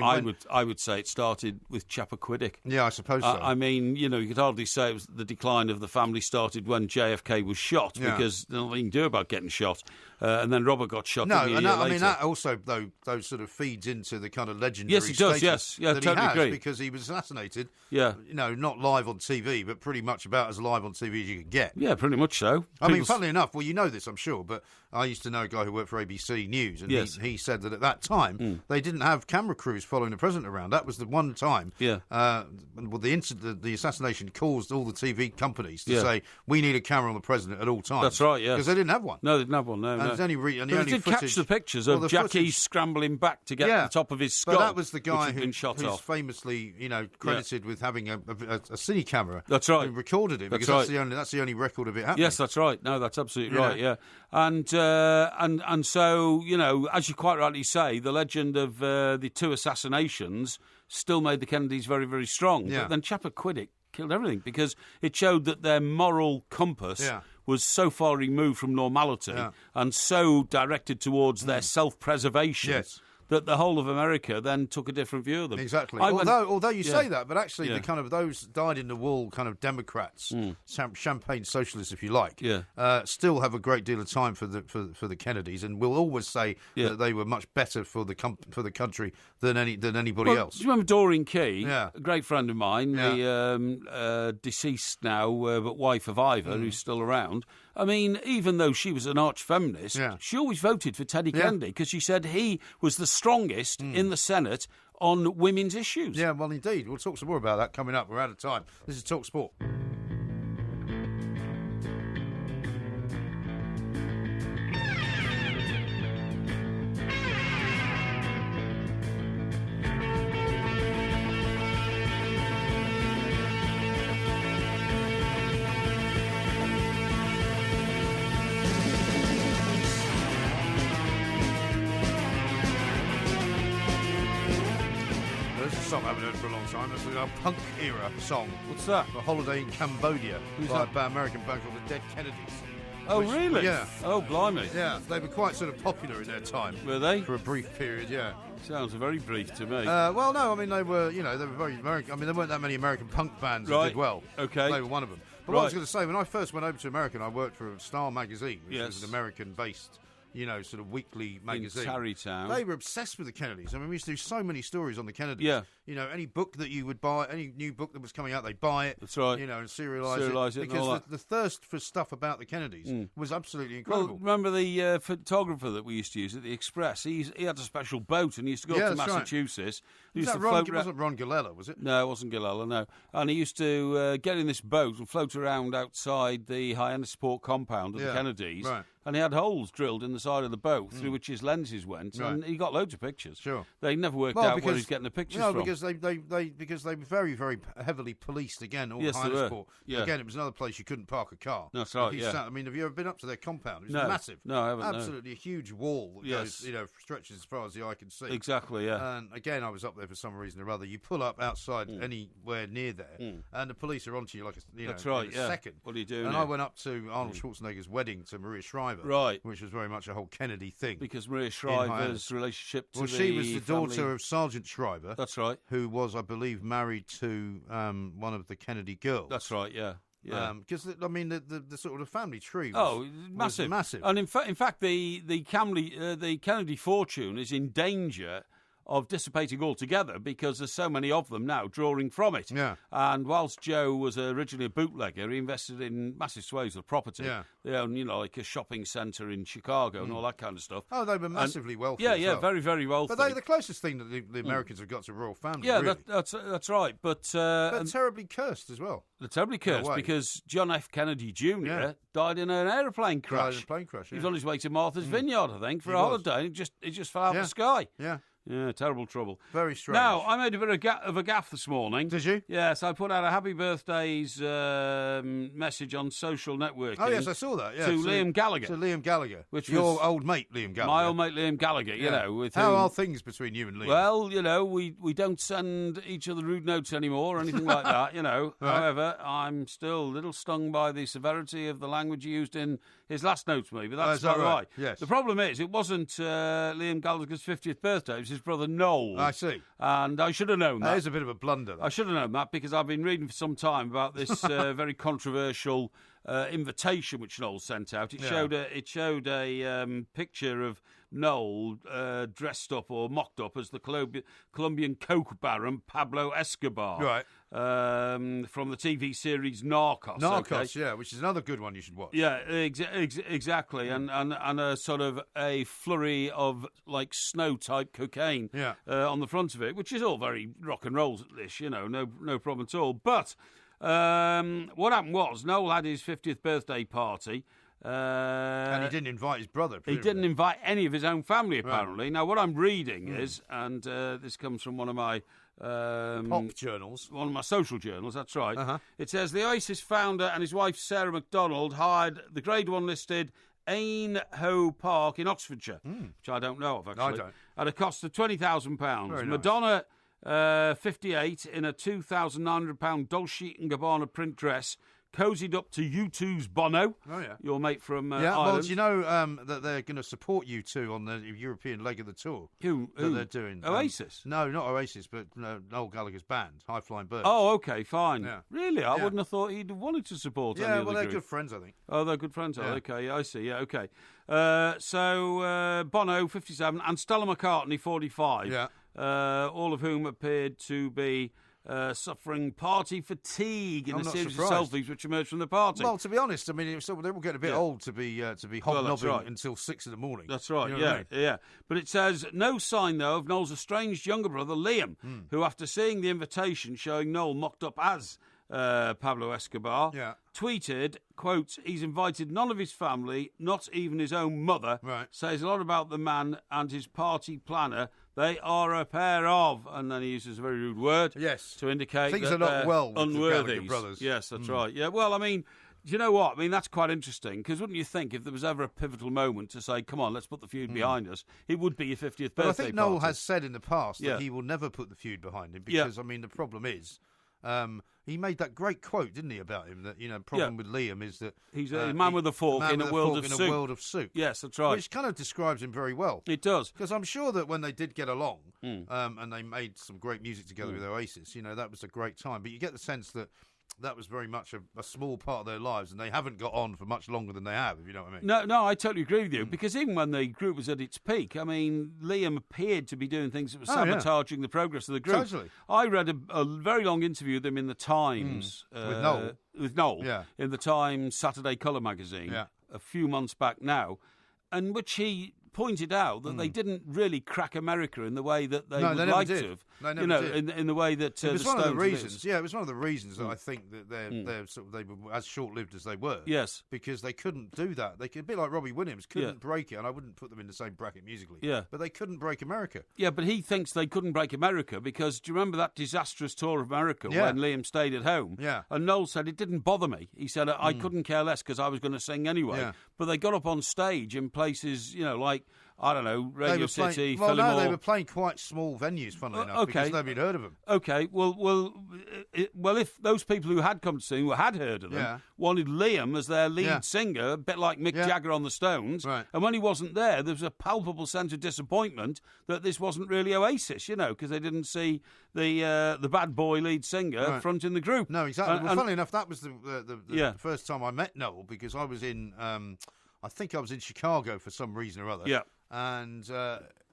I would say it started with Chappaquiddick. Yeah, I suppose so. I mean, you could hardly say it was the decline of the family started when JFK was shot because there's nothing you can do about getting shot. And then Robert got shot. No, a year and later. I mean that also those sort of feeds into the kind of legendary Yes, it does. status Yes, that totally he has agree. because he was assassinated. Yeah, not live on TV, but pretty much about as live on TV as you could get. Yeah, pretty much so. I mean, funnily enough, well, you know this, I'm sure, but I used to know a guy who worked for ABC News, and he said that at that time they didn't have camera crews following the president around. That was the one time. Yeah. The assassination caused all the TV companies to say we need a camera on the president at all times. That's right. Yeah. Because they didn't have one. No, they didn't have one. No. And they did catch the pictures of Jackie scrambling back to get the top of his skull. But that was the guy who's famously, credited with having a cine camera. That's right. Who recorded it because that's the only record of it happening. Yes, that's right. No, that's absolutely right. Yeah, and so as you quite rightly say, the legend of the two assassinations still made the Kennedys very, very strong. Yeah. But then Chappaquiddick killed everything because it showed that their moral compass was so far removed from normality and so directed towards their self-preservation. Yes. That the whole of America then took a different view of them. Exactly. Although you say that, but actually the kind of those dyed-in-the-wool kind of Democrats, champagne socialists, if you like, still have a great deal of time for the Kennedys, and will always say that they were much better for the country than anybody else. Do you remember Doreen Key? Yeah. A great friend of mine, the deceased now, but wife of Ivor, who's still around. I mean, even though she was an arch-feminist, she always voted for Teddy Kennedy because she said he was the strongest in the Senate on women's issues. Yeah, well, indeed. We'll talk some more about that coming up. We're out of time. This is Talk Sport. Song I haven't heard for a long time. It's a punk era song. What's that? A Holiday in Cambodia. Who's by that? an American band called the Dead Kennedys. Oh, really? Yeah. Oh, blimey. Yeah, they were quite sort of popular in their time. Were they? For a brief period, yeah. Sounds very brief to me. Well, no, I mean, they were very American. I mean, there weren't that many American punk bands that did well. Okay. They were one of them. But what I was going to say, when I first went over to America, I worked for Star Magazine, which was an American-based sort of weekly magazine. In Tarrytown. They were obsessed with the Kennedys. I mean, we used to do so many stories on the Kennedys. Yeah. Any book that you would buy, any new book that was coming out, they'd buy it. That's right. And serialise it. Because the thirst for stuff about the Kennedys was absolutely incredible. Well, remember the photographer that we used to use at the Express? He had a special boat and he used to go up to Massachusetts. Right. It wasn't Ron Gillella, was it? No, it wasn't Gillella, no. And he used to get in this boat and float around outside the Hyannisport compound of the Kennedys. Right. And he had holes drilled in the side of the boat through which his lenses went, and he got loads of pictures. Sure. They never worked out where he's getting the pictures from. Because they were very, very heavily policed again. All Hyannisport. Yeah. Again, it was another place you couldn't park a car. That's right. I mean, have you ever been up to their compound? It was massive. No, I haven't. Absolutely a huge wall that goes, stretches as far as the eye can see. Exactly. Yeah. And again, I was up there for some reason or other. You pull up outside anywhere near there, and the police are onto you like in a second. What do you do? And I went up to Arnold Schwarzenegger's wedding to Maria Shriver, right, which was very much a whole Kennedy thing. Because Maria Shriver's relationship to she was the daughter of Sergeant Shriver. That's right. Who was, I believe, married to one of the Kennedy girls. That's right. Yeah. Yeah, because I mean the sort of family tree. Massive. Was massive. And in fact, the Kennedy fortune is in danger of dissipating altogether because there's so many of them now drawing from it. Yeah. And whilst Joe was originally a bootlegger, he invested in massive swathes of property. Yeah. They own, like a shopping centre in Chicago and all that kind of stuff. Oh, they were massively wealthy. Yeah, as well. very, very wealthy. But they're the closest thing that the Americans have got to royal family. Yeah, really. that's right. But terribly cursed as well. they're terribly cursed because John F. Kennedy Jr. died in an aeroplane crash. Died in a plane crash. He was on his way to Martha's Vineyard, I think, for a holiday. And it just fell out of the sky. Yeah. Yeah, terrible trouble. Very strange. Now, I made a bit of a gaff this morning. Did you? Yes, I put out a happy birthdays message on social networking. Oh, yes, I saw that. Yeah. To Liam Gallagher. To Liam Gallagher. Which your was old mate, Liam Gallagher. My old mate, Liam Gallagher, you know. With How whom, are things between you and Liam? Well, we don't send each other rude notes anymore or anything like that, Right. However, I'm still a little stung by the severity of the language used in his last notes, maybe. That's not right. Yes. The problem is, it wasn't Liam Gallagher's 50th birthday, it was his brother Noel. I see. And I should have known that. That is a bit of a blunder. I should have known that because I've been reading for some time about this very controversial invitation which Noel sent out. It showed a picture of Noel dressed up or mocked up as the Colombian coke baron Pablo Escobar. Right. From the TV series Narcos. Narcos, yeah, which is another good one you should watch. Yeah, exactly, and a sort of a flurry of like snow type cocaine on the front of it, which is all very rock and roll. This, no problem at all. But what happened was Noel had his 50th birthday party. And he didn't invite his brother. He didn't invite any of his own family, apparently. Right. Now, what I'm reading is, and this comes from one of my pop journals. One of my social journals, that's right. Uh-huh. It says the Oasis founder and his wife Sarah McDonald hired the Grade 1 listed Ain Ho Park in Oxfordshire, which I don't know of, actually. I don't. At a cost of £20,000. Nice. Madonna, 58, in a £2,900 Dolce & Gabbana print dress, cozied up to U2's Bono, your mate from Ireland. Well, do you know that they're going to support U2 on the European leg of the tour? Who? That they're doing. Oasis? No, not Oasis, but Noel Gallagher's band, High Flying Birds. Oh, okay, fine. Yeah. Really? I wouldn't have thought he'd wanted to support any other well, they're group. good friends, I think. Oh, they're good friends, okay, I see, okay. So, Bono, 57, and Stella McCartney, 45, all of whom appeared to be suffering party fatigue in a series of selfies which emerged from the party. Well, to be honest, I mean, they will get a bit old to be hobnobbing until 6 in the morning. That's right, you know what I mean? yeah. But it says, no sign, though, of Noel's estranged younger brother, Liam, who, after seeing the invitation showing Noel mocked up as Pablo Escobar, tweeted, quote, he's invited none of his family, not even his own mother, says a lot about the man and his party planner. They are a pair of, and then he uses a very rude word to indicate things that are not they're well with the unworthy Gallagher brothers. Yes, that's right. Yeah, well, I mean, do you know what? I mean, that's quite interesting, because wouldn't you think if there was ever a pivotal moment to say, come on, let's put the feud behind us, it would be your 50th birthday But I think party. Noel has said in the past that he will never put the feud behind him, because, I mean, the problem is... he made that great quote, didn't he, about him? That problem with Liam is that he's a man with a fork in a world of soup. Yes, that's right. Which kind of describes him very well. It does, because I'm sure that when they did get along, and they made some great music together with Oasis, that was a great time. But you get the sense that that was very much a small part of their lives, and they haven't got on for much longer than they have, if you know what I mean. No, I totally agree with you, because even when the group was at its peak, I mean, Liam appeared to be doing things that were sabotaging the progress of the group. Totally. I read a very long interview with him in the Times. With Noel. In the Times Saturday Colour magazine a few months back now, in which he pointed out that they didn't really crack America in the way that they would like to have. They never did. In the way that it was the one of the Stones reasons. Yeah, it was one of the reasons that I think that they were as short-lived as they were. Yes, because they couldn't do that. They could, a bit like Robbie Williams, couldn't break it, and I wouldn't put them in the same bracket musically. Yeah, but they couldn't break America. Yeah, but he thinks they couldn't break America because do you remember that disastrous tour of America when Liam stayed at home? Yeah, and Noel said it didn't bother me. He said I couldn't care less because I was going to sing anyway. Yeah. But they got up on stage in places, like. I don't know, Radio City, Fillmore. Well, no, they were playing quite small venues, funnily enough, because nobody had heard of them. Okay, well, if those people who had come to see, who had heard of them, wanted Liam as their lead singer, a bit like Mick Jagger on the Stones, and when he wasn't there was a palpable sense of disappointment that this wasn't really Oasis, because they didn't see the bad boy lead singer fronting the group. No, exactly. Well, funnily enough, that was the first time I met Noel, because I was in... I think I was in Chicago for some reason or other. Yeah. And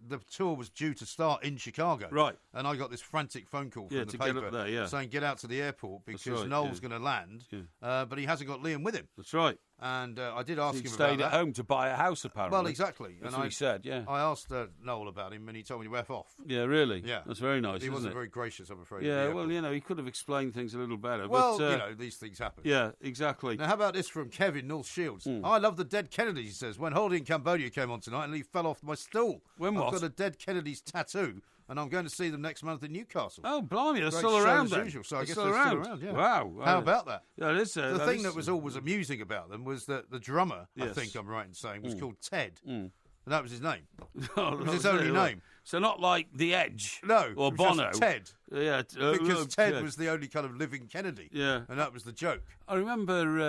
the tour was due to start in Chicago. Right. And I got this frantic phone call from the to paper get up there, saying get out to the airport because right, Noel's going to land, but he hasn't got Liam with him. That's right. And I did ask him about stayed that. at home to buy a house, apparently. Well, exactly. That's what he said, yeah. I asked Noel about him, and he told me to F off. Yeah, really? Yeah. That's very nice, He isn't wasn't it? very gracious, I'm afraid. Yeah, well, he could have explained things a little better. Well, but, these things happen. Yeah, exactly. Now, how about this from Kevin North Shields? I love the Dead Kennedys, he says. When Holiday in Cambodia came on tonight, and he fell off my stool. When I've what? got a Dead Kennedys tattoo, and I'm going to see them next month in Newcastle. Oh, blimey, they're Great still show around as then. usual, so I They're guess still they're around. still around, yeah. Wow. How about that? Yeah, it is. The thing that was always amusing about them was that the drummer, I Yes. think I'm right in saying, was called Ted. And that was his name. Oh, It was his only name. So not like The Edge. No, Or it was just Bono. Ted. Yeah. Because Ted was the only kind of living Kennedy. Yeah. And that was the joke. I remember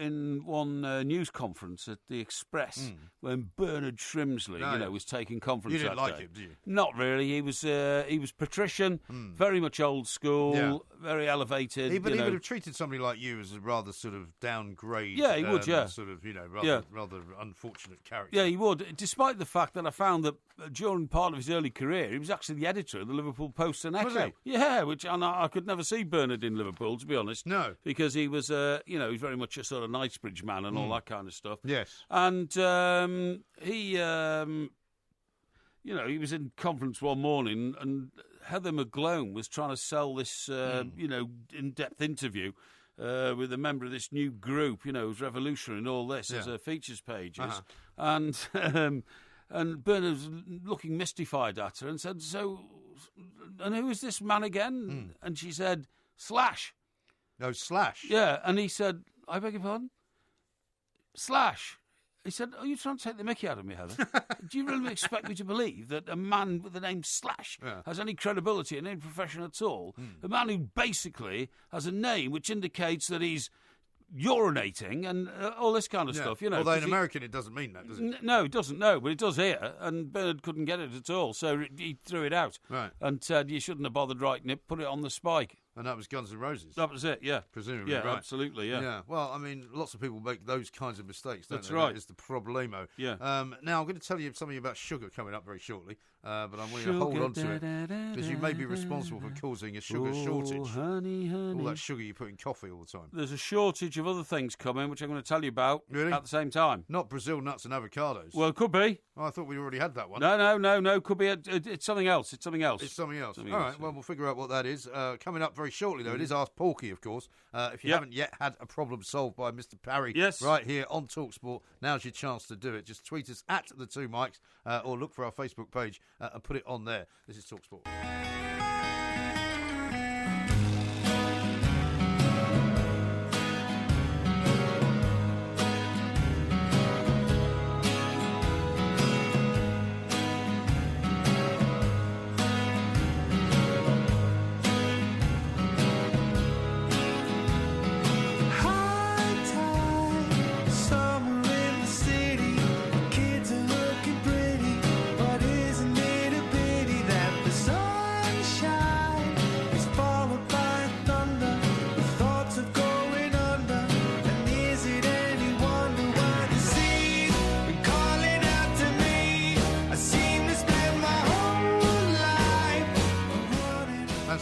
in one news conference at the Express when Bernard Shrimsley, was taking conference. You didn't that like day. him, did you? Not really. He was patrician, very much old school, very elevated. But he would have treated somebody like you as a rather sort of downgrade. Yeah, he would, Sort of, rather unfortunate character. Yeah, he would, despite the fact that I found that during part of his early career, he was actually the editor of the Liverpool Post and Echo. Was he? Yeah, and I could never see Bernard in Liverpool, to be honest. No. Because he was, he's very much a sort of Knightsbridge man and all that kind of stuff. Yes. And he was in conference one morning and Heather McGlone was trying to sell this, in-depth interview with a member of this new group, who's revolutionary and all this as her features pages. And Bernard was looking mystified at her and said, "So, and who is this man again?" And she said, "Slash." No, Slash. Yeah, and he said, "I beg your pardon? Slash." He said, "Are you trying to take the mickey out of me, Heather? Do you really expect me to believe that a man with the name Slash has any credibility in any profession at all? A man who basically has a name which indicates that he's urinating and all this kind of stuff, Although in American it doesn't mean that, does it? No, it doesn't, no, but it does here, and Bernard couldn't get it at all, so he threw it out. Right. And said, you shouldn't have bothered writing it, put it on the spike. And that was Guns N' Roses. That was it, yeah. Presumably, yeah, right. Absolutely, yeah. Yeah, well, I mean, lots of people make those kinds of mistakes, don't That's they? right. That is the problemo. Yeah. Now, I'm going to tell you something about sugar coming up very shortly, but I'm going to hold on to it, because you may be responsible for causing a sugar shortage. Honey, honey. All that sugar you put in coffee all the time. There's a shortage of other things coming, which I'm going to tell you about Really? at the same time. Not Brazil nuts and avocados. Well, it could be. Oh, I thought we already had that one. No. Could be. It's something else. It's something else. It's something else. Something All else, right, well, we'll figure out what that is. Coming up very shortly, though, it is Ask Porky, of course. If you haven't yet had a problem solved by Mr. Parry right here on TalkSport, now's your chance to do it. Just tweet us at the Two Mics or look for our Facebook page and put it on there. This is TalkSport.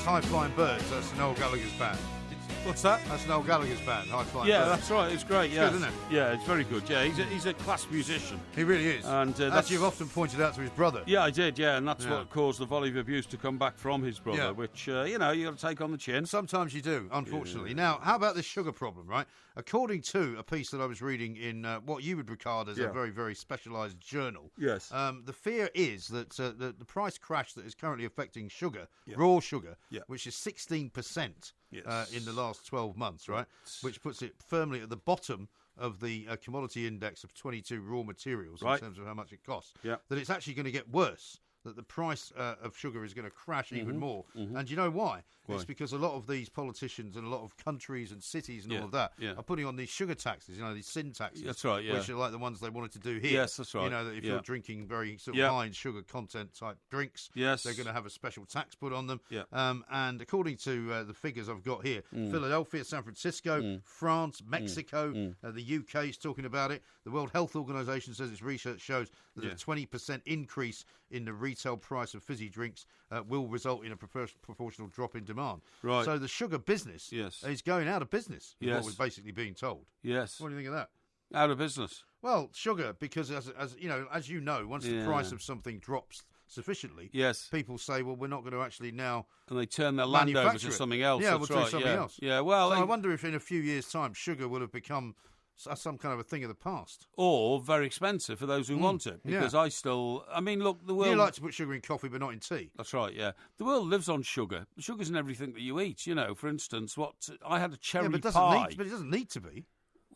High Flying Birds, that's Noel Gallagher's band. What's that? That's Noel Gallagher's band, High Flying Birds. Yeah, that's right. It's great. Yeah, good, isn't it? Yeah, it's very good. Yeah, he's a class musician. He really is. And as you've often pointed out to his brother. Yeah, I did. Yeah, and that's what caused the volley of abuse to come back from his brother, which you got to take on the chin. Sometimes you do, unfortunately. Now, how about this sugar problem? Right, according to a piece that I was reading in what you would regard as a very, very specialised journal. Yes. The fear is that the price crash that is currently affecting sugar, raw sugar, which is 16%. In the last 12 months, right? Which puts it firmly at the bottom of the commodity index of 22 raw materials in terms of how much it costs. Yeah. That it's actually going to get worse that the price of sugar is going to crash even more. And you know why? It's because a lot of these politicians and a lot of countries and cities and all of that are putting on these sugar taxes, these sin taxes. That's right, which are like the ones they wanted to do here. Yes, that's right. That if you're drinking very sort of high in sugar content type drinks, they're going to have a special tax put on them. And according to the figures I've got here, Philadelphia, San Francisco, France, Mexico, the UK is talking about it. The World Health Organization says its research shows that a 20% increase in the retail price of fizzy drinks will result in a proportional drop in demand. Right. So the sugar business is going out of business, is what we're basically being told. Yes. What do you think of that? Out of business. Well, sugar, because as you know, once the price of something drops sufficiently, people say, well, we're not going to actually now. And they turn their land over to something else. Yeah, we'll do something else. Yeah, well, so I wonder if in a few years' time, sugar will have become some kind of a thing of the past. Or very expensive for those who want it. Because look, the world... You like to put sugar in coffee, but not in tea. That's right, yeah. The world lives on sugar. Sugar's in everything that you eat. For instance, I had a cherry pie. But it doesn't need to be.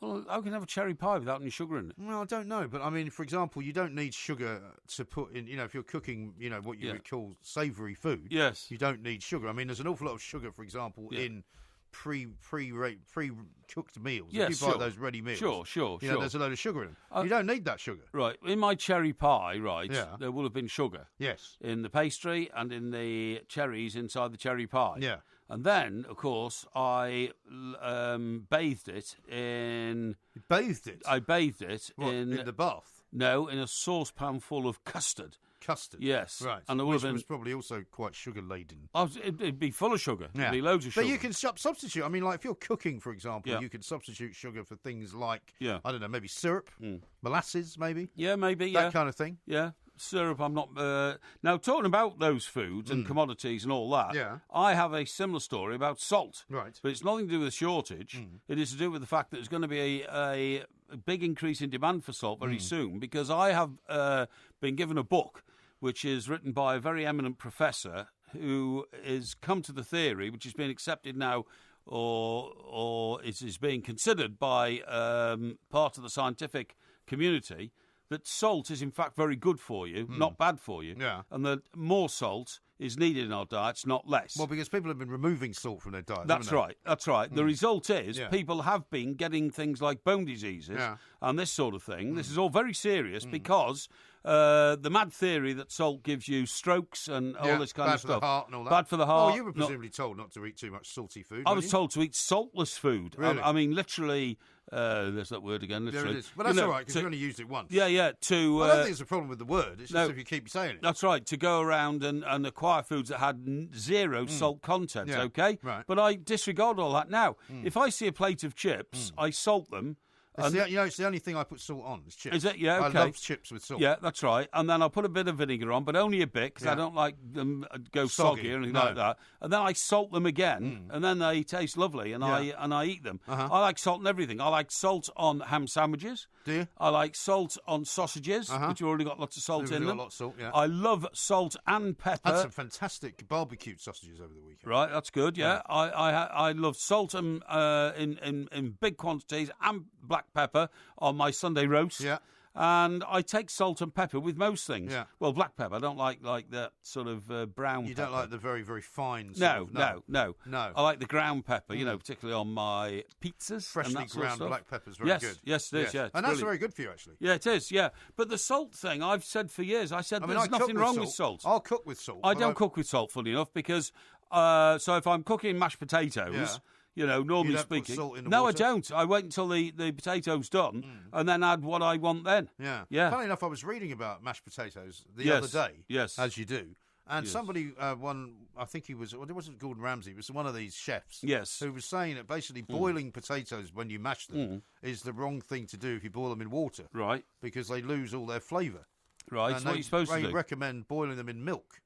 Well, how can you have a cherry pie without any sugar in it? Well, I don't know. But, for example, you don't need sugar to put in, if you're cooking, what you would call savoury food. Yes. You don't need sugar. There's an awful lot of sugar, for example, in pre-cooked meals. Yes, if you buy those ready meals. Sure. There's a load of sugar in them. You don't need that sugar. Right. In my cherry pie, there will have been sugar. Yes. In the pastry and in the cherries inside the cherry pie. Yeah. And then, of course, I bathed it in... You bathed it? I bathed it in the bath? No, in a saucepan full of custard. Custard? Yes. Right. And which was probably also quite sugar-laden. It'd be full of sugar. It'd be loads of sugar. But you can substitute. If you're cooking, for example, you can substitute sugar for things like, I don't know, maybe syrup, molasses, maybe. Yeah, maybe, That kind of thing. Yeah. Syrup, I'm not... Now, talking about those foods and commodities and all that, I have a similar story about salt. Right. But it's nothing to do with the shortage. It is to do with the fact that there's going to be a big increase in demand for salt very soon, because I have been given a book which is written by a very eminent professor who has come to the theory, which has been accepted now or is being considered by part of the scientific community, that salt is in fact very good for you, not bad for you, and that more salt is needed in our diets, not less. Well, because people have been removing salt from their diet. That's right. The result is people have been getting things like bone diseases and this sort of thing. This is all very serious because the mad theory that salt gives you strokes and all this kind of stuff. Bad for the heart and all that. Bad for the heart. Well, you were presumably told not to eat too much salty food. I was told to eat saltless food. Really? Literally... there's that word again. Literally. There it is. But that's all right, because you only used it once. Yeah. I don't think it's a problem with the word. It's just if you keep saying it. That's right, to go around and acquire foods that had zero salt content, okay? Right. But I disregard all that now. If I see a plate of chips, I salt them. It's the only thing I put salt on, is chips. Is it? Yeah, okay. I love chips with salt. Yeah, that's right. And then I'll put a bit of vinegar on, but only a bit, because I don't like them go soggy or anything like that. And then I salt them again, and then they taste lovely, and I eat them. I like salt in everything. I like salt on ham sandwiches. Do you? I like salt on sausages, which have already got lots of salt in them. Got lots of salt, yeah. I love salt and pepper. Had some fantastic barbecued sausages over the weekend. Right, that's good. Yeah, I love salt in big quantities and black pepper on my Sunday roast. Yeah. And I take salt and pepper with most things. Yeah. Well, black pepper. I don't like that sort of brown pepper. You don't like the very, very fine No. No. I like the ground pepper, particularly on my pizzas. Freshly ground black pepper's very good. Yes, it is, yeah. And that's very good for you, actually. Yeah, it is, yeah. But the salt thing, I've said for years, there's nothing wrong with salt. I'll cook with salt. I don't cook with salt, funny enough, because so if I'm cooking mashed potatoes... normally speaking. Put salt in the no, water? I don't. I wait until the potato's done and then add what I want then. Yeah. Yeah. Funny enough, I was reading about mashed potatoes the other day. Yes. As you do. And somebody, I think it wasn't Gordon Ramsay, it was one of these chefs. Yes. Who was saying that basically boiling potatoes when you mash them is the wrong thing to do if you boil them in water. Right. Because they lose all their flavour. Right. And so what are you supposed to do? They recommend boiling them in milk.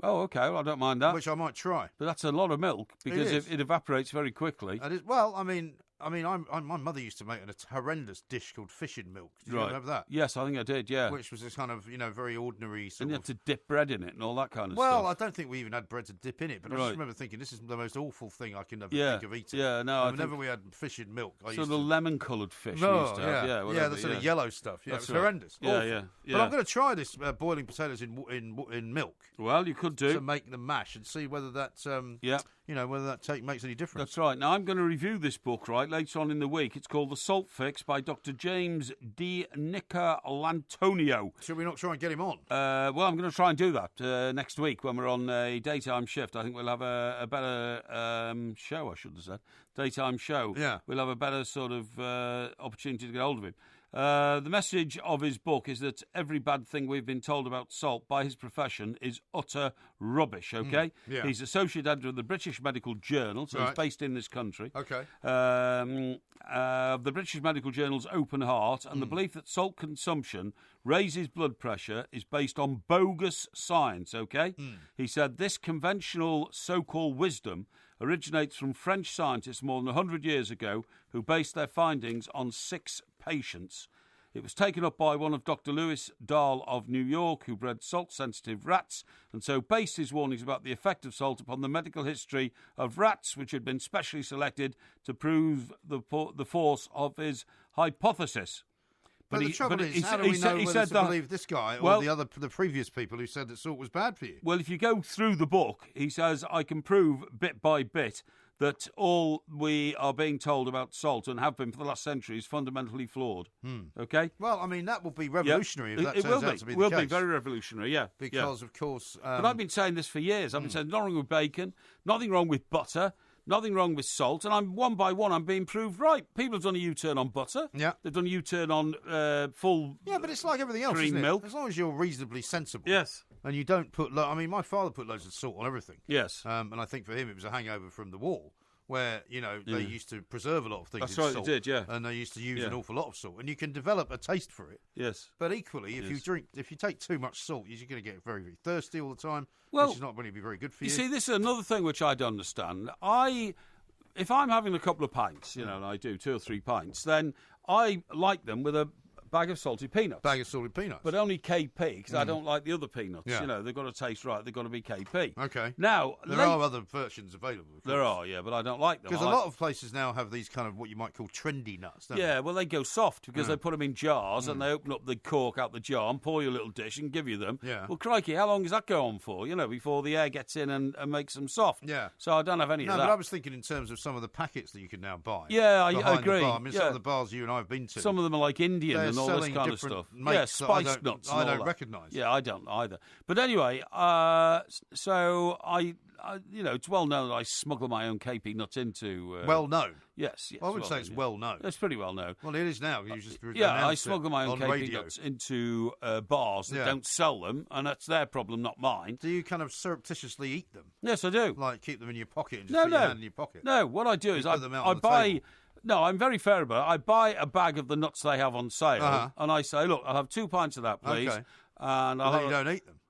Oh, okay. Well, I don't mind that. Which I might try. But that's a lot of milk because it evaporates very quickly. I I mean, my mother used to make a horrendous dish called fish in milk. Did you ever have that? Yes, I think I did, yeah. Which was this kind of, very ordinary sort And you of... had to dip bread in it and all that kind of stuff. Well, I don't think we even had bread to dip in it, but I just remember thinking, this is the most awful thing I can ever think of eating. Yeah, no, whenever we had fish in milk, I used sort to... of lemon-coloured fish we used to have. The sort of yellow stuff. Yeah, That's it was horrendous. Yeah, Awful. yeah. But I'm going to try this boiling potatoes in milk. Well, you could do. To make them mash and see whether that, whether that makes any difference. That's right. Now, I'm going to review this book, later on in the week. It's called The Salt Fix by Dr. James D. Nicolantonio. Should we not try and get him on? Well, I'm going to try and do that next week when we're on a daytime shift. I think we'll have a better show, I should have said. Daytime show. Yeah. We'll have a better sort of opportunity to get hold of him. The message of his book is that every bad thing we've been told about salt by his profession is utter rubbish, okay? Yeah. He's associate editor of the British Medical Journal, so he's based in this country. Okay. The British Medical Journal's Open Heart, and the belief that salt consumption raises blood pressure is based on bogus science, okay? He said this conventional so-called wisdom originates from French scientists more than 100 years ago who based their findings on 6 patients. It was taken up by one of Dr. Lewis Dahl of New York, who bred salt-sensitive rats, and so based his warnings about the effect of salt upon the medical history of rats, which had been specially selected to prove the force of his hypothesis. But the trouble is, how do we know whether to believe this guy or the previous people who said that salt was bad for you? Well, if you go through the book, he says, I can prove bit by bit that all we are being told about salt and have been for the last century is fundamentally flawed. Okay? Well, I mean, that will be revolutionary if that turns out to be the case. It will be very revolutionary, yeah. Because, of course... but I've been saying this for years. I've been saying nothing wrong with bacon, nothing wrong with butter, nothing wrong with salt, and one by one I'm being proved right. People have done a U-turn on butter. Yeah. They've done a U-turn on full Yeah, but it's like everything else, cream isn't it? milk. As long as you're reasonably sensible. Yes. And you don't put... I mean, my father put loads of salt on everything. Yes. And I think for him it was a hangover from the war, where, they used to preserve a lot of things That's in right, salt. they did, yeah. And they used to use an awful lot of salt. And you can develop a taste for it. Yes. But equally, if you take too much salt, you're going to get very, very thirsty all the time, Well, which is not going to be very good for you. You see, this is another thing which I don't understand. If I'm having a couple of pints, and I do 2 or 3 pints, then I like them with a bag of salted peanuts. Bag of salted peanuts. But only KP, because I don't like the other peanuts. Yeah. They've got to taste right. They've got to be KP. Okay. There are other versions available. There are, yeah, but I don't like them. Because a lot of places now have these kind of what you might call trendy nuts, don't they? Well, they go soft because they put them in jars and they open up the cork out the jar and pour you a little dish and give you them. Yeah. Well, crikey, how long does that go on for, before the air gets in and makes them soft? Yeah. So I don't have any of that. No, but I was thinking in terms of some of the packets that you can now buy. Yeah, I behind agree. The bar. I mean, some of the bars you and I have been to. Some of them are like Indian and all this kind of stuff. Yeah, spiced nuts. I don't recognise. Yeah, I don't either. But anyway, so I it's well known that I smuggle my own KP nuts into. Well known. Yes. Well, I would say it's well known. It's pretty well known. Well, it is now. You just I smuggle my own KP radio. nuts into bars that don't sell them, and that's their problem, not mine. Do you kind of surreptitiously eat them? Yes, I do. Like keep them in your pocket and just put your hand in your pocket? No, what I do is I buy. Table. No, I'm very fair about it. I buy a bag of the nuts they have on sale, and I say, look, I'll have 2 pints of that, please. Okay. And then you don't eat them.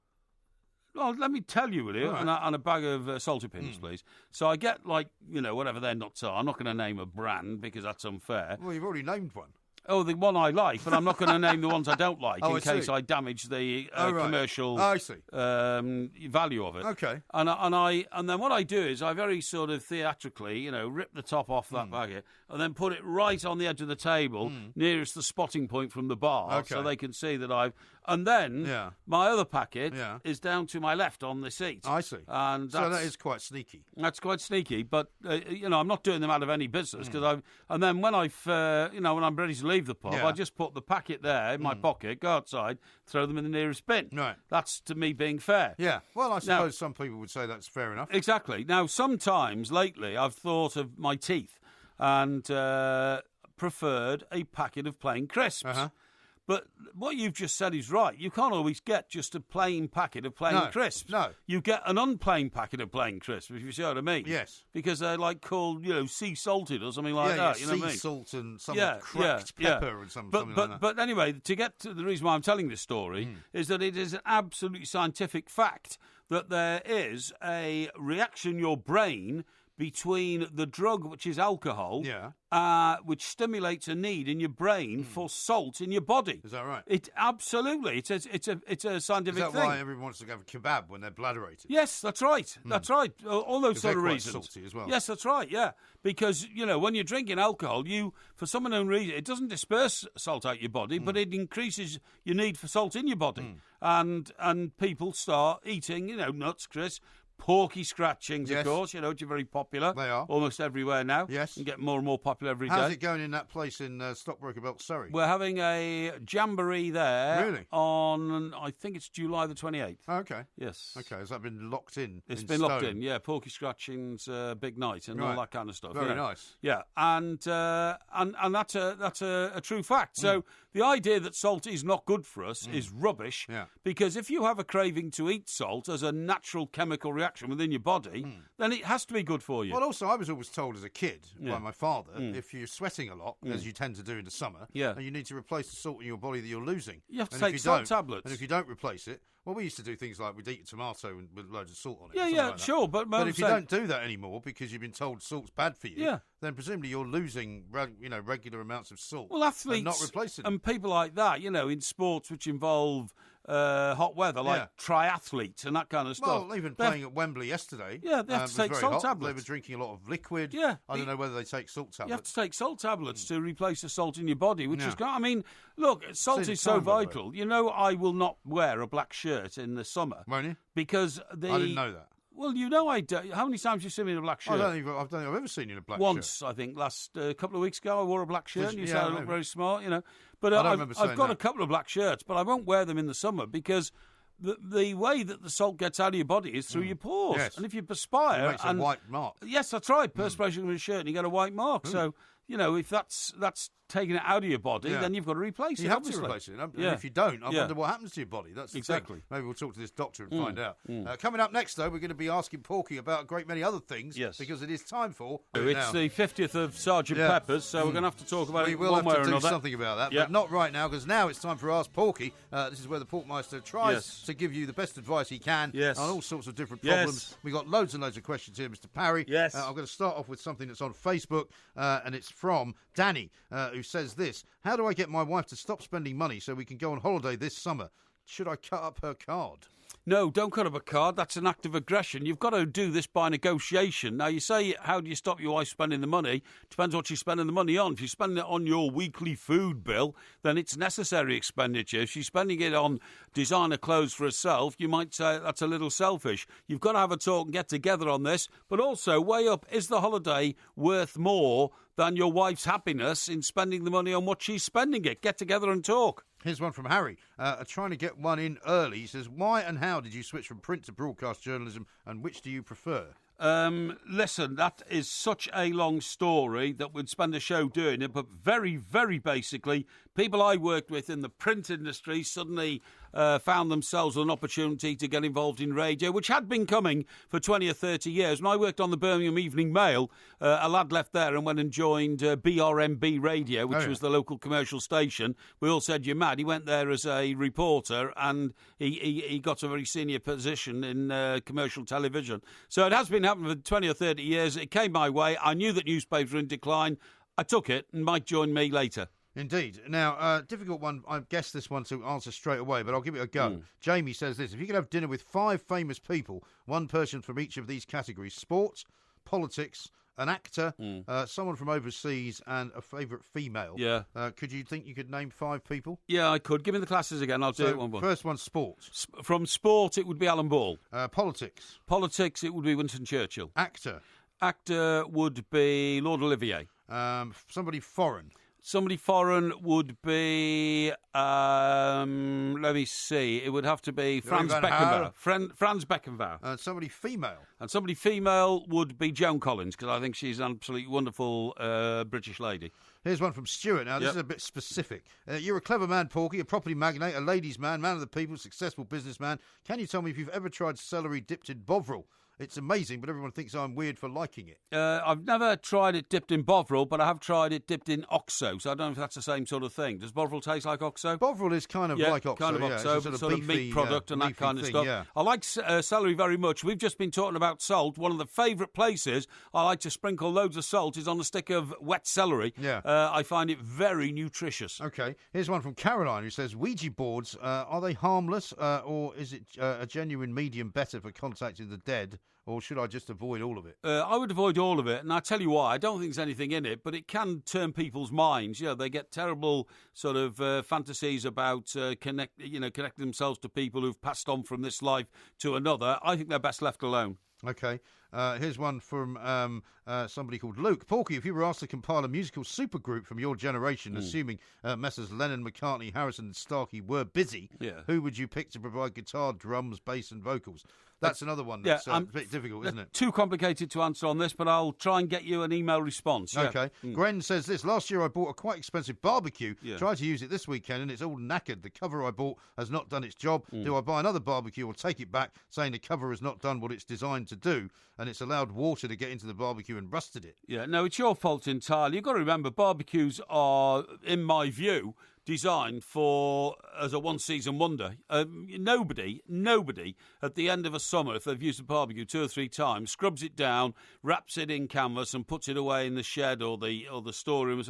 Well, let me tell you, will you? Right. And a bag of salted peanuts, please. So I get, whatever their nuts are. I'm not going to name a brand because that's unfair. Well, you've already named one. Oh, the one I like, but I'm not going to name the ones I don't like in case I damage the commercial value of it. Okay. And then what I do is I very sort of theatrically, rip the top off that baggie and then put it right on the edge of the table nearest the spotting point from the bar so they can see that I've... And then my other packet is down to my left on the seat. I see. And so that is quite sneaky. That's quite sneaky, but I'm not doing them out of any business because And then when when I'm ready to leave the pub, I just put the packet there in my pocket, go outside, throw them in the nearest bin. Right. That's to me being fair. Yeah. Well, I suppose some people would say that's fair enough. Exactly. Now, sometimes lately, I've thought of my teeth and preferred a packet of plain crisps. But what you've just said is right. You can't always get just a plain packet of plain crisps. No. You get an unplain packet of plain crisps, if you see what I mean. Yes. Because they're called, sea salted or something like that. You know what I mean? Sea salt and some cracked pepper and something like that. But anyway, to get to the reason why I'm telling this story is that it is an absolutely scientific fact that there is a reaction in your brain between the drug, which is alcohol, which stimulates a need in your brain for salt in your body. Is that right? It absolutely. It's a scientific thing. Is that why everyone wants to have a kebab when they're bladderated? Yes, that's right. That's right. All those sort of reasons. Salty as well. Yes, that's right. Yeah, because when you're drinking alcohol, for some unknown reason, it doesn't disperse salt out your body, but it increases your need for salt in your body, and people start eating, nuts, Chris. Porky scratchings, of course, which are very popular. They are. Almost everywhere now. Yes. And get more and more popular every day. How's it going in that place in Stockbroker Belt, Surrey? We're having a jamboree there. Really? On, I think it's July the 28th. Oh, okay. Yes. Okay, has that been locked in? It's been locked in, yeah. Porky scratching's big night and all that kind of stuff. Very nice. Yeah, and that's a true fact. So the idea that salt is not good for us is rubbish. Yeah. Because if you have a craving to eat salt as a natural chemical reaction within your body, then it has to be good for you. Well, also, I was always told as a kid by my father, if you're sweating a lot, as you tend to do in the summer, you need to replace the salt in your body that you're losing. You have to take salt tablets. And if you don't replace it, well, we used to do things like we'd eat a tomato with loads of salt on it. Yeah, like sure. But if you don't do that anymore because you've been told salt's bad for you, then presumably you're losing regular amounts of salt. Well, athletes and not replacing it. And people like that, in sports which involve hot weather, like triathletes and that kind of stuff. Well, even playing at Wembley yesterday, they have to take salt tablets. They were drinking a lot of liquid. Yeah, I don't know whether they take salt tablets. You have to take salt tablets to replace the salt in your body, which is. I mean, look, salt is so vital. I will not wear a black shirt in the summer. Won't you? Because I didn't know that. Well, I do. How many times have you seen me in a black shirt? I don't think I've ever seen you in a black shirt. Once, I think, last couple of weeks ago, I wore a black shirt, and you said I look very smart, But I don't remember saying I've got that. a couple of black shirts, but I won't wear them in the summer because the way that the salt gets out of your body is through your pores. Yes. And if you perspire... It makes a white mark. Yes, that's right. Perspiration on your shirt, and you get a white mark. So, if that's taking it out of your body, then you've got to replace it. You have to replace it. And if you don't, I wonder what happens to your body. That's the exactly. thing. Maybe we'll talk to this doctor and find out. Coming up next, though, we're going to be asking Porky about a great many other things. Yes. Because it is time for... It's the 50th of Sergeant Pepper's, so we're going to have to talk about it one way or another. We will have to do something about that, but not right now, because now it's time for Ask Porky. This is where the Porkmeister tries to give you the best advice he can on all sorts of different problems. We've got loads and loads of questions here, Mr. Parry. Yes. I'm going to start off with something that's on Facebook, and it's from Danny, who says this: how do I get my wife to stop spending money so we can go on holiday this summer? Should I cut up her card? No, don't cut up a card. That's an act of aggression. You've got to do this by negotiation. Now, you say, how do you stop your wife spending the money? Depends what she's spending the money on. If you're spending it on your weekly food bill, then it's necessary expenditure. If she's spending it on designer clothes for herself, you might say that's a little selfish. You've got to have a talk and get together on this. But also, weigh up, is the holiday worth more than your wife's happiness in spending the money on what she's spending it? Get together and talk. Here's one from Harry, trying to get one in early. He says, why and how did you switch from print to broadcast journalism, and which do you prefer? Listen, that is such a long story that we'd spend a show doing it, but very, very basically, people I worked with in the print industry suddenly found themselves an opportunity to get involved in radio, which had been coming for 20 or 30 years. When I worked on the Birmingham Evening Mail, a lad left there and went and joined BRMB Radio, which was the local commercial station. We all said, you're mad. He went there as a reporter, and he got a very senior position in commercial television. So it has been happening for 20 or 30 years. It came my way. I knew that newspapers were in decline. I took it, and might join me later. Indeed. Now, difficult one. I guessed this one to answer straight away, but I'll give it a go. Jamie says this: if you could have dinner with 5 famous people, one person from each of these categories: sports, politics, an actor, someone from overseas, and a favourite female. Yeah. Could you think you could name 5 people? Yeah, I could. Give me the classes again. I'll do it one by one. First one, sports. From sport, it would be Alan Ball. Politics. Politics, it would be Winston Churchill. Actor. Actor would be Lord Olivier. Somebody foreign. Somebody foreign would be, let me see, it would have to be Franz Beckenbauer. Franz Beckenbauer. Somebody female. And somebody female would be Joan Collins, because I think she's an absolutely wonderful British lady. Here's one from Stuart. Now, this is a bit specific. You're a clever man, Porky, a property magnate, a ladies' man, man of the people, successful businessman. Can you tell me if you've ever tried celery dipped in Bovril? It's amazing, but everyone thinks I'm weird for liking it. I've never tried it dipped in Bovril, but I have tried it dipped in Oxo, so I don't know if that's the same sort of thing. Does Bovril taste like Oxo? Bovril is kind of like Oxo, kind of Oxo, it's a sort of beefy, meat product and that kind of thing, stuff. Yeah. I like celery very much. We've just been talking about salt. One of the favourite places I like to sprinkle loads of salt is on a stick of wet celery. Yeah. I find it very nutritious. Okay, here's one from Caroline who says, Ouija boards, are they harmless or is it a genuine medium better for contacting the dead? Or should I just avoid all of it? I would avoid all of it, and I'll tell you why. I don't think there's anything in it, but it can turn people's minds. You know, they get terrible sort of fantasies about connecting themselves to people who've passed on from this life to another. I think they're best left alone. Okay. Here's one from somebody called Luke. Porky, if you were asked to compile a musical supergroup from your generation, assuming Messrs. Lennon, McCartney, Harrison and Starkey were busy, who would you pick to provide guitar, drums, bass and vocals? That's another one that's a bit difficult, isn't it? Too complicated to answer on this, but I'll try and get you an email response. Yeah. Okay. Gwen says this. Last year I bought a quite expensive barbecue. Tried to use it this weekend and it's all knackered. The cover I bought has not done its job. Do I buy another barbecue or take it back, saying the cover has not done what it's designed to do and it's allowed water to get into the barbecue and rusted it? Yeah, no, it's your fault entirely. You've got to remember, barbecues are, in my view, designed as a one-season wonder. Nobody at the end of a summer, if they've used a barbecue 2 or 3 times, scrubs it down, wraps it in canvas and puts it away in the shed or the storeroom.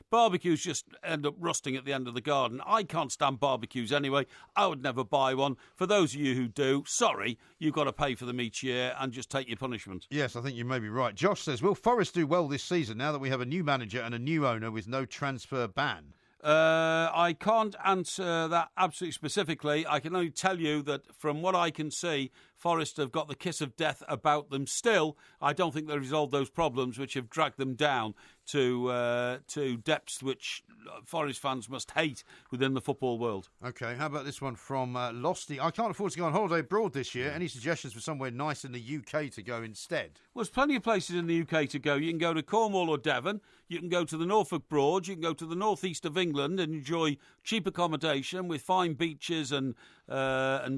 Barbecues just end up rusting at the end of the garden. I can't stand barbecues anyway. I would never buy one. For those of you who do, sorry, you've got to pay for them each year and just take your punishment. Yes, I think you may be right. Josh says, will Forest do well this season now that we have a new manager and a new owner with no transfer ban? I can't answer that absolutely specifically. I can only tell you that from what I can see, Forest have got the kiss of death about them still. I don't think they resolved those problems which have dragged them down to depths which Forest fans must hate within the football world. Okay, how about this one from Losty? I can't afford to go on holiday abroad this year. Any suggestions for somewhere nice in the UK to go instead? Well, there's plenty of places in the UK to go. You can go to Cornwall or Devon. You can go to the Norfolk Broads. You can go to the northeast of England and enjoy cheap accommodation with fine beaches and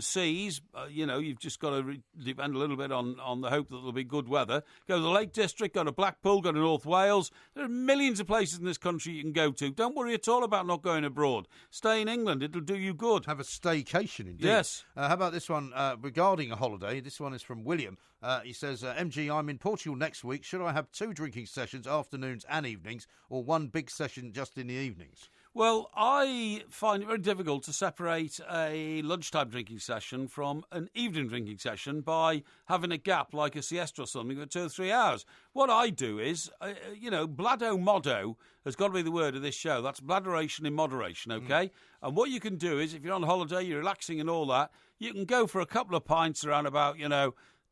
seas. You've just got to depend a little bit on the hope that there'll be good weather. Go to the Lake District, go to Blackpool, go to North Wales. There are millions of places in this country you can go to. Don't worry at all about not going abroad. Stay in England. It'll do you good. Have a staycation, indeed. Yes. How about this one regarding a holiday? This one is from William. He says, MG, I'm in Portugal next week. Should I have 2 drinking sessions, afternoons and evenings, or 1 big session just in the evenings? Well, I find it very difficult to separate a lunchtime drinking session from an evening drinking session by having a gap like a siesta or something of 2 or 3 hours. What I do is, blado modo has got to be the word of this show. That's bladderation in moderation, okay? And what you can do is, if you're on holiday, you're relaxing and all that, you can go for a couple of pints around about,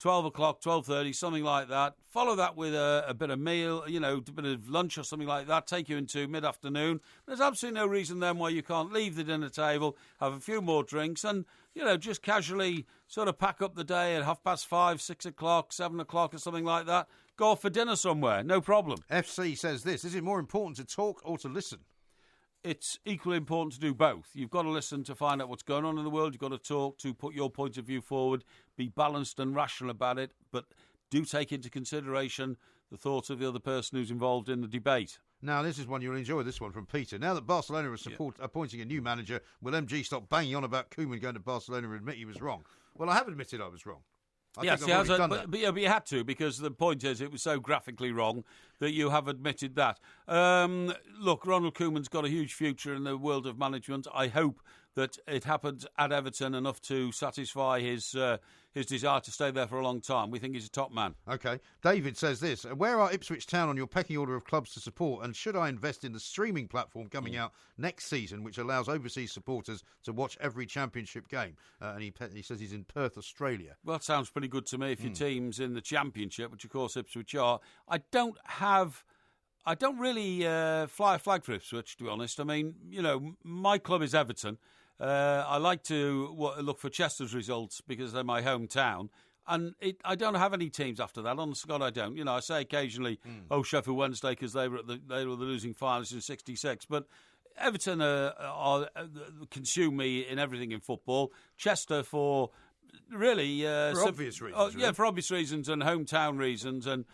12 o'clock, 12:30, something like that. Follow that with a bit of meal, a bit of lunch or something like that. Take you into mid-afternoon. There's absolutely no reason then why you can't leave the dinner table, have a few more drinks and, just casually sort of pack up the day at 5:30, 6 o'clock, 7 o'clock or something like that. Go off for dinner somewhere, no problem. FC says this, is it more important to talk or to listen? It's equally important to do both. You've got to listen to find out what's going on in the world. You've got to talk to put your point of view forward, be balanced and rational about it, but do take into consideration the thoughts of the other person who's involved in the debate. Now, this is one you'll enjoy, this one from Peter. Now that Barcelona is appointing a new manager, will MG stop banging on about Koeman going to Barcelona and admit he was wrong? Well, I have admitted I was wrong. But you had to, because the point is it was so graphically wrong that you have admitted that. Look, Ronald Koeman's got a huge future in the world of management. I hope that it happened at Everton enough to satisfy his desire to stay there for a long time. We think he's a top man. OK. David says this. Where are Ipswich Town on your pecking order of clubs to support? And should I invest in the streaming platform coming out next season, which allows overseas supporters to watch every championship game? And he says he's in Perth, Australia. Well, that sounds pretty good to me if your team's in the championship, which of course Ipswich are. I don't really fly a flag for Ipswich, to be honest. I mean, my club is Everton. I like to look for Chester's results because they're my hometown. And I don't have any teams after that. Honest to God, I don't. I say occasionally, Sheffield Wednesday, because they were the losing finalists in '66. But Everton consume me in everything in football. Chester for really. For obvious reasons. Yeah, for obvious reasons and hometown reasons and,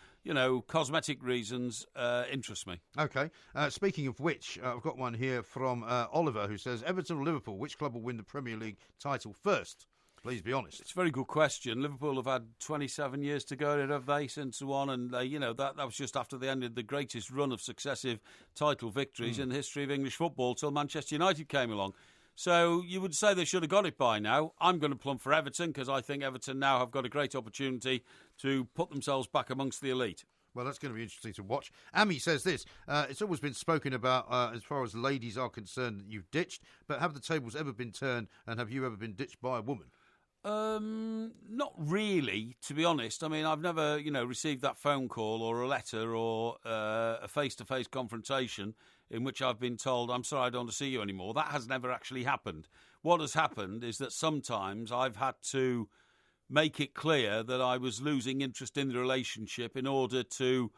cosmetic reasons interest me. OK. Speaking of which, I've got one here from Oliver who says, Everton or Liverpool, which club will win the Premier League title first? Please be honest. It's a very good question. Liverpool have had 27 years to go, have they, since the one? And, that was just after they ended the greatest run of successive title victories in the history of English football till Manchester United came along. So you would say they should have got it by now. I'm going to plump for Everton because I think Everton now have got a great opportunity to put themselves back amongst the elite. Well, that's going to be interesting to watch. Amy says this, it's always been spoken about as far as ladies are concerned that you've ditched, but have the tables ever been turned and have you ever been ditched by a woman? Not really, to be honest. I mean, I've never, received that phone call or a letter or a face-to-face confrontation in which I've been told, I'm sorry, I don't want to see you anymore. That has never actually happened. What has happened is that sometimes I've had to make it clear that I was losing interest in the relationship in order to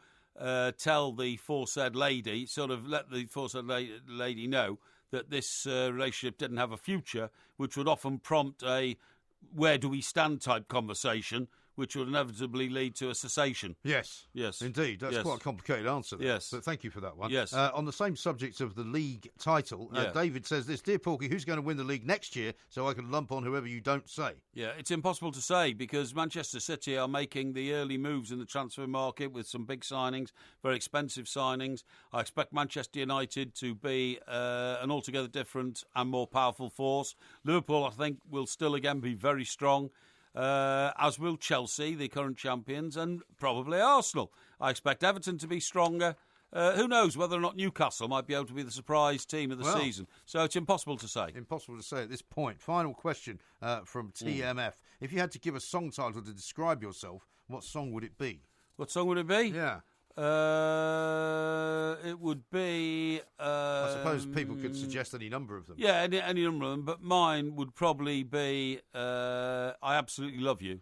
tell the foresaid lady, sort of let the foresaid lady know that this relationship didn't have a future, which would often prompt a where do we stand type conversation, which would inevitably lead to a cessation. Yes. Yes. Indeed. That's quite a complicated answer there. Yes. But thank you for that one. Yes. On the same subject of the league title, David says this, Dear Porky, who's going to win the league next year so I can lump on whoever you don't say? Yeah, it's impossible to say because Manchester City are making the early moves in the transfer market with some big signings, very expensive signings. I expect Manchester United to be an altogether different and more powerful force. Liverpool, I think, will still again be very strong. As will Chelsea, the current champions, and probably Arsenal. I expect Everton to be stronger. Who knows whether or not Newcastle might be able to be the surprise team of the season. So it's impossible to say. Impossible to say at this point. Final question from TMF. If you had to give a song title to describe yourself, what song would it be? What song would it be? Yeah. It would be... I suppose people could suggest any number of them. Yeah, any number of them, but mine would probably be I Absolutely Love You.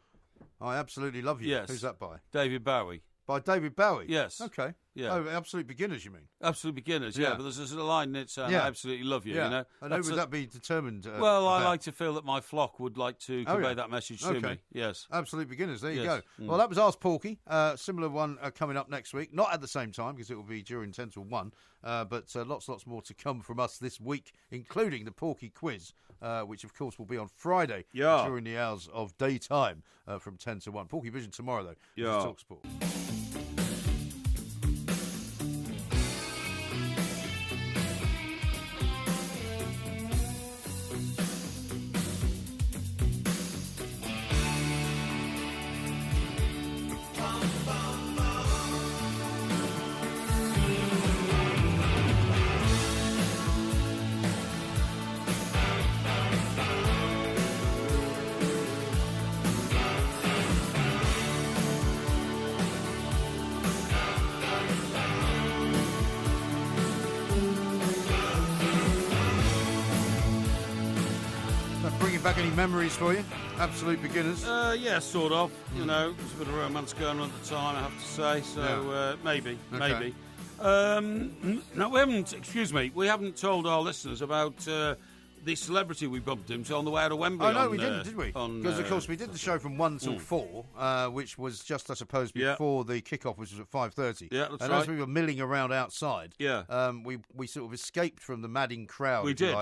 I Absolutely Love You? Yes. Who's that by? David Bowie. By David Bowie? Yes. Okay. Yeah. Oh, Absolute Beginners, you mean? Absolute Beginners, yeah. But there's a line in it saying I absolutely love you, yeah. you know. And who would that be determined Well, I like to feel that my flock would like to convey that message to me. Yes. Absolute Beginners, there you go. Mm. Well, that was Ask Porky. Similar one coming up next week. Not at the same time, because it will be during 10 till 1. But lots more to come from us this week, including the Porky Quiz, which, of course, will be on Friday during the hours of daytime from 10 to 1. Porky Vision tomorrow, though. Yeah. Talk Sport. Back any memories for you? Absolute Beginners? Yeah, sort of. You know, there's a bit of romance going on at the time, I have to say. So maybe. No, we haven't told our listeners about the celebrity we bumped into on the way out of Wembley. Oh, no, we didn't, did we? Because, of course, we did the show from 1 till 4, which was just, I suppose, before the kickoff, which was at 5:30. Yeah, that's and right. as we were milling around outside, we sort of escaped from the madding crowd, we did.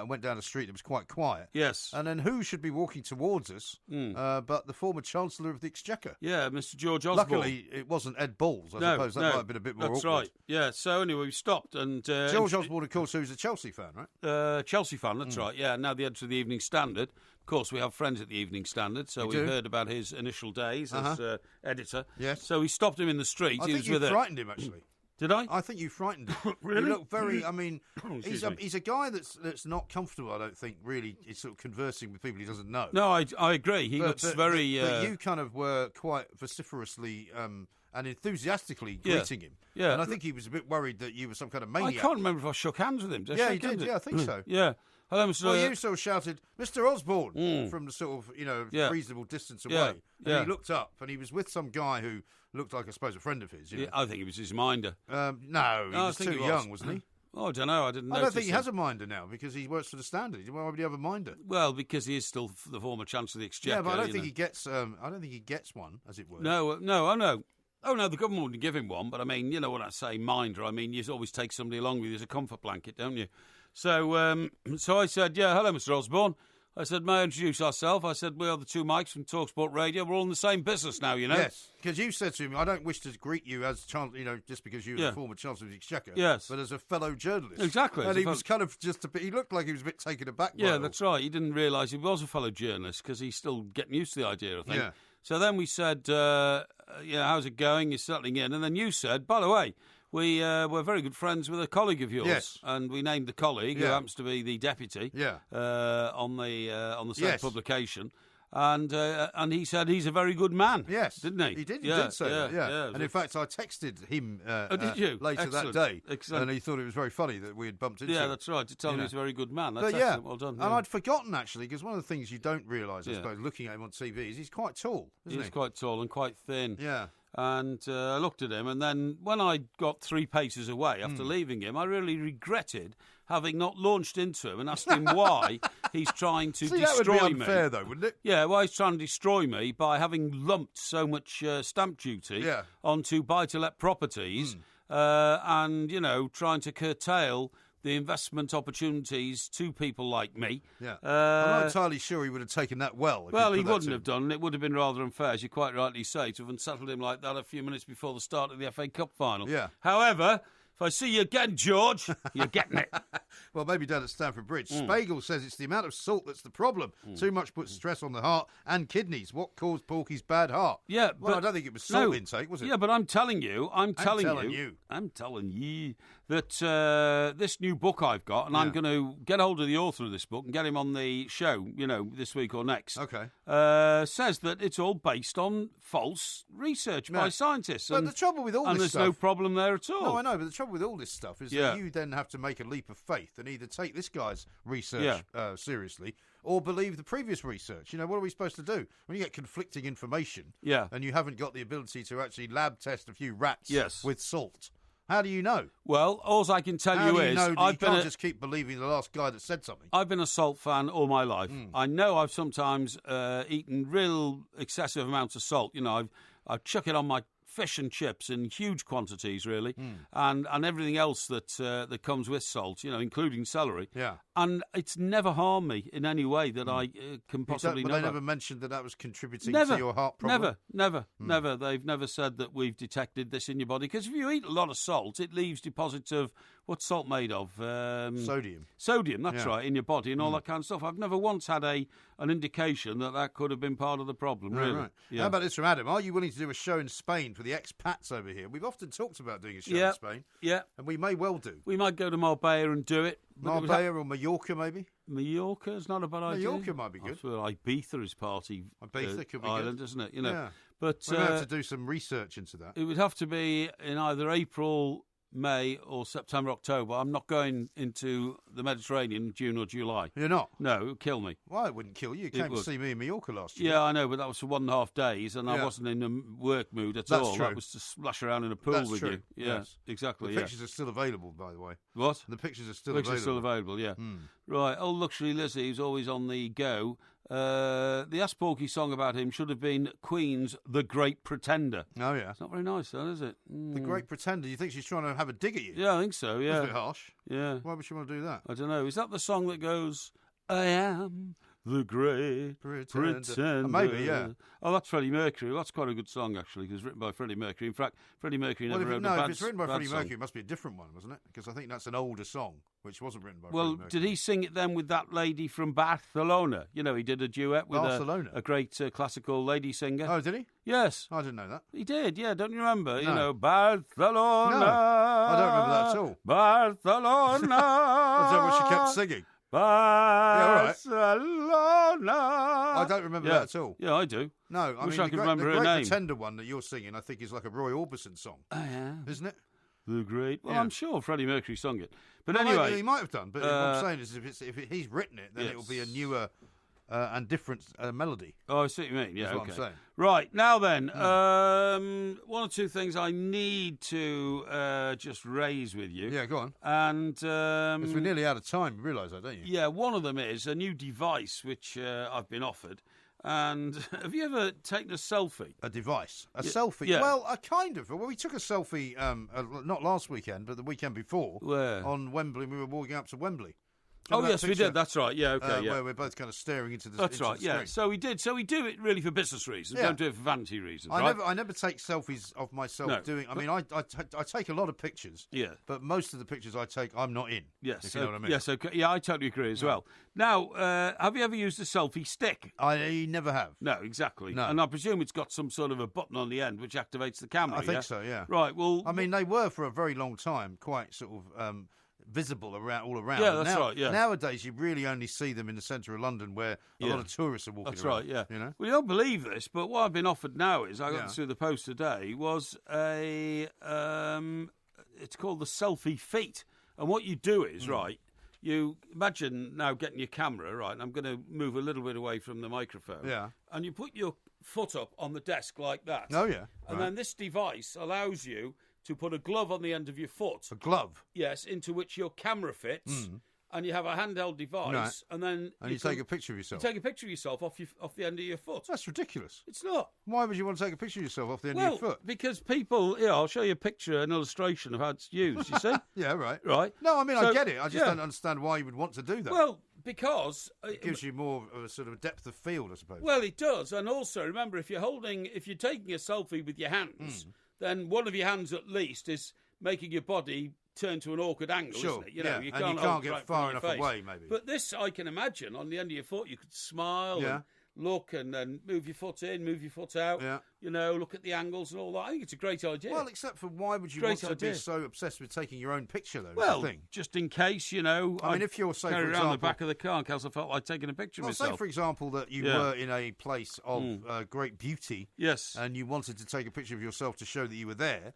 Went down a street that was quite quiet. Yes. And then who should be walking towards us but the former Chancellor of the Exchequer? Yeah, Mr. George Osborne. Luckily, it wasn't Ed Balls. I suppose that might have been a bit more awkward. That's right. Yeah, so anyway, we stopped. And George Osborne, of course, who's a Chelsea fan, right? Chelsea fan, that's right. Yeah, now the editor of the Evening Standard. Of course, we have friends at the Evening Standard, so we've heard about his initial days as editor. Yes. So we stopped him in the street. I think you frightened him, actually. Did I? I think you frightened him. Really? You look very. I mean, he's a guy that's not comfortable. I don't think really. He's sort of conversing with people he doesn't know. No, I agree. He looks very. But you kind of were quite vociferously and enthusiastically greeting him. Yeah. And I think he was a bit worried that you were some kind of maniac. I can't remember if I shook hands with him. Yeah, you did. Yeah, I think so. Yeah. Well, you sort of shouted, "Mr. Osborne," from the sort of reasonable distance away. And he looked up, and he was with some guy who looked like, I suppose, a friend of his. You know? I think he was his minder. No, he was too young, wasn't he? Oh, I don't know. I didn't I don't notice think he it. has a minder now because he works for the Standard. Why would he have a minder? Well, because he is still the former Chancellor of the Exchequer. Yeah, but I don't think he gets. I don't think he gets one, as it were. No, oh no, the government wouldn't give him one. But I mean, you know what I say, minder. I mean, you always take somebody along with you as a comfort blanket, don't you? So, so I said, yeah, hello, Mr. Osborne. I said, may I introduce ourselves? I said, we are the two Mikes from TalkSport Radio. We're all in the same business now, you know. Yes, because you said to him, I don't wish to greet you as Chancellor, you know, just because you're the former Chancellor of the Exchequer. Yes, but as a fellow journalist. Exactly. And he was kind of just a bit. He looked like he was a bit taken aback. Yeah, that's right. He didn't realise he was a fellow journalist because he's still getting used to the idea, I think. Yeah. So then we said, how's it going? You're settling in. And then you said, by the way, we're very good friends with a colleague of yours. Yes. And we named the colleague, who happens to be the deputy on the same publication. And he said he's a very good man. Yes. Didn't he? He did say that, yeah. And in fact, I texted him did you? later Excellent. that day. Excellent. And he thought it was very funny that we had bumped into him. Yeah, that's right. To tell him he's a very good man. That's but excellent. Well done. And I'd forgotten, actually, because one of the things you don't realise, I suppose, looking at him on TV, is he's quite tall, isn't he? He's quite tall and quite thin. Yeah. And I looked at him, and then when I got 3 paces away after leaving him, I really regretted having not launched into him and asked him why he's trying to destroy me. That would be unfair, though, wouldn't it? Yeah, why he's trying to destroy me by having lumped so much stamp duty onto buy-to-let properties and, you know, trying to curtail the investment opportunities to people like me. Yeah. I'm not entirely sure he would have taken that well. Well, he wouldn't have done. It would have been rather unfair, as you quite rightly say, to have unsettled him like that a few minutes before the start of the FA Cup final. Yeah. However, if I see you again, George, you're getting it. Well, maybe down at Stamford Bridge. Spiegel says it's the amount of salt that's the problem. Too much puts stress on the heart and kidneys. What caused Porky's bad heart? Yeah, well, I don't think it was salt intake, was it? Yeah, but I'm telling you that this new book I've got, and I'm going to get hold of the author of this book and get him on the show, you know, this week or next. Okay. Says that it's all based on false research by scientists. But the trouble with all this there's stuff... no problem there at all. No, I know, but the trouble with all this stuff is that you then have to make a leap of faith and either take this guy's research seriously or believe the previous research. You know, what are we supposed to do? When you get conflicting information and you haven't got the ability to actually lab test a few rats with salt, how do you know? Well, all I can tell you is... you can't just keep believing the last guy that said something. I've been a salt fan all my life. I know I've sometimes eaten real excessive amounts of salt. You know, I've chuck it on my fish and chips in huge quantities, really, and everything else that comes with salt, you know, including celery. Yeah. And it's never harmed me in any way that I can possibly know. But they never mentioned that was contributing to your heart problem? Never. They've never said that we've detected this in your body. Because if you eat a lot of salt, it leaves deposits of, what's salt made of? Sodium. Sodium, that's right, in your body and all that kind of stuff. I've never once had an indication that could have been part of the problem, really. Right. Yeah. How about this from Adam? Are you willing to do a show in Spain for the expats over here? We've often talked about doing a show in Spain. Yeah. And we may well do. We might go to Marbella and do it. Marbella or Mallorca, maybe? Mallorca's not a bad idea. Mallorca might be good. Well, Ibiza is party Ibiza could be island, good. Isn't it? You know. Yeah. But we're going to have to do some research into that. It would have to be in either April, May or September, October. I'm not going into the Mediterranean June or July. You're not? No, it would kill me. Well, it wouldn't kill you. You came to see me in Mallorca last year. Yeah, I know, but that was for 1.5 days, and I wasn't in a work mood at all. True. That was to splash around in a pool with you. Yeah, exactly. The pictures are still available, by the way. What? The pictures are still available. Still available, yeah. Right, old Luxury Lizzie, who's always on the go. The Ask Porky song about him should have been Queen's The Great Pretender. Oh, yeah. It's not very nice, though, is it? The Great Pretender? You think she's trying to have a dig at you? Yeah, I think so, yeah. That's a bit harsh. Yeah. Why would she want to do that? I don't know. Is that the song that goes, I am the Great Pretender? Maybe, yeah. Oh, that's Freddie Mercury. That's quite a good song, actually, because it's written by Freddie Mercury. In fact, Freddie Mercury never wrote a bad song. If it's written by Freddie Mercury, it must be a different one, wasn't it? Because I think that's an older song, which wasn't written by Freddie Mercury. Well, did he sing it then with that lady from Barcelona? You know, he did a duet with a great classical lady singer. Oh, did he? Yes. I didn't know that. He did, yeah. Don't you remember? No. You know, Barcelona. No, I don't remember that at all. Barcelona. Is that what she kept singing? Barcelona. I don't remember that at all. Yeah, I do. No, I wish mean, I could remember her name. The Great Pretender one that you're singing, I think, is like a Roy Orbison song. Oh, yeah. Isn't it? The Great. Well, Yeah. I'm sure Freddie Mercury sung it. But well, anyway. he might have done. But what I'm saying is if he's written it, then it will be a newer and different melody. Oh, I see what you mean. Yeah, That's what I'm saying. Right, now then, one or two things I need to just raise with you. Yeah, go on. And Because we're nearly out of time, you realise that, don't you? yeah, one of them is a new device which I've been offered. And have you ever taken a selfie? A device. A selfie. yeah. Well, kind of. Well, we took a selfie, not last weekend, but the weekend before. Where? On Wembley. We were walking up to Wembley. Oh, Remember yes, that we picture? did. That's right. Yeah, okay, yeah. Where we're both kind of staring into the That's into right, the yeah. screen. So we did. So we do it really for business reasons. Yeah. Don't do it for vanity reasons, I right? never take selfies of myself No, doing. I mean, I take a lot of pictures. Yeah. But most of the pictures I take, I'm not in. Yes. If you know what I mean. Yes, okay. Yeah, I totally agree as well. Now, have you ever used a selfie stick? I never have. No, exactly. No. And I presume it's got some sort of a button on the end which activates the camera. I think yeah? so. Yeah. Right. Well, I mean, they were for a very long time quite sort of visible all around. Yeah, that's right, yeah. Nowadays, you really only see them in the centre of London, where a lot of tourists are walking that's around. right. Yeah. You know. Well, you don't believe this, but what I've been offered now is I got Yeah. this through the post today was a it's called the selfie feet, and what you do is right. You imagine now getting your camera, right, and I'm going to move a little bit away from the microphone. Yeah. And you put your foot up on the desk like that. Oh, yeah. And Right. then this device allows you to put a glove on the end of your foot. A glove. Yes, into which your camera fits. And you have a handheld device, Right. and then And you take a picture of yourself. take a picture of yourself off the end of your foot. That's ridiculous. It's not. Why would you want to take a picture of yourself off the end of your foot? because people, I'll show you a picture, an illustration of how it's used, you see? Yeah, right. Right. No, I mean, So, I get it. I just yeah. don't understand why you would want to do that. Well, because... it gives you more of a sort of depth of field, I suppose. Well, it does. And also, remember, if you're taking a selfie with your hands, then one of your hands at least is making your body turn to an awkward angle, Sure, isn't it? You yeah. know, And you hold can't it get right in far front of your enough face. away, maybe. But this, I can imagine, on the end of your foot, you could smile Yeah. and look and then move your foot in, move your foot out, Yeah. look at the angles and all that. I think it's a great idea. Well, except for why would you Great want to be idea. so obsessed with taking your own picture, though? is Well, the thing. just in case, I mean, if you're, say, carry for around the example- back of the car in case I felt like taking a picture of Well, myself. say, for example, that you Yeah. were in a place of great beauty, Yes. and you wanted to take a picture of yourself to show that you were there.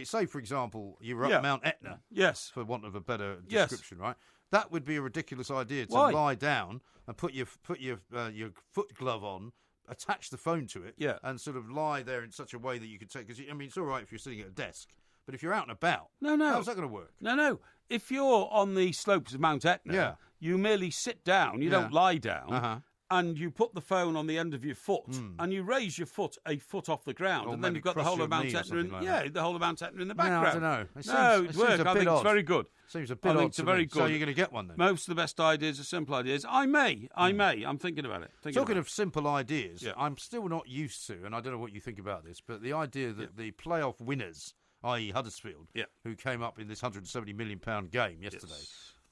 Say, for example, you were Yeah. up Mount Etna, Yes. for want of a better Yes. description, right? That would be a ridiculous idea to Why? lie down and put your foot glove on, attach the phone to it, Yeah. and sort of lie there in such a way that you could take. Because I mean, it's all right if you're sitting at a desk, but if you're out and about, No. how's that going to work? No. If you're on the slopes of Mount Etna, Yeah. you merely sit down, you Yeah. don't lie down, Uh-huh. and you put the phone on the end of your foot, and you raise your foot a foot off the ground, Or and then maybe you've got the cross whole your of Mount knee or Etna in, something like the whole of Mount Etna in the No, I background. don't know. It No, seems- it it seems works. a I bit think odd. it's very good. Seems a I bit think odd it's to very me. good. So you're going to get one then? Most of the best ideas are simple ideas. I may. I'm thinking about it. Talking of simple ideas, Yeah. I'm still not used to, and I don't know what you think about this, but the idea that the playoff winners, i.e. Huddersfield, Yeah. who came up in this £170 million game yesterday,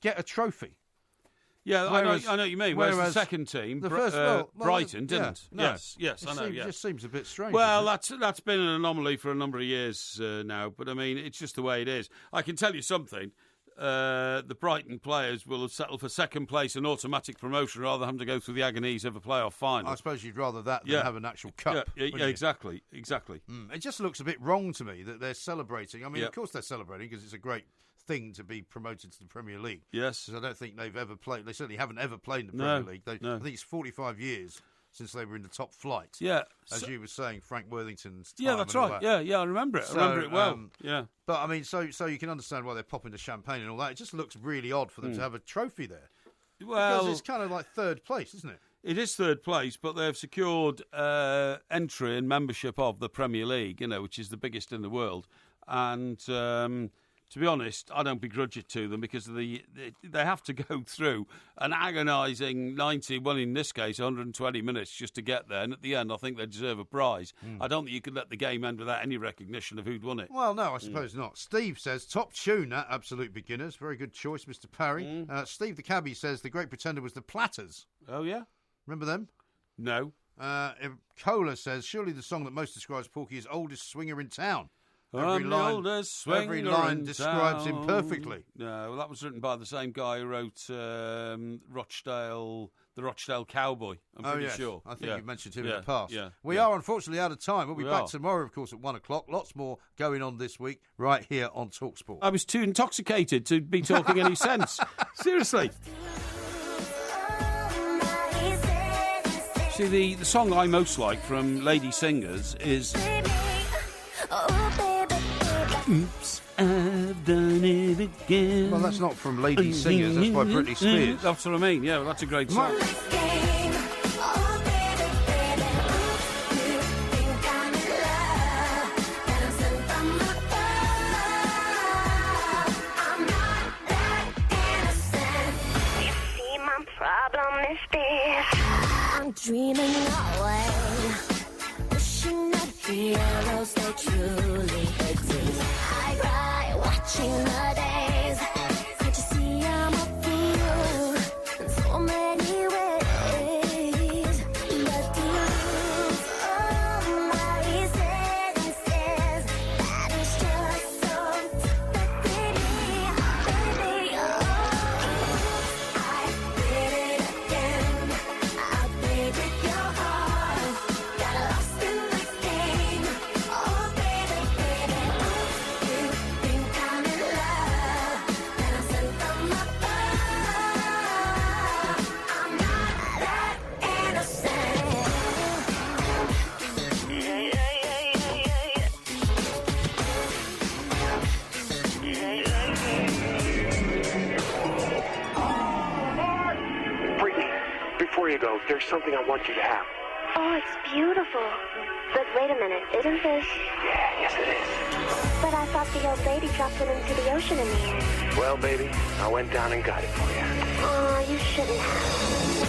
get a trophy. Yeah, Whereas- I know what you mean. Whereas the whereas second team, the first- Brighton, yeah, didn't. no. Yes, I know. It Yeah. just seems a bit strange. Well, doesn't it? that's been an anomaly for a number of years now, but I mean, it's just the way it is. I can tell you something. The Brighton players will have settled for second place and automatic promotion rather than having to go through the agonies of a playoff final. I suppose you'd rather that than Yeah. have an actual cup. Yeah, wouldn't you? exactly. It just looks a bit wrong to me that they're celebrating. I mean, Yeah. of course they're celebrating because it's a great thing to be promoted to the Premier League. Yes. Because I don't think they've ever played. They certainly haven't ever played in the No, Premier League. no. I think it's 45 years since they were in the top flight. Yeah. As you were saying, Frank Worthington's time. Yeah, that's and all right. that. Yeah, I remember it. So, I remember it well. Yeah. But I mean, so you can understand why they're popping the champagne and all that. It just looks really odd for them to have a trophy there. Because Well, it's kind of like third place, isn't it? it is third place, but they've secured entry and membership of the Premier League, which is the biggest in the world. And to be honest, I don't begrudge it to them because they have to go through an agonising 90, well, in this case, 120 minutes just to get there. And at the end, I think they deserve a prize. I don't think you could let the game end without any recognition of who'd won it. Well, no, I suppose not. Steve says, top tune, that Absolute Beginners. Very good choice, Mr. Parry. Steve the cabbie says, the Great Pretender was the Platters. Oh, yeah? Remember them? No. Cola says, surely the song that most describes Porky is Oldest Swinger in Town. I'm the oldest swinger every line in describes him town. perfectly. No, well, that was written by the same guy who wrote the Rochdale Cowboy, I'm pretty yes. sure. I think Yeah. you've mentioned him in Yeah, the past. yeah, We yeah. are unfortunately out of time. We'll be We back are. tomorrow, of course, at 1 o'clock. Lots more going on this week right here on TalkSport. I was too intoxicated to be talking any sense. Seriously. Somebody say See, the song I most like from Lady Singers is Oops, I've done it again. Well, that's not from Lady Singers, that's by Britney Spears. That's what I mean, yeah, well, that's a great song. I'm dreaming away, wishing that heroes they truly exist. I cry watching the days. Can't you see I'm a fool in so many ways? But to lose all my senses, that is just so pathetic, baby. Oh, I did it again. I played with your heart, got lost in the game. Oh, baby, baby, you think I'm in love, and I'm sent from above. I'm not that innocent. Freaky, before you go, there's something I want you to have. Oh, it's beautiful. But wait a minute, isn't this? Yeah, yes it is. But I thought the old lady dropped it into the ocean in the end. Well, baby, I went down and got it for you. Oh, you shouldn't have.